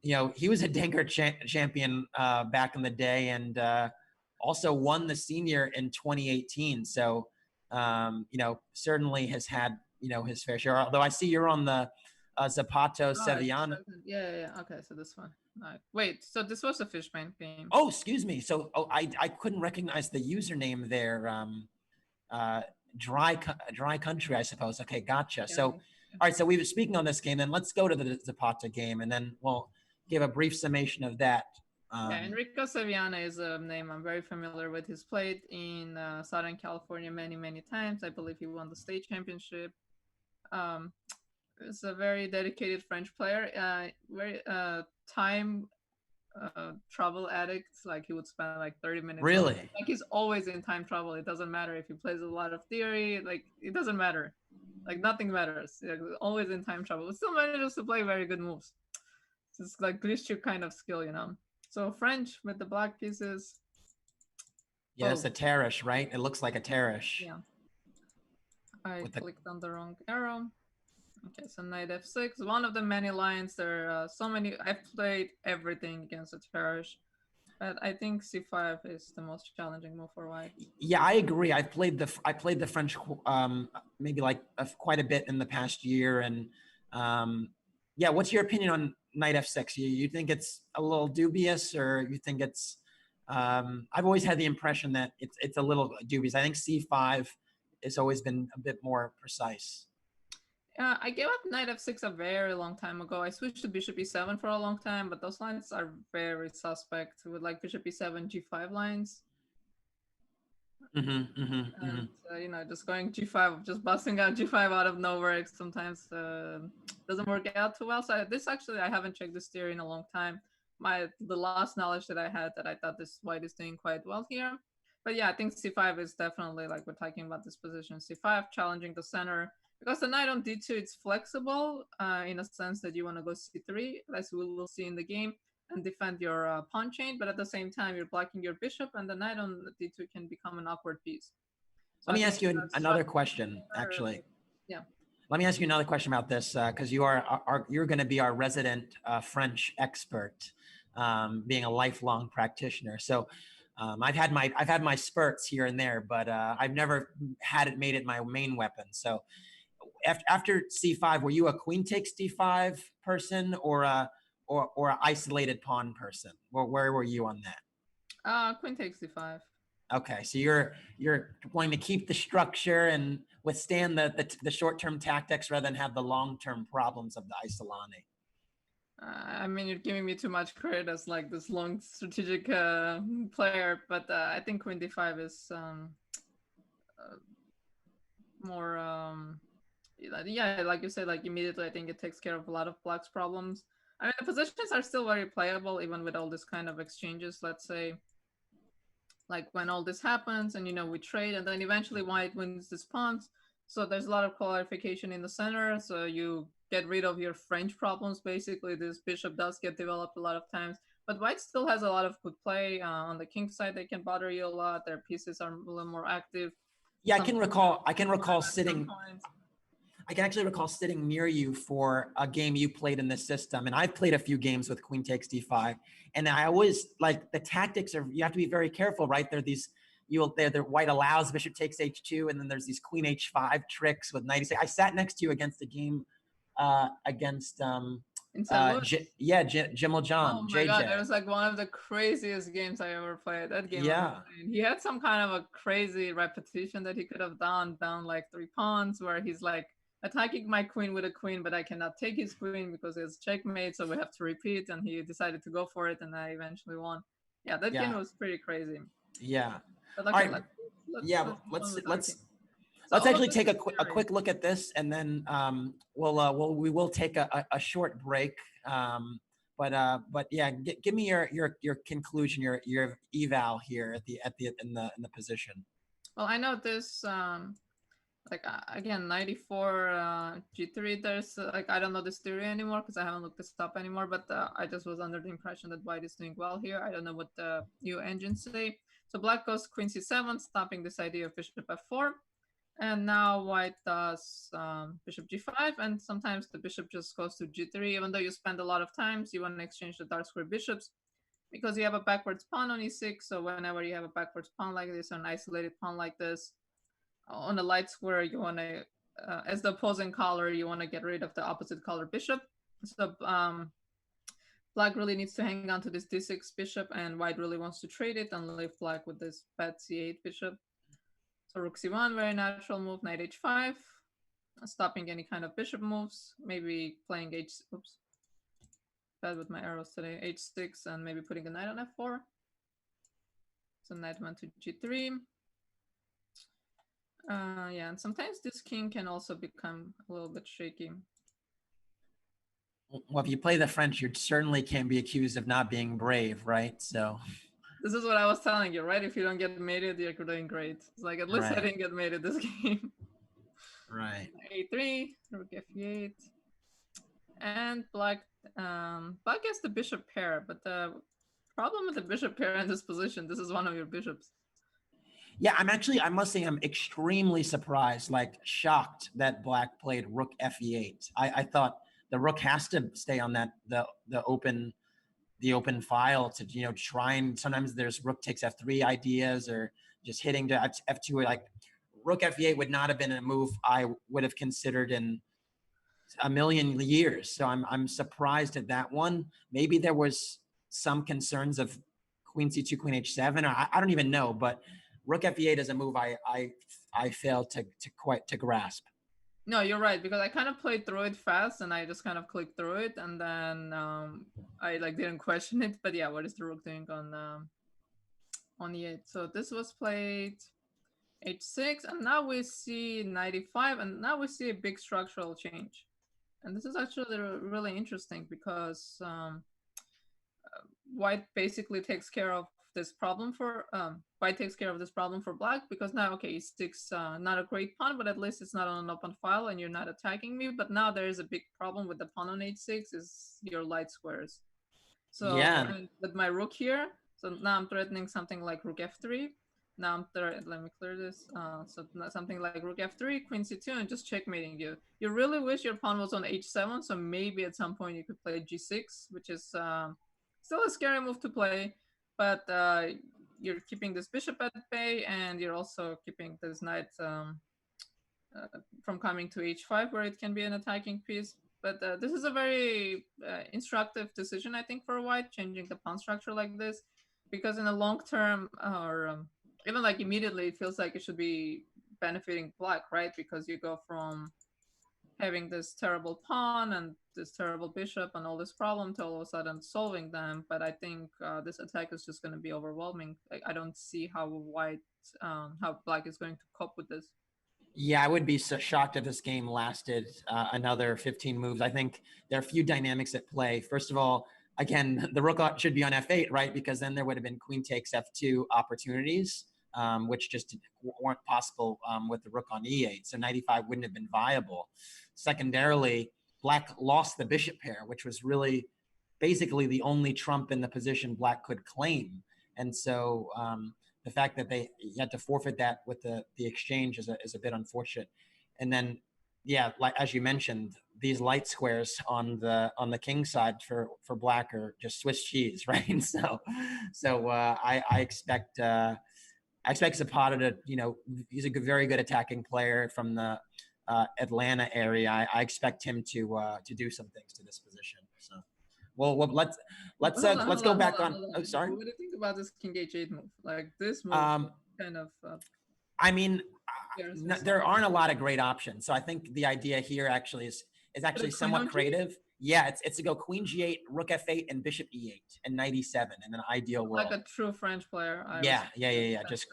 you know, he was a Danker champion back in the day, and also won the senior in 2018. So you know, certainly has had, you know, his fair share. Although I see you're on the Zapato Sevillano. Yeah. Okay, so this one. Wait, so this was a Fishbane game. Oh, excuse me. So I couldn't recognize the username there. dry country, I suppose. Okay, gotcha. Yeah. So, all right. So we were speaking on this game. Then let's go to the Zapata game, and then we'll give a brief summation of that. Yeah, Enrico Saviano is a name I'm very familiar with. He's played in Southern California many times. I believe he won the state championship. He's a very dedicated French player. Very time travel addict. Like he would spend like 30 minutes. Really? Like he's always in time travel. It doesn't matter if he plays a lot of theory. Like it doesn't matter. Like nothing matters. Like, always in time travel. But still manages to play very good moves. It's like glitch kind of skill, you know. So French with the black pieces. Yeah, it's a Tarish, right? It looks like a Tarish. Yeah. I clicked on the wrong arrow. Okay, so knight f6. One of the many lines. There are so many. I've played everything against a Tarish, but I think c5 is the most challenging move for white. Yeah, I agree. I played the French maybe like quite a bit in the past year, and yeah. What's your opinion on knight f6? You think it's a little dubious, or you think it's? I've always had the impression that it's a little dubious. I think c5 has always been a bit more precise. I gave up knight f6 a very long time ago. I switched to bishop e7 for a long time, but those lines are very suspect with like bishop e7, g5 lines. And, you know, just going g5, just busting out g5 out of nowhere sometimes doesn't work out too well. So this actually, I haven't checked this theory in a long time. The last knowledge that I had that I thought this white is doing quite well here. But yeah, I think c5 is definitely, like we're talking about this position, c5 challenging the center. Because the knight on d2, it's flexible in a sense that you want to go c3, as we will see in the game, and defend your pawn chain. But at the same time, you're blocking your bishop, and the knight on d2 can become an awkward piece. So Let me ask you another question, actually. Yeah. Let me ask you another question about this, because you're going to be our resident French expert, being a lifelong practitioner. So I've had my spurts here and there, but I've never made it my main weapon. So after c5, were you a queen takes d5 person or an isolated pawn person? Where were you on that? Queen takes d5. Okay, so you're going to keep the structure and withstand the short-term tactics rather than have the long-term problems of the isolani. I mean, you're giving me too much credit as like this long strategic player, but I think queen d5 is more yeah, like you said, like immediately I think it takes care of a lot of black's problems. I mean, the positions are still very playable even with all this kind of exchanges. Let's say like when all this happens and, you know, we trade and then eventually white wins this pawns. So there's a lot of clarification in the center. So you get rid of your French problems. Basically, this bishop does get developed a lot of times, but white still has a lot of good play. On the king side, they can bother you a lot. Their pieces are a little more active. Yeah, I can actually recall sitting near you for a game you played in this system. And I've played a few games with queen takes d5. And I always like the tactics you have to be very careful, right? The white allows bishop takes h2. And then there's these queen h5 tricks with knight e6. I sat next to you against a game against Jimel John. Oh my God, that was like one of the craziest games I ever played. That game, yeah, he had some kind of a crazy repetition that he could have done down like 3 pawns, where he's like attacking my queen with a queen, but I cannot take his queen because it's checkmate, so we have to repeat. And he decided to go for it, and I eventually won. Yeah, that game was pretty crazy. Yeah. But okay, all right. Let's actually take a quick look at this, and then we will take a short break. But yeah, give me your conclusion, your eval here in the position. Well, I know this. Like again, 94 g3. There's like I don't know this theory anymore because I haven't looked this up anymore. But I just was under the impression that white is doing well here. I don't know what the new engines say. So black goes queen c7, stopping this idea of bishop f4. And now white does bishop g5, and sometimes the bishop just goes to g3. Even though you spend a lot of times, you want to exchange the dark square bishops because you have a backwards pawn on e6. So whenever you have a backwards pawn like this or an isolated pawn like this, on the light square, you want to, as the opposing color, you want to get rid of the opposite color bishop. So black really needs to hang on to this d6 bishop, and white really wants to trade it and leave black with this bad c8 bishop. So rook c1, very natural move. Knight h5, stopping any kind of bishop moves. Maybe playing oops, bad with my arrows today. h6 and maybe putting a knight on f4. So knight went to g3. Yeah, and sometimes this king can also become a little bit shaky. Well, if you play the French, you certainly can be accused of not being brave, right? So this is what I was telling you, right? If you don't get mated, you're doing great. It's like, at least I didn't get mated this game. Right. a3, rook f8, and black gets the bishop pair, but the problem with the bishop pair in this position, this is one of your bishops. Yeah, I must say I'm extremely surprised, like shocked that black played rook fe8. I thought the rook has to stay on that the open file to, you know, try, and sometimes there's rook takes f3 ideas, or just hitting to f2. Like rook fe8 would not have been a move I would have considered in a million years. So I'm surprised at that one. Maybe there was some concerns of queen c2, queen h7, or I don't even know, but rook fe8 is a move I failed to grasp. No, you're right, because I kind of played through it fast and I just kind of clicked through it, and then I like didn't question it. But yeah, what is the rook doing on e8? So this was played h6, and now we see 95, and now we see a big structural change. And this is actually really interesting because white basically takes care of this problem for white takes care of this problem for black, because now, okay, e6 not a great pawn, but at least it's not on an open file and you're not attacking me. But now there is a big problem with the pawn on h6 is your light squares. So yeah, with my rook here, so now I'm threatening something like rook f3. Now I'm let me clear this. So something like rook f3, queen c2, and just checkmating you. You really wish your pawn was on h7, so maybe at some point you could play g6, which is still a scary move to play, but you're keeping this bishop at bay, and you're also keeping this knight from coming to h5, where it can be an attacking piece. But this is a very instructive decision, I think, for white, changing the pawn structure like this, because in the long term, or even like immediately, it feels like it should be benefiting black, right? Because you go from having this terrible pawn and this terrible bishop and all this problem to all of a sudden solving them. But I think this attack is just going to be overwhelming. Like, I don't see how how black is going to cope with this. Yeah, I would be so shocked if this game lasted another 15 moves. I think there are a few dynamics at play. First of all, again, the rook should be on f8, right? Because then there would have been queen takes f2 opportunities, which just weren't possible with the rook on e8. So 95 wouldn't have been viable. Secondarily, black lost the bishop pair, which was really basically the only trump in the position black could claim. And so the fact that they had to forfeit that with the exchange is a bit unfortunate. And then, yeah, like as you mentioned, these light squares on the king side for black are just Swiss cheese, right? So I expect Zapata to, you know, he's a very good attacking player from the Atlanta area. I expect him to do some things to this position. So. Well, let's go back on. Oh, sorry. What do you think about this king h8 move? Like this move, kind of. I mean, there aren't a lot of great options. So I think the idea here actually is actually somewhat creative. Yeah, it's to go queen g8, rook f8, and bishop e8, and knight e7 in an ideal world. Like a true French player. Yeah. Just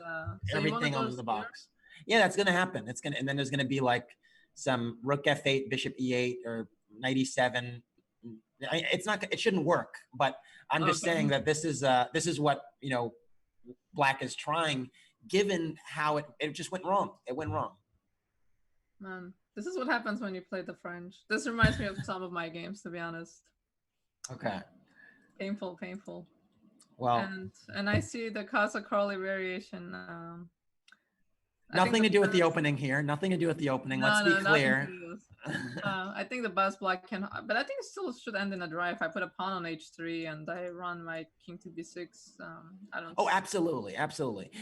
everything on the box. Yeah, that's gonna happen. And then there's gonna be like some rook f8, bishop e8, or knight e7. It shouldn't work, but I'm just saying that this is what, you know, black is trying, given how it just went wrong. It went wrong. Man, this is what happens when you play the French. This reminds me of some of my games, to be honest. Okay. Painful. Well, and I see the Casa Crowley variation. Nothing to do with the opening here. Nothing to do with the opening. Let's be clear. I think the best black can, but I think it still should end in a draw if I put a pawn on h3 and I run my king to b6. I don't. Oh, absolutely.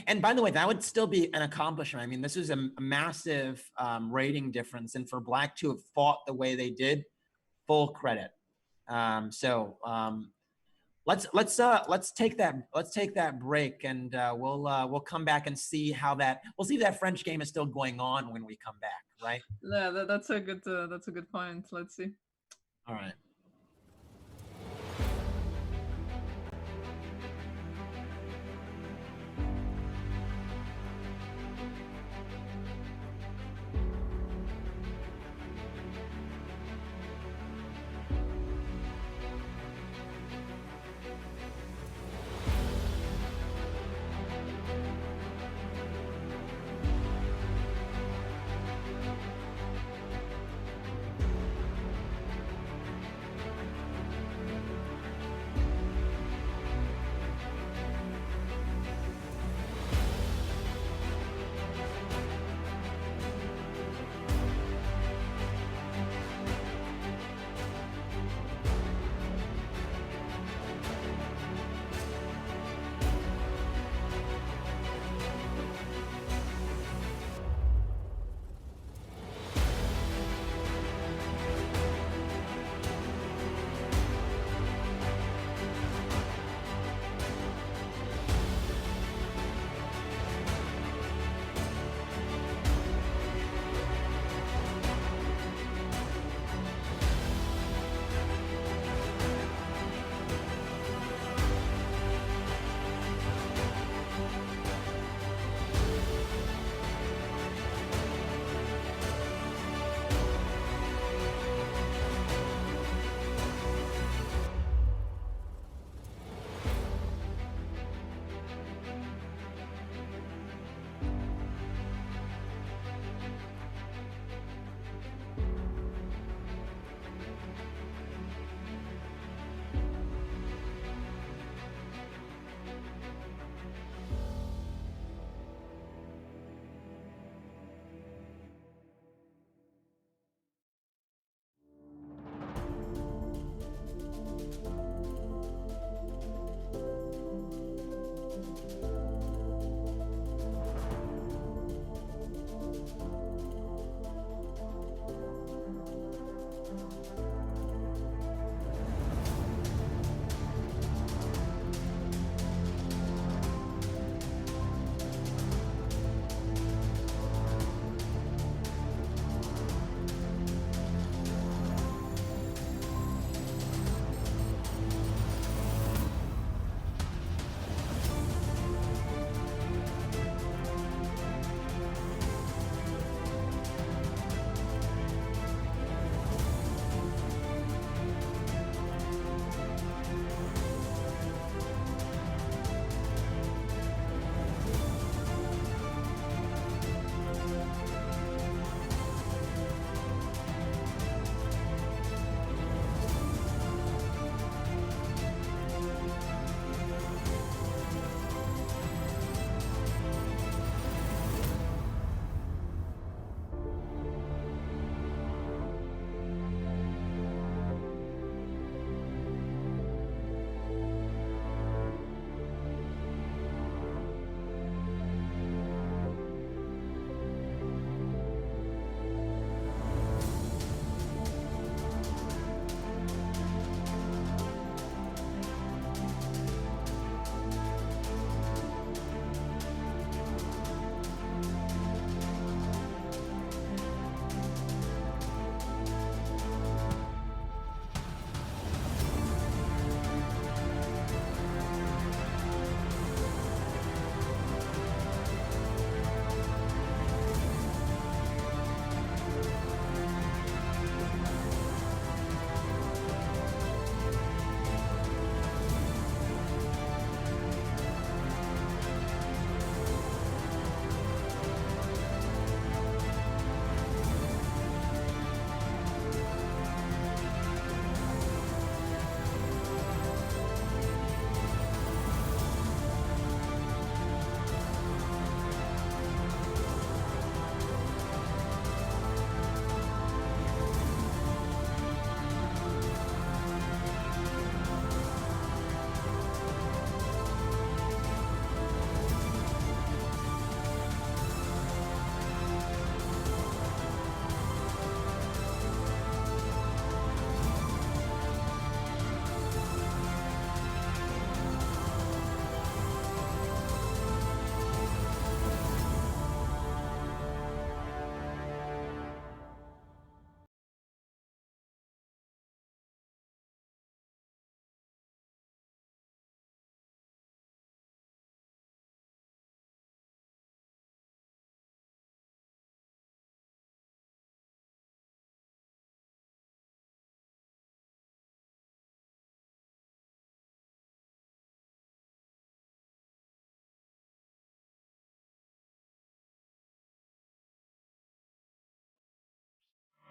And by the way, that would still be an accomplishment. I mean, this is a massive rating difference, and for black to have fought the way they did, full credit. let's take that break, and we'll come back and see if that French game is still going on when we come back, right? Yeah, that's a good point. Let's see. All right.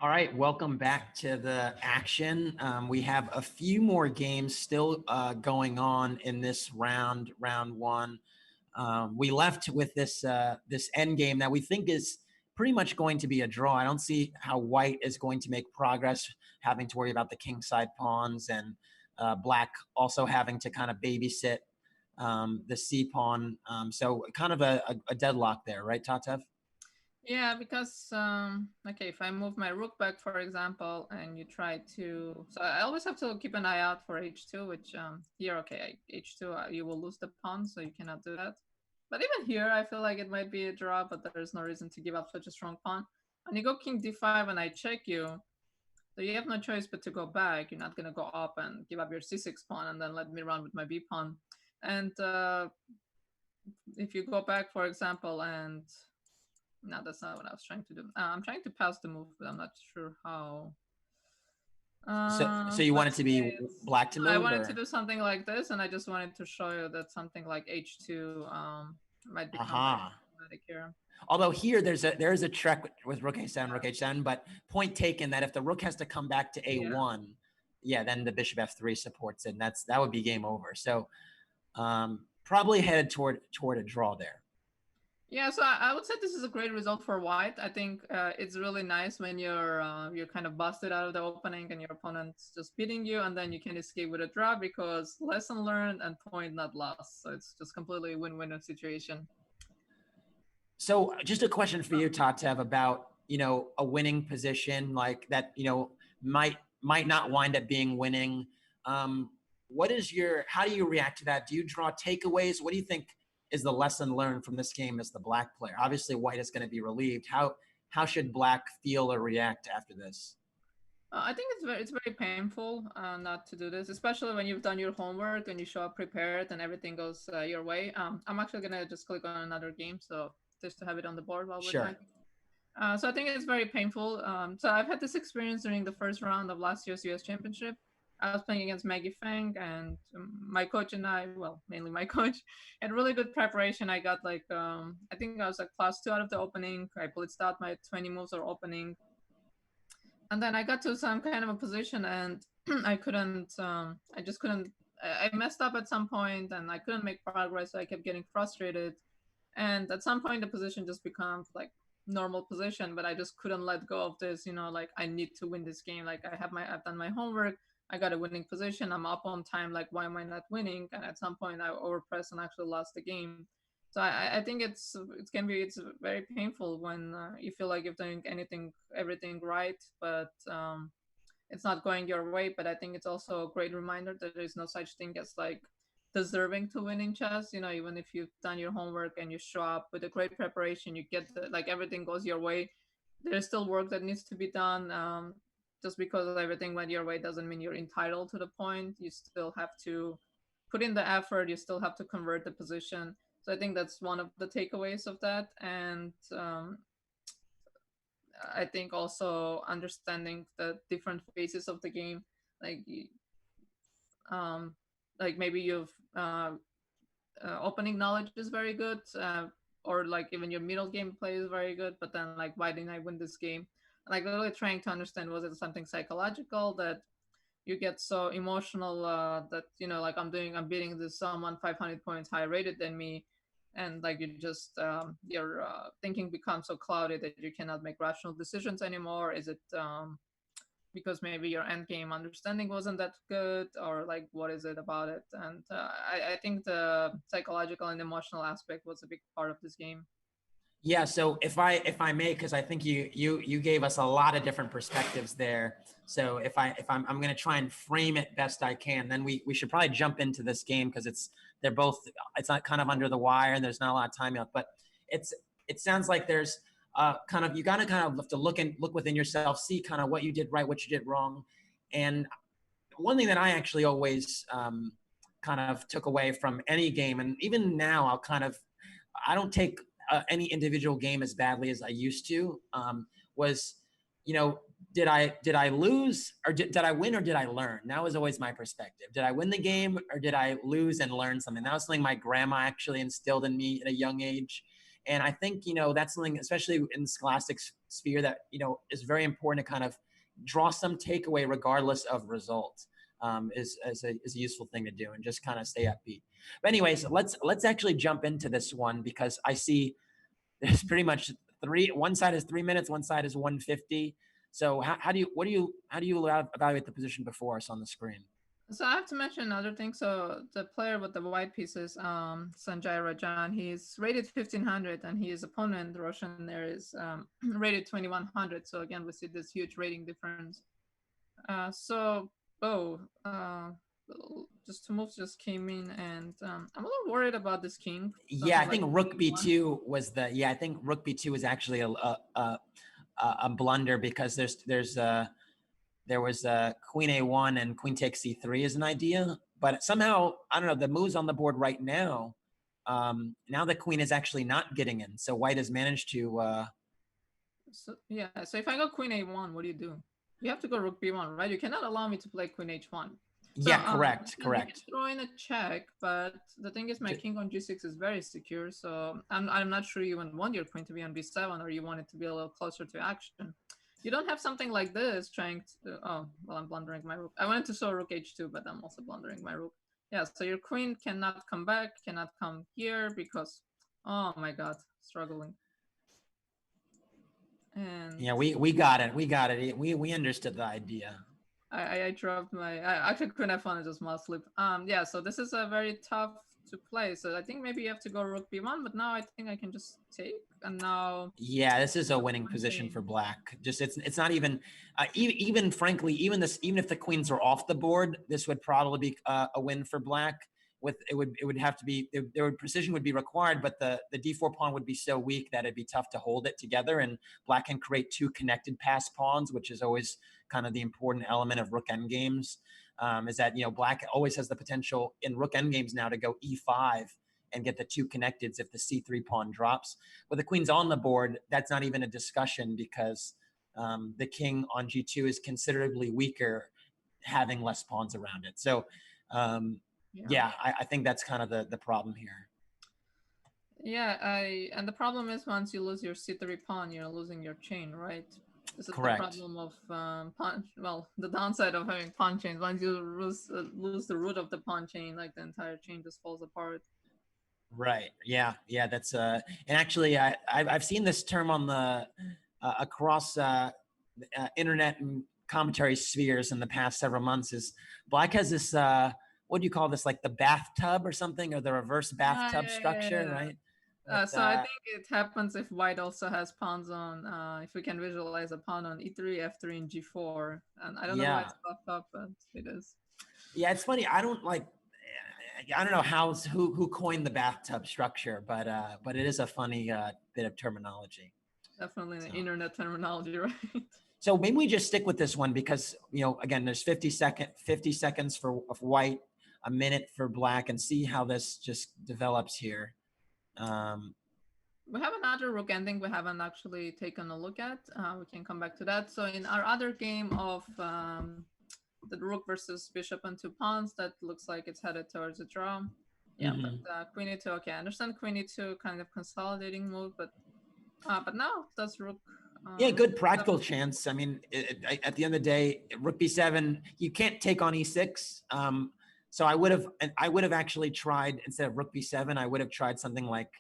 All right, welcome back to the action. We have a few more games still going on in this round one. We left with this end game that we think is pretty much going to be a draw. I don't see how white is going to make progress, having to worry about the kingside pawns, and black also having to kind of babysit the c pawn. So kind of a deadlock there, right, Tatev? Yeah, because okay, if I move my rook back, for example, and you try to, so I always have to keep an eye out for h2, which here, okay, h2, you will lose the pawn, so you cannot do that. But even here, I feel like it might be a draw, but there's no reason to give up such a strong pawn. And you go king d5, and I check you, so you have no choice but to go back. You're not gonna go up and give up your c6 pawn and then let me run with my b pawn. And if you go back, for example, and no, that's not what I was trying to do. I'm trying to pass the move, but I'm not sure how. So you want it to be black to move? I wanted to do something like this, and I just wanted to show you that something like h2 might become problematic here. Although here there is a trick with rook h7, rook h7, but point taken that if the rook has to come back to a1, then the bishop f3 supports it, and that would be game over. So probably headed toward a draw there. Yeah, so I would say this is a great result for white. I think it's really nice when you're kind of busted out of the opening and your opponent's just beating you, and then you can escape with a draw because lesson learned and point not lost. So it's just completely win-win situation. So just a question for you, Tatev, about a winning position like that, might not wind up being winning. How do you react to that? Do you draw takeaways? What do you think is the lesson learned from this game as the black player? Obviously, white is going to be relieved. How should black feel or react after this? I think it's very painful not to do this, especially when you've done your homework and you show up prepared and everything goes your way. I'm actually gonna just click on another game, so just to have it on the board while we're talking. So I think it's very painful. So I've had this experience during the first round of last year's US Championship. I was playing against Maggie Feng, and my coach and I, well, mainly my coach, had really good preparation. I got like, I think I was like +2 out of the opening. I blitzed out my 20 moves or opening. And then I got to some kind of a position and I couldn't, I just couldn't, I messed up at some point and I couldn't make progress. So I kept getting frustrated. And at some point the position just becomes like normal position, but I just couldn't let go of this, like I need to win this game. Like I've done my homework. I got a winning position. I'm up on time. Like, why am I not winning? And at some point I overpressed and actually lost the game. So I think it's very painful when you feel like you're doing everything right, but it's not going your way. But I think it's also a great reminder that there is no such thing as like deserving to win in chess. Even if you've done your homework and you show up with a great preparation, you get like everything goes your way. There's still work that needs to be done. Just because everything went your way doesn't mean you're entitled to the point. You still have to put in the effort. You still have to convert the position. So I think that's one of the takeaways of that. And I think also understanding the different phases of the game, like maybe you've opening knowledge is very good, or like even your middle game play is very good, but then like, why didn't I win this game? Like really trying to understand, was it something psychological that you get so emotional that like I'm beating this someone 500 points higher rated than me, and like you just your thinking becomes so clouded that you cannot make rational decisions anymore? Is it because maybe your end game understanding wasn't that good, or like what is it about it? And I think the psychological and emotional aspect was a big part of this game. Yeah, so if I may, because I think you gave us a lot of different perspectives there. So I'm going to try and frame it best I can. Then we should probably jump into this game because it's not kind of under the wire and there's not a lot of time left. But it sounds like there's you got to kind of have to look within yourself, see kind of what you did right, what you did wrong. And one thing that I actually always kind of took away from any game, and even now I don't take any individual game as badly as I used to, was, did I lose or did I win or did I learn? That was always my perspective. Did I win the game or did I lose and learn something? That was something my grandma actually instilled in me at a young age. And I think, that's something, especially in the scholastic sphere, that, is very important to kind of draw some takeaway regardless of results. Is a useful thing to do, and just kind of stay upbeat. But anyways, let's actually jump into this one, because I see there's pretty much one side is 3 minutes, one side is 150. So how do you evaluate the position before us on the screen? So I have to mention another thing. So the player with the white pieces, Sanjay Rajan, he's rated 1500, and his opponent, the Russian there, is rated 2100. So again, we see this huge rating difference. Just two moves just came in, and I'm a little worried about this king. Yeah, I think Rook B2 was I think Rook B2 was actually a blunder, because there was Queen A1 and Queen takes C3 as an idea, but somehow, I don't know, the moves on the board right now, now the queen is actually not getting in. So white has managed to. So if I go Queen A1, what do you do? You have to go Rook B1, right? You cannot allow me to play Queen H1. So, yeah, correct. Throw in a check, but the thing is, my king on G6 is very secure. So I'm not sure you want your queen to be on B7, or you want it to be a little closer to action. You don't have something like this trying to. Oh, well, I'm blundering my rook. I wanted to show Rook H2, but I'm also blundering my rook. Yeah, so your queen cannot come back, cannot come here, because, oh my god, struggling. And yeah, we got it. We understood the idea. I dropped my. Actually, Queen F1 is just must slip. Yeah, so this is a very tough to play. So I think maybe you have to go Rook B1, but now I think I can just take. And now. Yeah, this is a winning position for black. Just it's not even even frankly, even if the queens are off the board, this would probably be a win for black. It would have to be precision would be required, but the d4 pawn would be so weak that it'd be tough to hold it together, and black can create two connected pass pawns, which is always kind of the important element of rook endgames. Is that black always has the potential in rook endgames now to go e5 and get the two connecteds if the c3 pawn drops. But the queen's on the board, that's not even a discussion, because the king on g2 is considerably weaker, having less pawns around it. So yeah, I think that's kind of the problem here. Yeah, and the problem is, once you lose your c3 pawn, you're losing your chain, right? This is correct. The problem of pawn. Well, the downside of having pawn chains. Once you lose the root of the pawn chain, like the entire chain just falls apart. Right. Yeah. That's and actually, I've seen this term on the across internet and commentary spheres in the past several months. Is black has this what do you call this, like the bathtub or something, or the reverse bathtub structure, right? So I think it happens if white also has pawns on, if we can visualize a pawn on e3, f3, and g4. And I don't know why it's buffed up, but it is. Yeah, it's funny. I don't know who coined the bathtub structure, but it is a funny bit of terminology. Definitely the internet terminology, right? So maybe we just stick with this one, because again, there's 50 seconds for white, a minute for black, and see how this just develops here. We have another rook ending we haven't actually taken a look at. We can come back to that. So in our other game of the rook versus bishop and two pawns, that looks like it's headed towards a draw. Yeah, but queen e2. Okay, I understand queen e2 kind of consolidating move, but now that's rook. Yeah, good practical chance. I mean, at the end of the day, rook b7, you can't take on e6. So I would have actually tried, instead of rook b7, I would have tried something like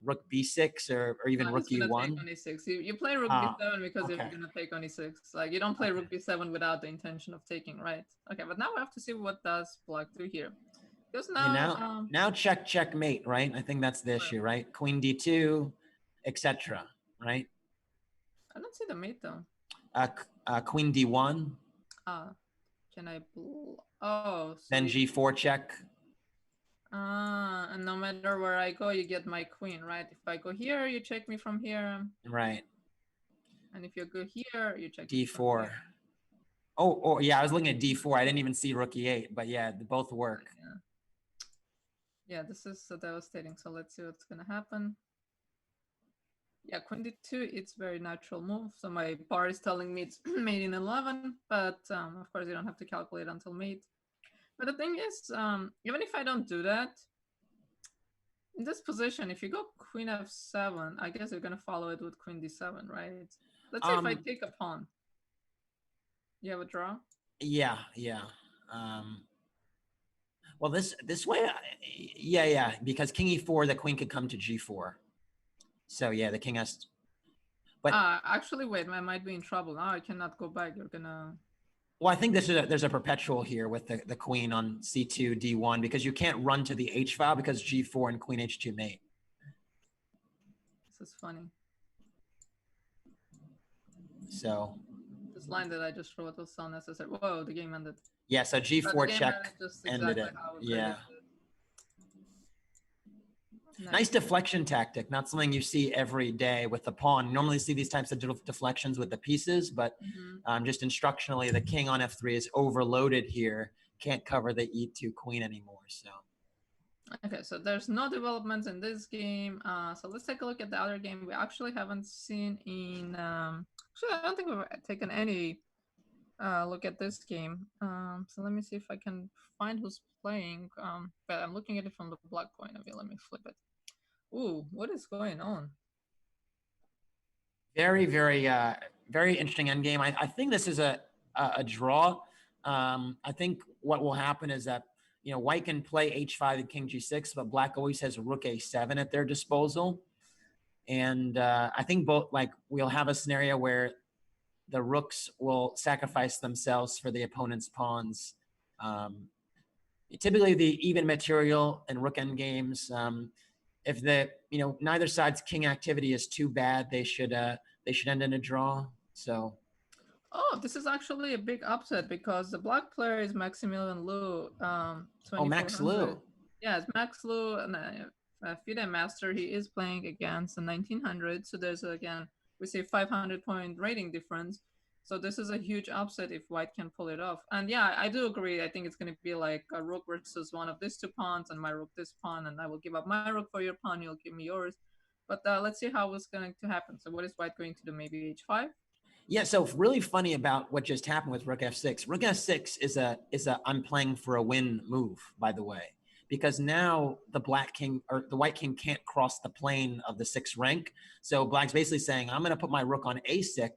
rook b6 or even rook e1. Take on e6. You play rook b7 because you're going to take on e6. Like, you don't play rook b7 without the intention of taking, right? Okay, but now we have to see what does black do here. Because now checkmate, right? I think that's the issue, right? Queen d2, etc. Right? I don't see the mate though. Queen d1. Can I? So then g4 check. And no matter where I go, you get my queen, right? If I go here, you check me from here. Right. And if you go here, you check d4. Oh, yeah, I was looking at d4. I didn't even see rook e8, but yeah, they both work. Yeah, this is so devastating. So let's see what's gonna happen. Yeah, queen d2, it's very natural move. So my bar is telling me it's mate in 11, but of course you don't have to calculate until mate. But the thing is, even if I don't do that, In this position, if you go queen f7, I guess you're gonna follow it with queen d7, right? Let's say if I take a pawn. You have a draw? Yeah. Well, this way, yeah, because king e4, the queen could come to g4. So yeah, the king has. But actually, wait, I might be in trouble now. I cannot go back. You're gonna. Well, I think there's a perpetual here with the queen on c2 d1 because you can't run to the h file because g4 and queen h2 mate. This is funny. So this line that I just wrote was so necessary. Whoa, the game ended. Yeah, so g4 check ended it. Yeah. Nice deflection tactic, not something you see every day with the pawn. You normally see these types of deflections with the pieces, but just instructionally, the king on f3 is overloaded here. Can't cover the e2 queen anymore. So. Okay, so there's no developments in this game. So let's take a look at the other game we actually haven't seen in. Actually, I don't think we've taken any look at this game. So let me see if I can find who's playing. But I'm looking at it from the black point of view. Let me flip it. Ooh, what is going on? Very, very, very interesting endgame. I think this is a draw. I think what will happen is that, white can play h5 and king g6, but black always has rook a7 at their disposal. And I think we'll have a scenario where the rooks will sacrifice themselves for the opponent's pawns. Typically, the even material and rook endgames, if neither side's king activity is too bad, they should end in a draw. So. Oh, this is actually a big upset because the black player is Maximilian Liu. Max Liu. Yeah, it's Max Liu, and FIDE master. He is playing against the 1900. So there's again, we say 500-point rating difference. So this is a huge upset if white can pull it off. And yeah, I do agree. I think it's going to be like a rook versus one of these two pawns, and my rook this pawn, and I will give up my rook for your pawn. You'll give me yours. But let's see how it's going to happen. So what is white going to do? Maybe h5. Yeah, so really funny about what just happened with rook f6. Rook f6 is a I'm playing for a win move, by the way, because now the black king or the white king can't cross the plane of the 6th rank. So black's basically saying, I'm going to put my rook on a6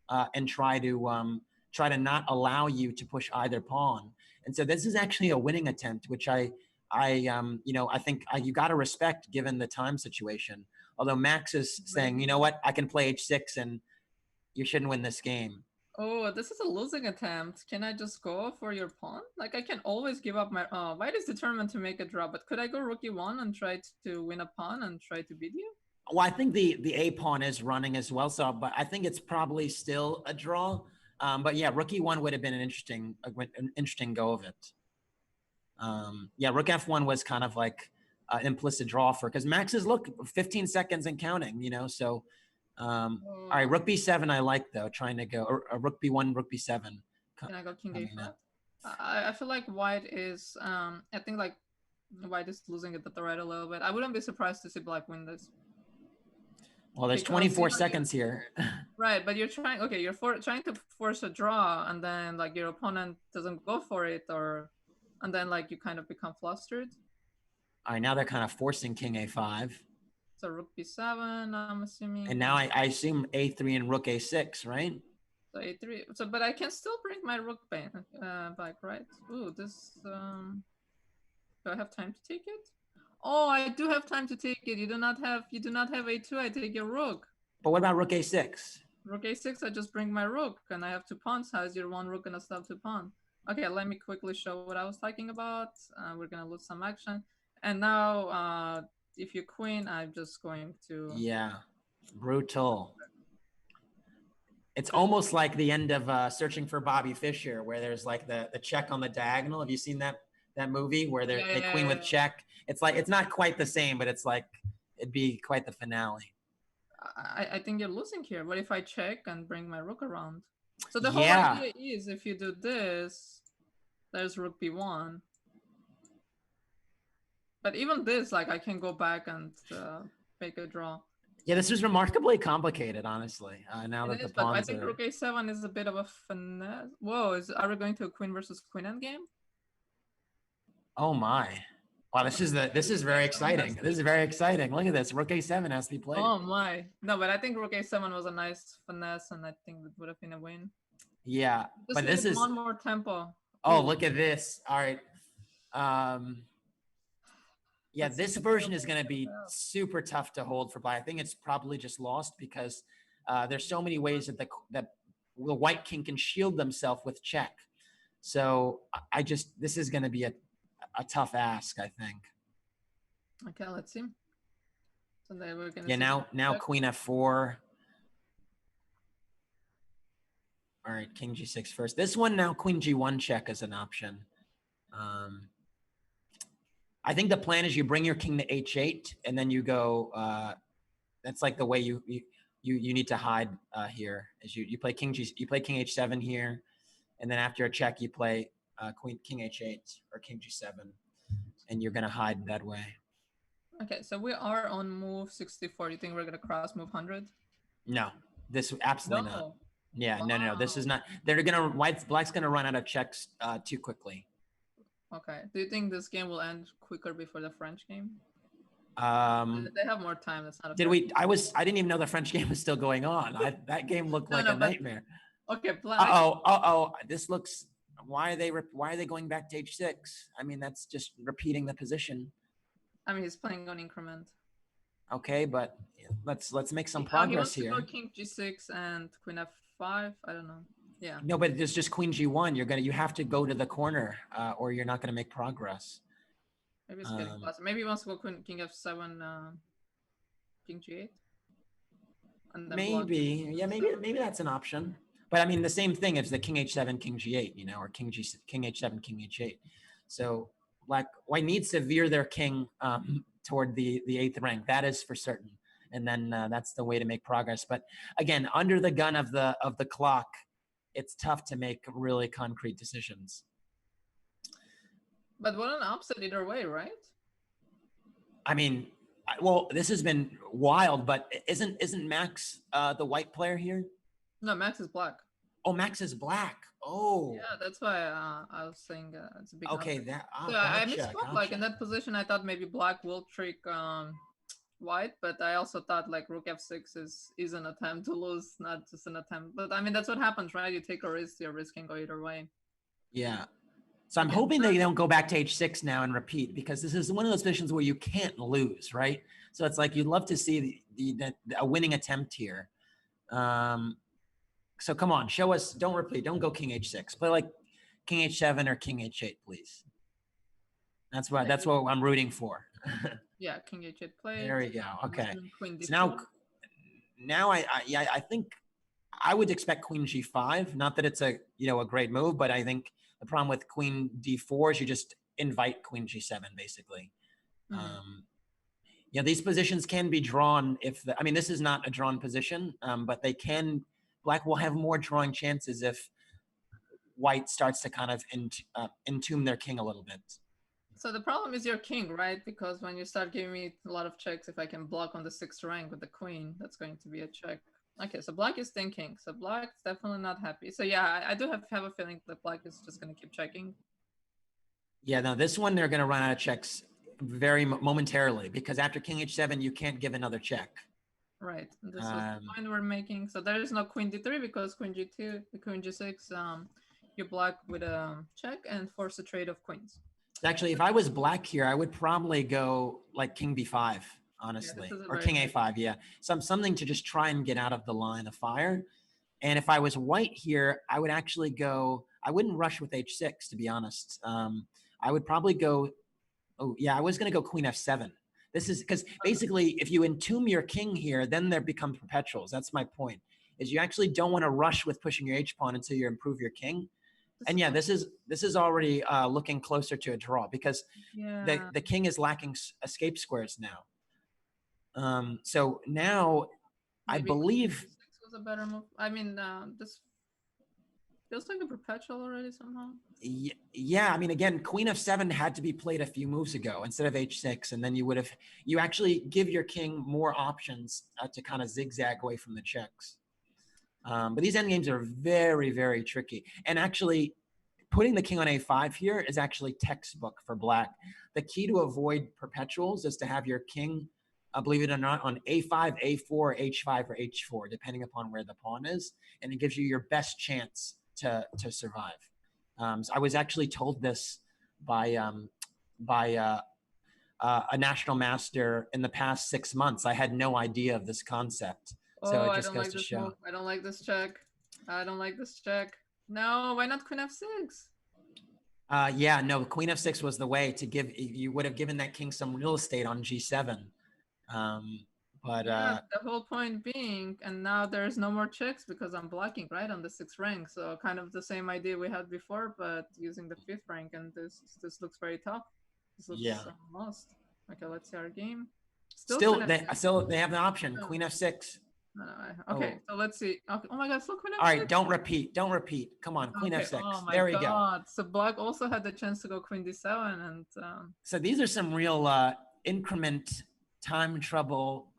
and try to not allow you to push either pawn. And so this is actually a winning attempt, which I think you got to respect given the time situation. Although Max is saying, you know what, I can play h6 and you shouldn't win this game. Oh, this is a losing attempt. Can I just go for your pawn? Like, I can always give up my... white is determined to make a draw, but could I go rook e1 and try to win a pawn and try to beat you? Well, I think the a pawn is running as well, so but I think it's probably still a draw. But yeah, rook e1 would have been an interesting go of it. Yeah, rook f1 was kind of like an implicit draw because Max is 15 seconds and counting, so... all right, rook b7 I like though, trying to go or rook b1, rook b7. Can I go king a5? I feel like white is I think like white is losing it at the right a little bit. I wouldn't be surprised to see black win this. Well, there's 24 seconds here. Right, but you're trying trying to force a draw, and then like your opponent doesn't go for it, and then like you kind of become flustered. All right, now they're kind of forcing king a5. So rook b7, I'm assuming. And now I assume a3 and rook a6, right? So a3. So, but I can still bring my rook back, right? Ooh, this. Do I have time to take it? Oh, I do have time to take it. You do not have a2. I take your rook. But what about rook a6? Rook a6. I just bring my rook, and I have 2 pawns. How's your 1 rook gonna stop 2 pawn? Okay, let me quickly show what I was talking about. We're gonna lose some action, and now. If you queen, I'm just going to... Yeah, brutal. It's almost like the end of Searching for Bobby Fischer, where there's like the check on the diagonal. Have you seen that movie where they queen with check? It's like, it's not quite the same, but it's like, it'd be quite the finale. I think you're losing here. What if I check and bring my rook around? So the whole idea is if you do this, there's rook b1. But even this, like, I can go back and make a draw. Yeah, this is remarkably complicated, honestly. Now that the pawns but I think rook a7 is a bit of a finesse. Whoa, are we going to a queen versus queen endgame? Oh my. Wow, this is very exciting. This is very exciting. Look at this. Rook a7 has to be played. Oh my. No, but I think Rook a7 was a nice finesse, and I think it would have been a win. Yeah, Just but this is one more tempo. Oh, look at this. All right. Yeah, this version is going to be super tough to hold for black. I think it's probably just lost because there's so many ways that the white king can shield themselves with check. So this is going to be a tough ask, I think. Okay, let's see. So then we're going to now queen f4. All right, king g6 first. This one now queen g1 check is an option. I think the plan is you bring your king to h8 and then you go. That's like the way you need to hide here. Is you play king h7 here, and then after a check you play king h8 or king g7, and you're gonna hide that way. Okay, so we are on move 64. You think we're gonna cross move 100? No, this absolutely not. Yeah, wow. no. This is not. Black's gonna run out of checks too quickly. Okay. Do you think this game will end quicker before the French game? They have more time. That's not a I didn't even know the French game was still going on. That game looked like a nightmare. Okay, Black. This looks. Why are they going back to h6? I mean, that's just repeating the position. I mean, he's playing on increment. Okay, but let's make some progress here. He wants to go king g6 and queen f5. I don't know. Yeah. No, but there's just queen g1. You have to go to the corner, or you're not going to make progress. Maybe it's getting closer. Maybe he wants to go king f7, king g8. And then maybe that's an option. But I mean, the same thing is the king h7, king g8, or king h7, king h8. So white needs to veer their king toward the 8th rank. That is for certain. And then that's the way to make progress. But again, under the gun of the clock, it's tough to make really concrete decisions. But what an upset either way, right? I mean, well, this has been wild, but isn't Max the white player here? No, Max is black. Oh, Max is black. Oh. Yeah, that's why I was saying it's a big okay, upset. so gotcha, I misspoke. Like in that position, I thought maybe black will trick white, but I also thought like rook f6 is an attempt to lose, not just an attempt. But I mean, that's what happens, right? You take a risk, your risk can go either way. Yeah. So I'm hoping they don't go back to h6 now and repeat, because this is one of those positions where you can't lose, right? So it's like you'd love to see a winning attempt here. So come on, show us. Don't repeat. Don't go king h6. Play like king h7 or king h8, please. That's what I'm rooting for. Yeah, king h8 play. There we go. Okay. So now I think I would expect queen g5. Not that it's a great move, but I think the problem with queen d4 is you just invite queen g7 basically. These positions can be drawn this is not a drawn position, but black will have more drawing chances if white starts to kind of entomb their king a little bit. So the problem is your king, right? Because when you start giving me a lot of checks, if I can block on the 6th rank with the queen, that's going to be a check. Okay, so black is thinking. So black's definitely not happy. So yeah, I do have a feeling that black is just going to keep checking. Yeah, no, this one they're going to run out of checks very momentarily, because after king h7, you can't give another check. Right. And this is the point we're making. So there is no queen d3 because queen g2, queen g6, you block with a check and force a trade of queens. Actually, if I was black here, I would probably go like king b5, honestly, or king a5. Yeah, something to just try and get out of the line of fire. And if I was white here, I would actually go. I wouldn't rush with h6, to be honest. I would probably go. Oh yeah, I was going to go queen f7. This is because basically, if you entomb your king here, then there become perpetuals. That's my point. Is you actually don't want to rush with pushing your h pawn until you improve your king. And yeah, this is already looking closer to a draw, because the king is lacking escape squares now. So now maybe I believe 6 was a better move. I mean, this feels like a perpetual already somehow. Yeah, I mean, again, queen f7 had to be played a few moves ago instead of h6, and then you actually give your king more options to kind of zigzag away from the checks. But these endgames are very, very tricky. And actually, putting the king on a5 here is actually textbook for black. The key to avoid perpetuals is to have your king, believe it or not, on a5, a4, h5, or h4, depending upon where the pawn is, and it gives you your best chance to survive. So I was actually told this by a national master in the past 6 months. I had no idea of this concept. So it just goes to show. I don't like this check. I don't like this check. No, why not queen f6? Yeah, no, queen f6 was the way to give. You would have given that king some real estate on g7. But yeah, the whole point being, and now there's no more checks because I'm blocking right on the 6th rank. So kind of the same idea we had before, but using the 5th rank, and this looks very tough. This looks lost. Okay, let's see our game. Still they have the option. Queen f6. Okay, so let's see. Okay. Oh my God, so queen f6. All right, don't repeat. Come on, queen f6. Oh my there we God. So black also had the chance to go queen d7, and so these are some real increment time trouble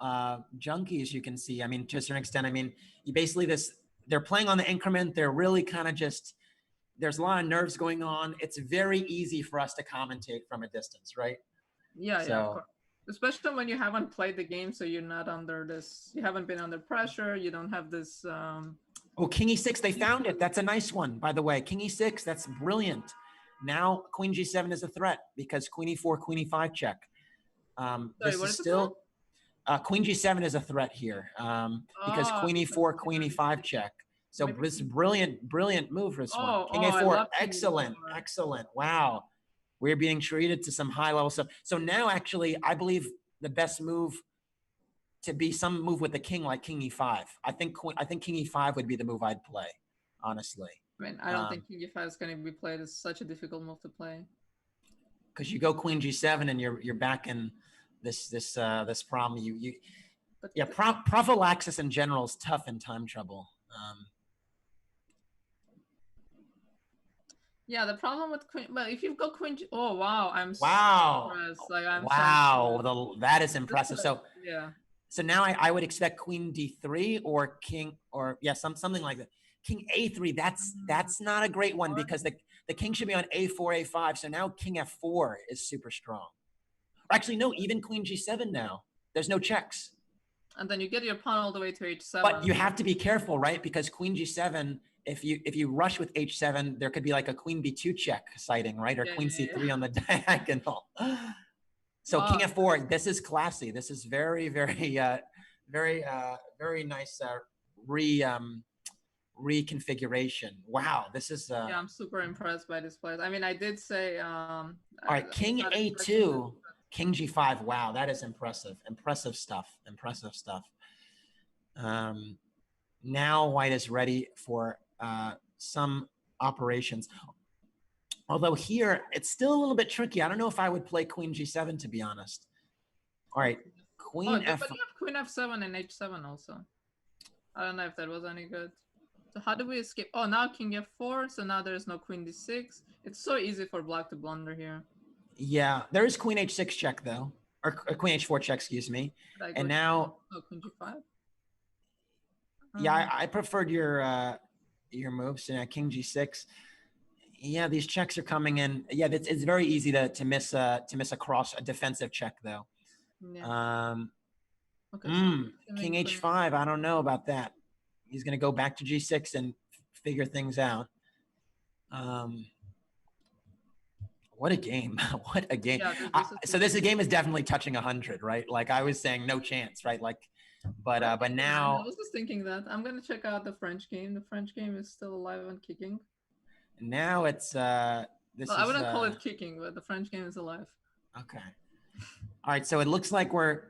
junkies. You can see. I mean, to a certain extent. I mean, you basically they're playing on the increment. They're really kind of just. There's a lot of nerves going on. It's very easy for us to commentate from a distance, right? Yeah, yeah, of course. Especially when you haven't played the game, so you're not under this. You haven't been under pressure. You don't have this. Oh, king e6. They found it. That's a nice one, by the way. King e6. That's brilliant. Now queen g7 is a threat because queen e4, queen e5 check. This is still queen g7 is a threat here because queen e4, queen e5 check. So this is brilliant move for this one. King a4, excellent. Wow. We're being treated to some high level stuff. So now actually, I believe the best move to be some move with the king like king e5. I think king e5 would be the move I'd play, honestly. I mean, I don't think king e5 is going to be played. It's such a difficult move to play. Because you go queen g7 and you're back in this problem. Prophylaxis in general is tough in time trouble. Yeah, the problem with queen. Well, if you go queen, oh wow, wow, so impressed. Like I'm wow, that is impressive. So yeah. So now I would expect queen d3 or king or something like that. King a3. That's not a great one because the king should be on a4, a5. So now king f4 is super strong. Actually, no, even queen g7 now. There's no checks. And then you get your pawn all the way to h7. But you have to be careful, right? Because queen g7. If you rush with h7, there could be like a queen b2 check sighting, right? Or queen c3 on the diagonal. So king f4, this is classy. This is very, very, very nice reconfiguration. Wow, this is. Yeah, I'm super impressed by this play. I mean, I did say. All right, king a2, king g5. Wow, that is impressive. Impressive stuff. Now white is ready for some operations. Although here, it's still a little bit tricky. I don't know if I would play queen g7, to be honest. All right, queen f. But you have queen f7 and h7 also. I don't know if that was any good. So how do we escape? Oh, now king f4. So now there's no queen d6. It's so easy for black to blunder here. Yeah, there is queen h6 check, though. Or queen h4 check, excuse me. And now... Oh, queen g5? Yeah, I preferred your moves. So now king g6. Yeah, these checks are coming in. Yeah, it's very easy to miss a defensive check though. Yeah. King h5. I don't know about that. He's going to go back to g6 and figure things out. What a game! What a game! Yeah, so this game is definitely touching 100, right? Like I was saying, no chance, right? Like. But now I was just thinking that I'm gonna check out the French game. The French game is still alive and kicking. Now it's I wouldn't call it kicking, but the French game is alive. Okay. All right. So it looks like we're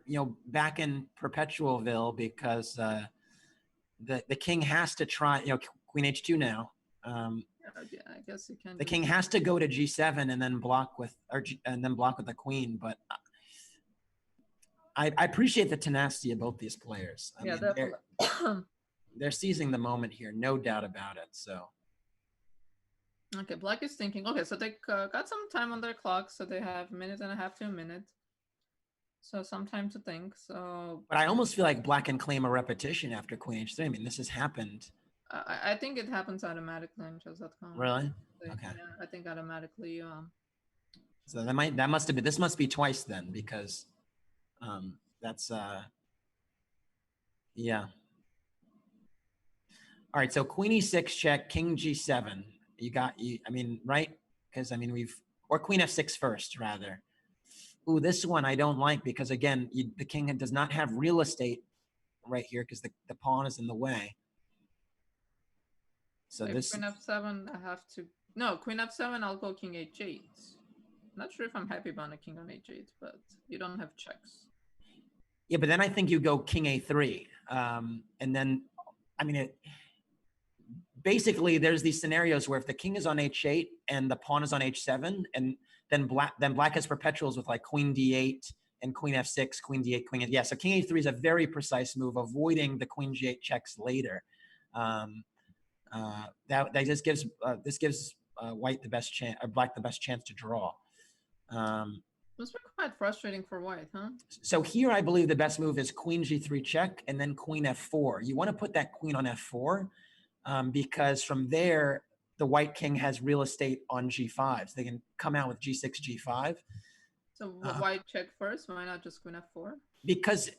back in Perpetualville because the king has to try queen h2 now. Yeah, I guess you can. The king has to go to g7 and then block with the queen, but. I appreciate the tenacity of both these players. I mean, they're seizing the moment here, no doubt about it. So, okay, black is thinking. Okay, so they got some time on their clock, so they have 1.5 minutes to a minute. So some time to think. So, but I almost feel like black can claim a repetition after queen h3. I mean, this has happened. I think it happens automatically in chess.com. Really? Okay. Yeah, I think automatically. So this must be twice then, because that's yeah. All right, so Queen E6 check, King G7. I mean, right? Because I mean or Queen F6 first, rather. Ooh, this one I don't like because again, the king does not have real estate right here because the pawn is in the way. So this Queen F7, I have to. No, Queen F7, I'll go King H8. Not sure if I'm happy about a king on H8, but you don't have checks. Yeah, but then I think you go King A3, and then, I mean, basically there's these scenarios where if the king is on H8 and the pawn is on H7, and then black has perpetuals with like Queen D8 and Queen F6, Queen D8, Queen. Yeah, so King A3 is a very precise move, avoiding the Queen G8 checks later. That just gives white the best chance, or black the best chance to draw. Must be quite frustrating for white, huh? So here, I believe the best move is Queen G3 check and then Queen F4. You want to put that queen on F4 because from there, the white king has real estate on G5. So they can come out with G6, G5. So white check first? Why not just Queen F4? Because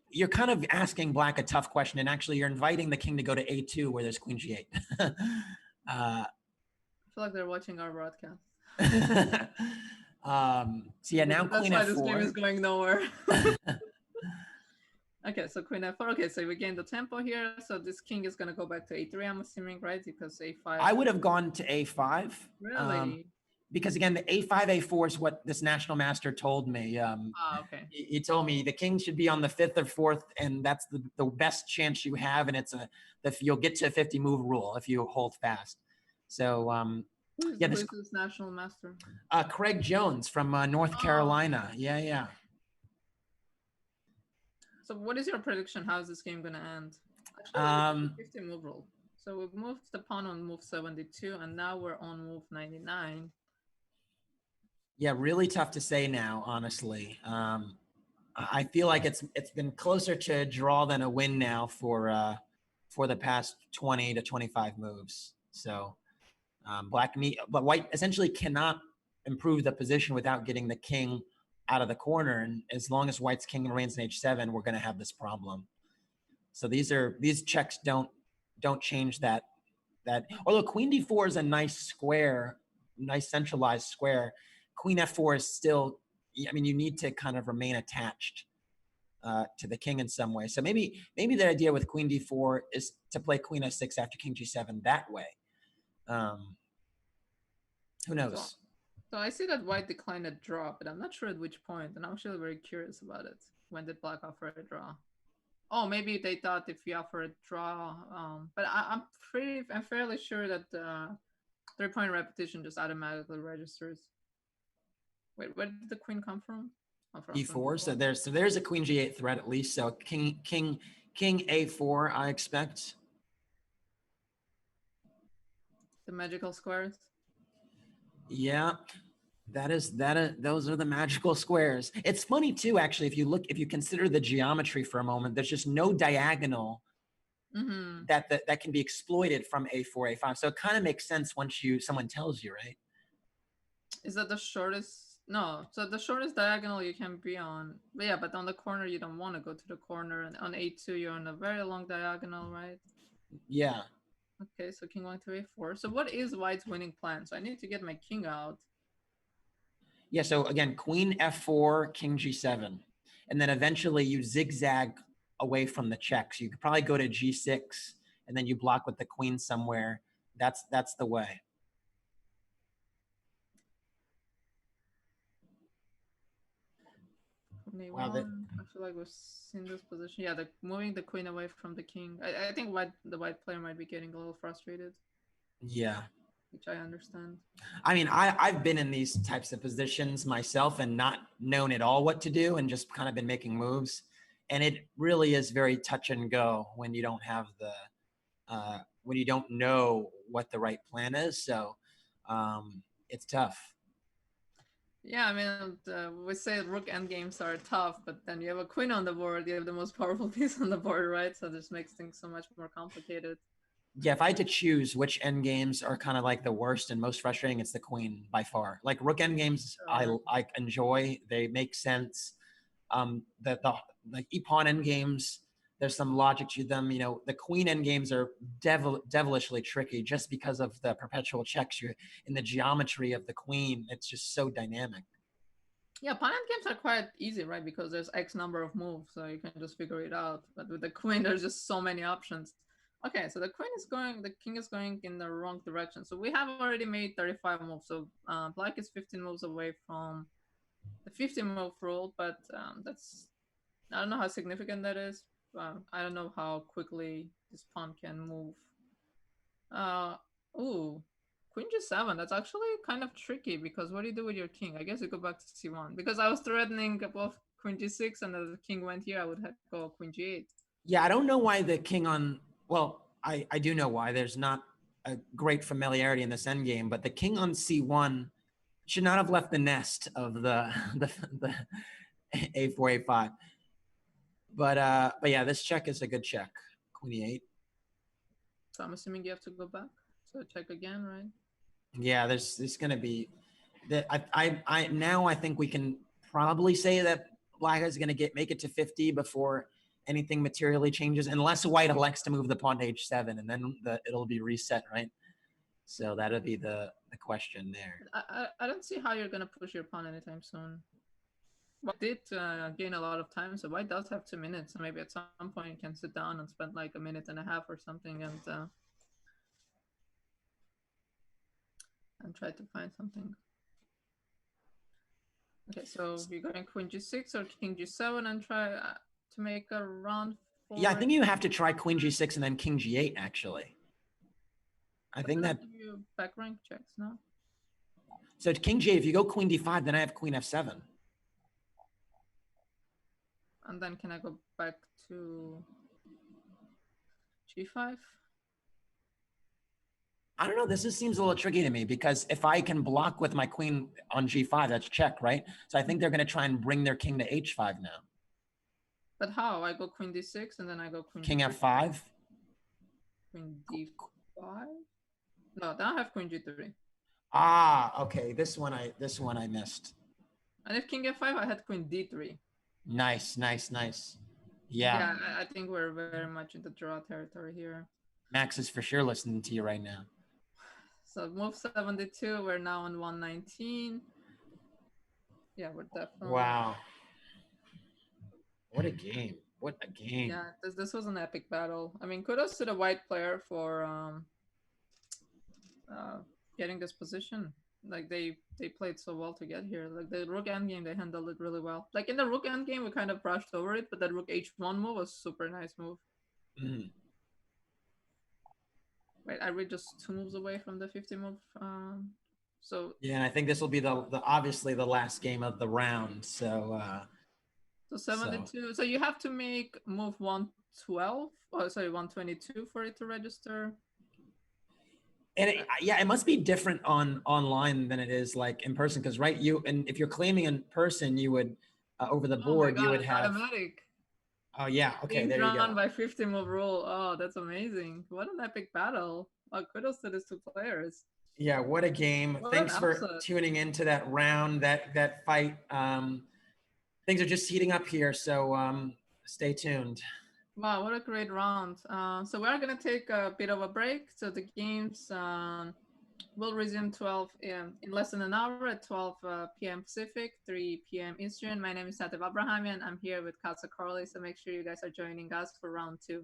you're kind of asking black a tough question, and actually you're inviting the king to go to A2 where there's Queen G8. I feel like they're watching our broadcast. So yeah, now that's Queen why F4. This game is going nowhere. Okay, so Queen F4. Okay, so we gain the tempo here. So this king is going to go back to A3, I'm assuming, right? Because A5. I would have gone to A5. Really? Because again, the A5, A4 is what this national master told me. Okay. He told me the king should be on the 5th or 4th, and that's the best chance you have, and you'll get to a 50 move rule if you hold fast. So who's this national master? Craig Jones from North Carolina. Yeah. So what is your prediction? How is this game going to end? Actually, 50 move rule. So we've moved the pawn on move 72, and now we're on move 99. Yeah, really tough to say now, honestly. I feel like it's been closer to a draw than a win now for the past 20 to 25 moves. So but white essentially cannot improve the position without getting the king out of the corner. And as long as white's king remains in H7, we're going to have this problem. So these checks don't change that. Although Queen D4 is a nice square, nice centralized square, Queen F4 is still, I mean, you need to kind of remain attached to the king in some way. So maybe the idea with Queen D4 is to play Queen F6 after King G7 that way. Who knows? So I see that white declined a draw, but I'm not sure at which point, and I'm actually very curious about it. When did black offer a draw? Oh, maybe they thought if you offer a draw, but I'm fairly sure that 3-point repetition just automatically registers. Wait, where did the queen come from? E4. So there's a Queen G8 threat at least. So King A4, I expect. The magical squares. Yeah, those are the magical squares. It's funny too, actually, if you consider the geometry for a moment, there's just no diagonal that can be exploited from A4, A5. So it kind of makes sense once someone tells you, right? Is that the shortest? No, so the shortest diagonal you can be on. But yeah, but on the corner you don't want to go to the corner, and on A2 you're on a very long diagonal, right? Yeah. Okay, so king going to A4. So what is white's winning plan? So I need to get my king out. Yeah, so again, Queen F4, King G7. And then eventually you zigzag away from the checks. You could probably go to G6 and then you block with the queen somewhere. That's the way. Wow, I feel like we've seen this position. Yeah, moving the queen away from the king. I think the white player might be getting a little frustrated. Yeah. Which I understand. I mean, I've been in these types of positions myself and not known at all what to do and just kind of been making moves. And it really is very touch and go when you don't have when you don't know what the right plan is. So it's tough. Yeah, I mean, we say rook endgames are tough, but then you have a queen on the board, you have the most powerful piece on the board, right? So this makes things so much more complicated. Yeah, if I had to choose which end games are kind of like the worst and most frustrating, it's the queen by far. Like rook end games, I enjoy. They make sense. The e-pawn end games, there's some logic to them. You know, the queen end games are devilishly tricky just because of the perpetual checks in the geometry of the queen. It's just so dynamic. Yeah, pawn end games are quite easy, right? Because there's X number of moves, so you can just figure it out. But with the queen, there's just so many options. Okay, so the king is going in the wrong direction. So we have already made 35 moves. So black is 15 moves away from the 50 move rule, but I don't know how significant that is. I don't know how quickly this pawn can move. Ooh, queen g7. That's actually kind of tricky because what do you do with your king? I guess you go back to c1 because I was threatening both queen g6 and if the king went here, I would have to go queen g8. Yeah, I don't know why the king on. Well, I do know why. There's not a great familiarity in this endgame, but the king on c1 should not have left the nest of the a4 a5. But yeah, this check is a good check. Queen e8. So I'm assuming you have to go back. So check again, right? Yeah, there's gonna be that. I now I think we can probably say that black is gonna make it to 50 before anything materially changes, unless white elects to move the pawn to h7, and then it'll be reset, right? So that'll be the question there. I don't see how you're gonna push your pawn anytime soon. White did gain a lot of time, so white does have 2 minutes. So maybe at some point you can sit down and spend like a minute and a half or something and try to find something. Okay, so you're going queen g6 or king g7 and try to make a run for Yeah, I think you have to try queen g6 and then king g8, actually. I think that you back rank checks, no? So king g8, if you go queen d5, then I have queen f7. And then can I go back to g5? I don't know. This seems a little tricky to me because if I can block with my queen on g5, that's check, right? So I think they're going to try and bring their king to h5 now. But how? I go queen d6 and then I go queen king g3. f5. Queen d5? No, then I have queen g3. Ah, okay. This one I missed. And if king f5, I had queen d3. Nice, nice, nice. Yeah. Yeah, I think we're very much into draw territory here. Max is for sure listening to you right now. So move 72, we're now on 119. Yeah, we're definitely. Wow. What a game. What a game. Yeah, this was an epic battle. I mean, kudos to the white player for getting this position. Like they played so well to get here. Like the rook endgame, they handled it really well. Like in the rook endgame, we kind of brushed over it, but that rook h1 move was super nice move. Mm-hmm. Wait, are we just 2 moves away from the 50 move? So yeah, and I think this will be the obviously the last game of the round. So 72. So you have to make move 112. Oh, sorry, 122 for it to register. And it must be different online than it is like in person, because right, if you're claiming in person, you would over the board, you would have automatic. Oh yeah, okay, there you go. Drawn by 50 move rule. Oh, that's amazing! What an epic battle! Oh, kudos to these 2 players. Yeah, what a game! Thanks for tuning into that round, that fight. Things are just heating up here, so stay tuned. Wow, what a great round. So we're going to take a bit of a break. So the games will resume 12 in less than an hour at 12 p.m. Pacific, 3 p.m. Eastern. My name is Satev Abrahamian. I'm here with Casa Carly, so make sure you guys are joining us for round 2.